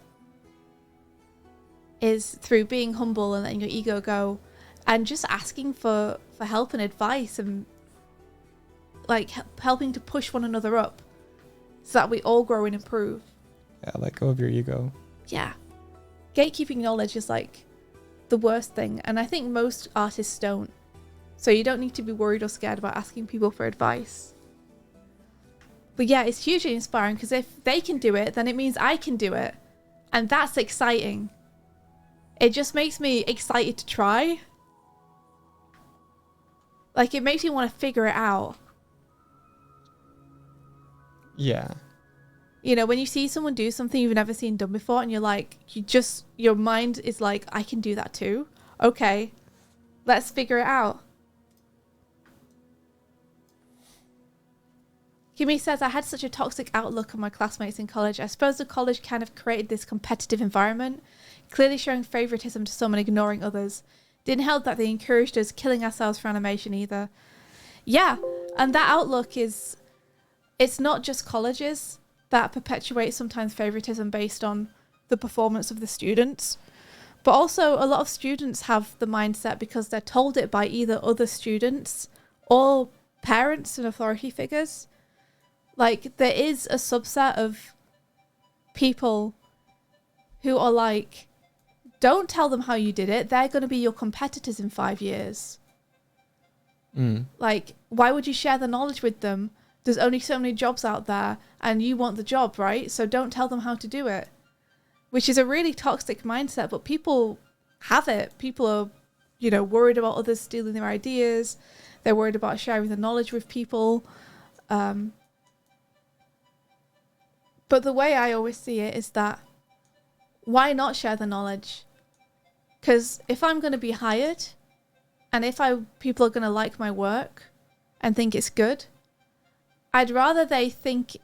B: Is through being humble and letting your ego go and just asking for help and advice and like helping to push one another up so that we all grow and improve.
A: Yeah, let go of your ego.
B: Yeah. Gatekeeping knowledge is like the worst thing, and I think most artists don't. So you don't need to be worried or scared about asking people for advice. But yeah, it's hugely inspiring because if they can do it, then it means I can do it. And that's exciting. It just makes me excited to try. Like, it makes me want to figure it out.
A: Yeah.
B: You know, when you see someone do something you've never seen done before and you're like, your mind is like, I can do that too. Okay, let's figure it out. Kimi says, I had such a toxic outlook on my classmates in college. I suppose the college kind of created this competitive environment, clearly showing favoritism to some and ignoring others. Didn't help that they encouraged us killing ourselves for animation either. Yeah, and that outlook is, it's not just colleges that perpetuate sometimes favoritism based on the performance of the students, but also a lot of students have the mindset because they're told it by either other students or parents and authority figures. Like, there is a subset of people who are like, don't tell them how you did it. They're going to be your competitors in 5 years. Like, why would you share the knowledge with them? There's only so many jobs out there and you want the job, right? So don't tell them how to do it. Which is a really toxic mindset, but people have it. People are, you know, worried about others stealing their ideas. They're worried about sharing the knowledge with people. But the way I always see it is that why not share the knowledge? Because if I'm going to be hired and if people are going to like my work and think it's good, I'd rather they think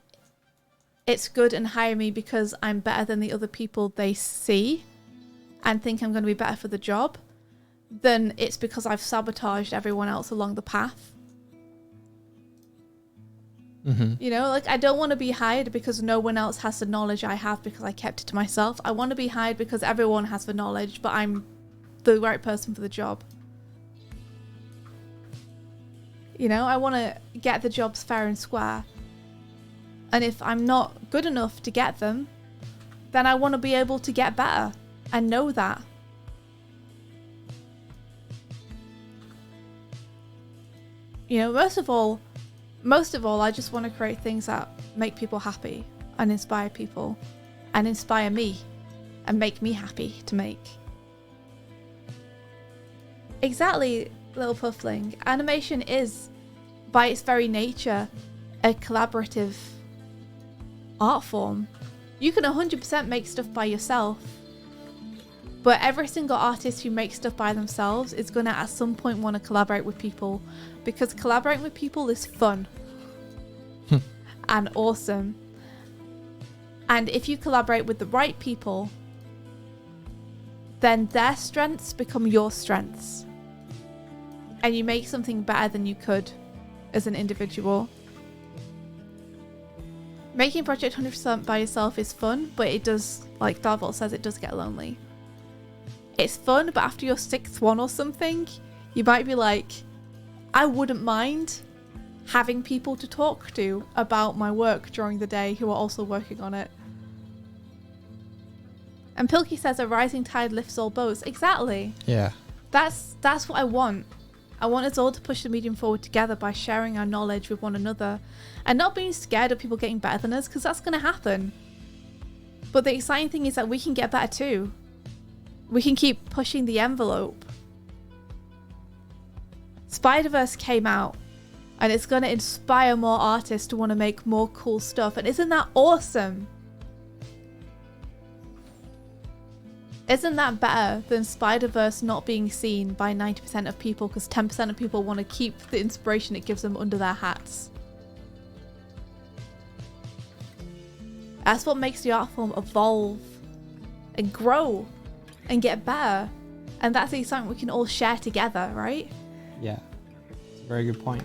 B: it's good and hire me because I'm better than the other people they see and think I'm going to be better for the job than it's because I've sabotaged everyone else along the path. You know, like, I don't want to be hired because no one else has the knowledge I have because I kept it to myself. I want to be hired because everyone has the knowledge, but I'm the right person for the job. You know, I want to get the jobs fair and square. And if I'm not good enough to get them, then I want to be able to get better and know that. You know, most of all, I just want to create things that make people happy and inspire people and inspire me and make me happy to make. Exactly, Little Puffling. Animation is, by its very nature, a collaborative art form. You can 100% make stuff by yourself, but every single artist who makes stuff by themselves is going to at some point want to collaborate with people, because collaborating with people is fun and awesome. And if you collaborate with the right people, then their strengths become your strengths. And you make something better than you could as an individual. Making project 100% by yourself is fun, but it does, like Darvolt says, it does get lonely. It's fun, but after your 6th one or something, you might be like, I wouldn't mind having people to talk to about my work during the day who are also working on it. And Pilkey says a rising tide lifts all boats. Exactly.
A: Yeah.
B: That's what I want. I want us all to push the medium forward together by sharing our knowledge with one another and not being scared of people getting better than us, because that's going to happen. But the exciting thing is that we can get better too. We can keep pushing the envelope. Spider-Verse came out and it's going to inspire more artists to want to make more cool stuff. And isn't that awesome? Isn't that better than Spider-Verse not being seen by 90% of people because 10% of people want to keep the inspiration it gives them under their hats? That's what makes the art form evolve and grow and get better. And that's the excitement we can all share together, right?
A: Yeah. It's a very good point.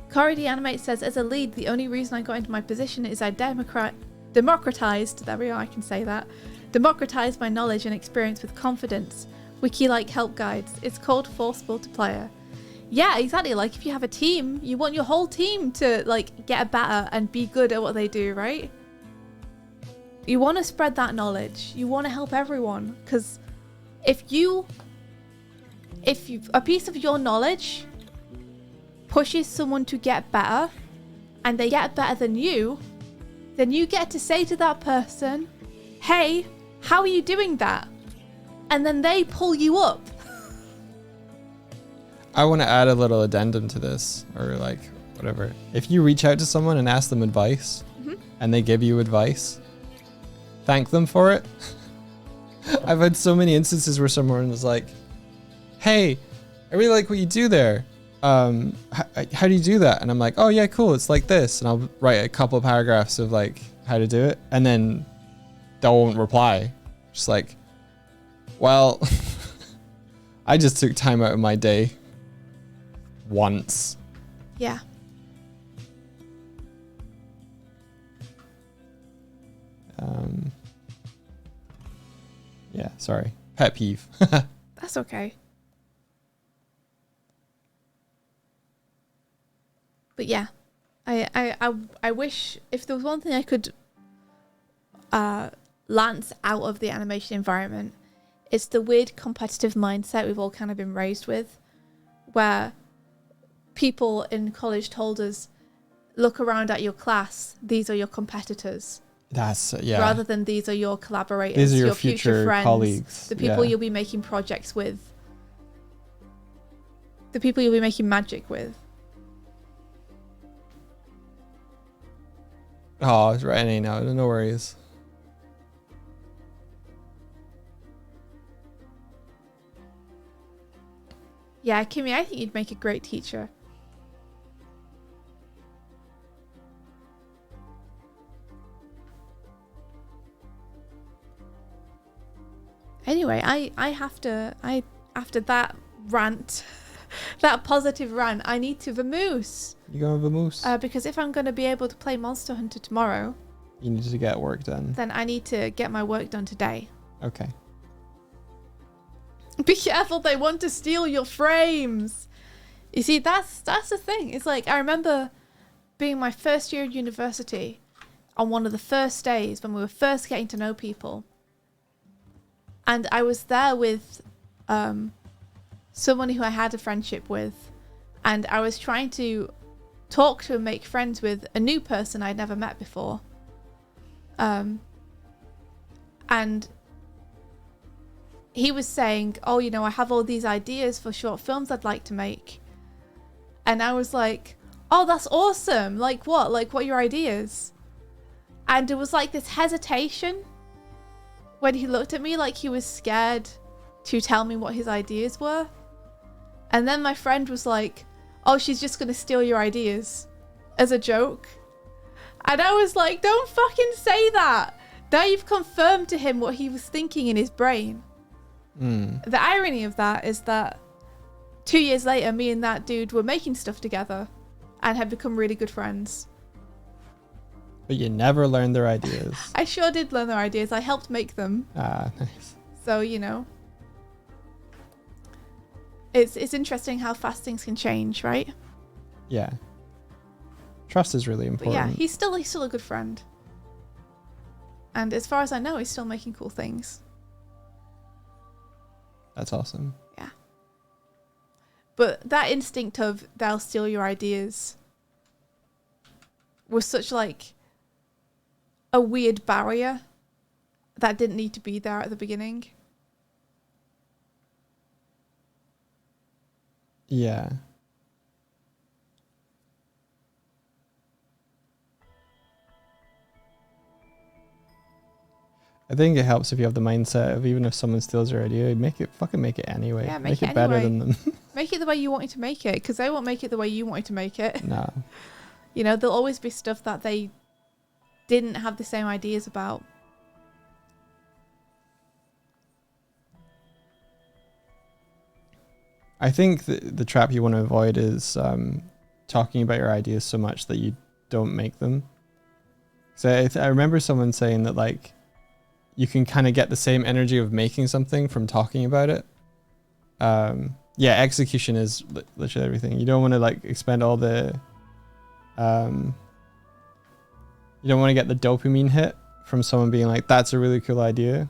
B: Corey the Animate says, as a lead, the only reason I got into my position is I democratized, there we are, I can say that, democratized my knowledge and experience with confidence. Wiki-like help guides. It's called Force Multiplier. Yeah, exactly. Like, if you have a team, you want your whole team to, like, get better and be good at what they do, right? You want to spread that knowledge. You want to help everyone. Because if a piece of your knowledge pushes someone to get better, and they get better than you, then you get to say to that person, hey, how are you doing that? And then they pull you up.
A: I want to add a little addendum to this, or like whatever. If you reach out to someone and ask them advice, and they give you advice, thank them for it. I've had so many instances where someone was like, hey, I really like what you do there. How do you do that? And I'm like, oh yeah, cool, it's like this. And I'll write a couple of paragraphs of like how to do it, and then they won't reply. Just like, well, I just took time out of my day once.
B: Yeah.
A: Yeah, sorry. Pet peeve.
B: That's okay. But yeah, I wish if there was one thing I could lance out of the animation environment, it's the weird competitive mindset we've all kind of been raised with, where people in college told us, look around at your class, these are your competitors.
A: That's, yeah.
B: Rather than these are your collaborators,
A: These are
B: your future friends,
A: colleagues.
B: the people
A: Yeah.
B: you'll be making projects with, the people you'll be making magic with.
A: Oh, it's raining now. No worries.
B: Yeah, Kimmy, I think you'd make a great teacher. Anyway, after that rant, that positive rant, I need to vamoose.
A: You going with a moose?
B: Because if I'm going to be able to play Monster Hunter tomorrow,
A: You need to get work done.
B: then I need to get my work done today.
A: Okay.
B: Be careful, they want to steal your frames. You see, that's the thing. It's like, I remember being my first year at university on one of the first days when we were first getting to know people. And I was there with someone who I had a friendship with. And I was trying to talk to and make friends with a new person I'd never met before. And he was saying, oh, you know, I have all these ideas for short films I'd like to make. And I was like, oh, that's awesome. Like what? Like, what are your ideas? And it was like this hesitation when he looked at me, like he was scared to tell me what his ideas were. And then my friend was like, oh, she's just going to steal your ideas as a joke. And I was like, don't fucking say that. Now you've confirmed to him what he was thinking in his brain. The irony of that is that 2 years later, me and that dude were making stuff together and had become really good friends.
A: But you never learned their ideas.
B: I sure did learn their ideas. I helped make them.
A: Ah, nice.
B: So, you know, it's interesting how fast things can change, right?
A: Yeah. Trust is really
B: But
A: important.
B: yeah, he's still a good friend. And as far as I know, he's still making cool things.
A: That's awesome.
B: Yeah. But that instinct of they'll steal your ideas was such like a weird barrier that didn't need to be there at the beginning.
A: Yeah. I think it helps if you have the mindset of even if someone steals your idea, make it anyway.
B: Yeah, make it
A: better
B: anyway.
A: than them.
B: Make it the way you want it to make it, because they won't make it the way you want it to make it.
A: No.
B: You know, there'll always be stuff that they didn't have the same ideas about.
A: I think the trap you want to avoid is talking about your ideas so much that you don't make them. So I remember someone saying that like you can kind of get the same energy of making something from talking about it. Yeah, execution is literally everything. You don't want to like expend all the you don't want to get the dopamine hit from someone being like, that's a really cool idea.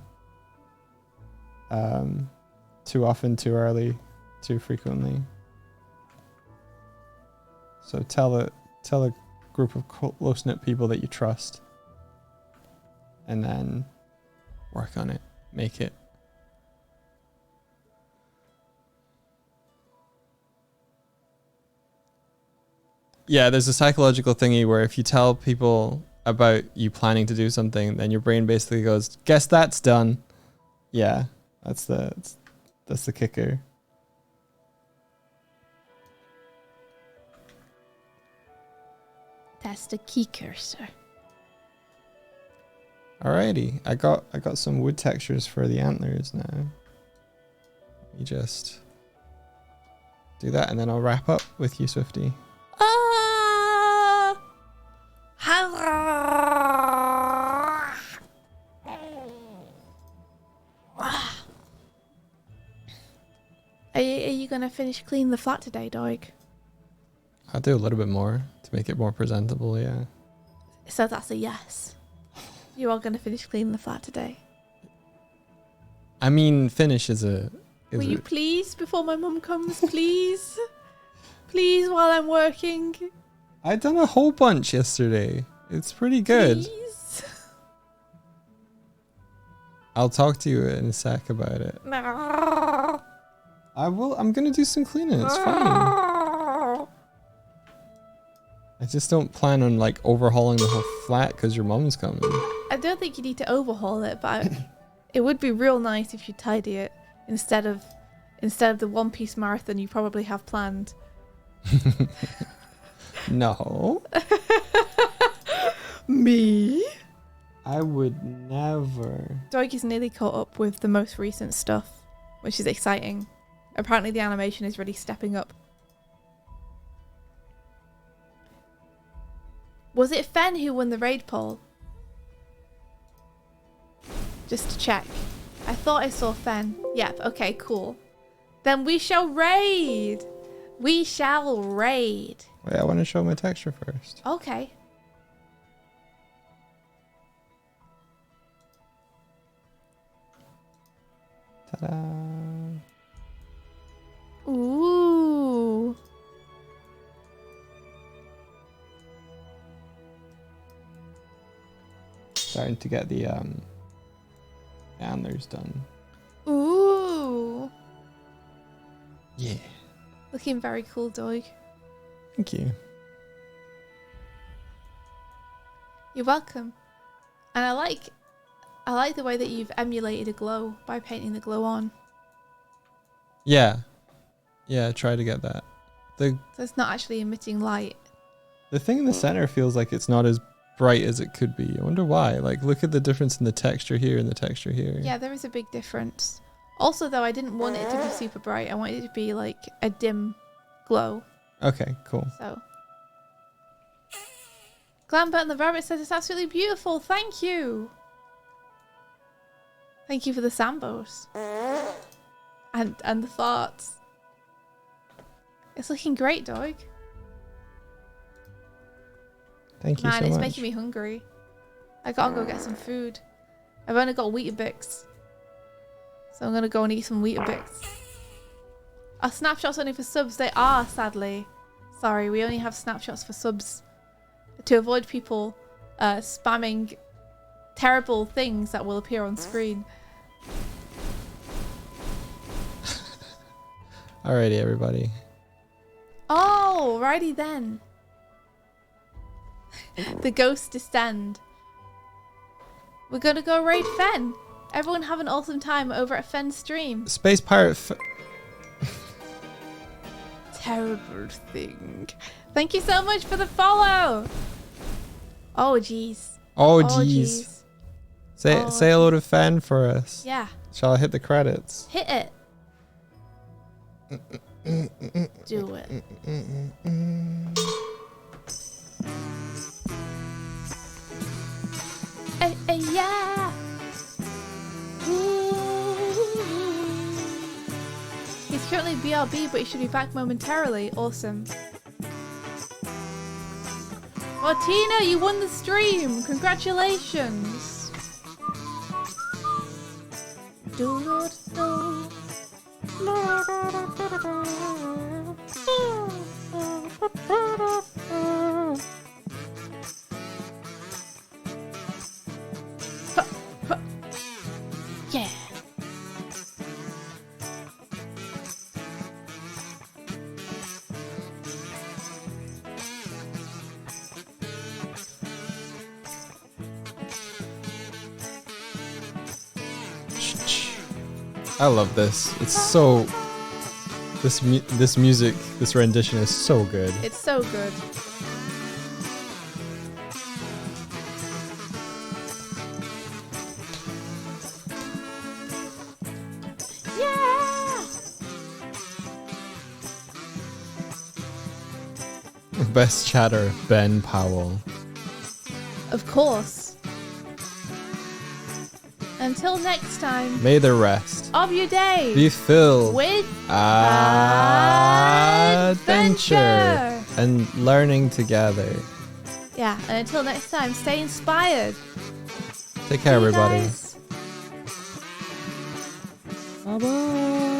A: Too often, too early, too frequently. So tell a group of close-knit people that you trust, and then work on it, make it. Yeah, there's a psychological thingy where if you tell people about you planning to do something, then your brain basically goes, guess that's done. Yeah, that's the kicker.
B: That's the key cursor.
A: Alrighty, I got some wood textures for the antlers now. Let me just do that, and then I'll wrap up with you, Swifty.
B: Are you gonna finish cleaning the flat today, Doig?
A: I'll do a little bit more to make it more presentable, yeah.
B: So that's a yes. You are gonna finish cleaning the flat today.
A: I mean, finish is
B: Will you please, before my mum comes, please? Please, while I'm working.
A: I done a whole bunch yesterday. It's pretty good.
B: Please.
A: I'll talk to you in a sec about it.
B: No.
A: I'm gonna do some cleaning. It's fine. I just don't plan on like overhauling the whole flat because your mum's coming.
B: I don't think you need to overhaul it, but it would be real nice if you tidy it instead of the one-piece marathon you probably have planned.
A: No.
B: Me?
A: I would never.
B: Doig is nearly caught up with the most recent stuff, which is exciting. Apparently the animation is really stepping up. Was it Fen who won the raid poll? Just to check. I thought I saw Fen. Yep, okay, cool. Then we shall raid! We shall raid.
A: Wait, I want to show my texture first.
B: Okay.
A: Ta-da.
B: Ooh.
A: Starting to get the antlers done.
B: Ooh.
A: Yeah.
B: Looking very cool, Doig.
A: Thank you.
B: You're welcome. And I like the way that you've emulated a glow by painting the glow on.
A: Yeah. Yeah, try to get that.
B: So it's not actually emitting light.
A: The thing in the center feels like it's not as bright as it could be. I wonder why. Like, look at the difference in the texture here and the texture here.
B: Yeah, there is a big difference. Also, though, I didn't want it to be super bright. I wanted it to be like a dim glow.
A: Okay, cool.
B: So. Glambert and the Rabbit says it's absolutely beautiful. Thank you. Thank you for the sambos. And the farts. It's looking great, Doig.
A: Thank you
B: Man,
A: so
B: it's
A: much.
B: making me hungry. I gotta go get some food. I've only got Weetabix. So I'm gonna go and eat some Weetabix. Are snapshots only for subs? They are, sadly. Sorry, we only have snapshots for subs. To avoid people spamming terrible things that will appear on screen.
A: Alrighty, everybody.
B: Oh, righty then. The ghosts descend. We're gonna go raid Fen. Everyone have an awesome time over at Fen's stream.
A: Space Pirate.
B: Terrible thing. Thank you so much for the follow. Oh jeez.
A: Oh jeez. Say hello to Fan for us.
B: Yeah.
A: Shall I hit the credits?
B: Hit it. Do it. Hey, hey, yeah. He's currently BRB, but he should be back momentarily. Awesome. Oh, Tina, you won the stream. Congratulations. Yeah.
A: I love this. It's so. This music, this rendition is so good.
B: It's so good. Yeah.
A: Best chatter, Ben Powell.
B: Of course. Until next time.
A: May the rest
B: Of your day.
A: be filled
B: With
A: adventure and learning together.
B: Yeah, and until next time, stay inspired.
A: Take care,
B: See you
A: everybody.
B: guys.
A: Bye bye.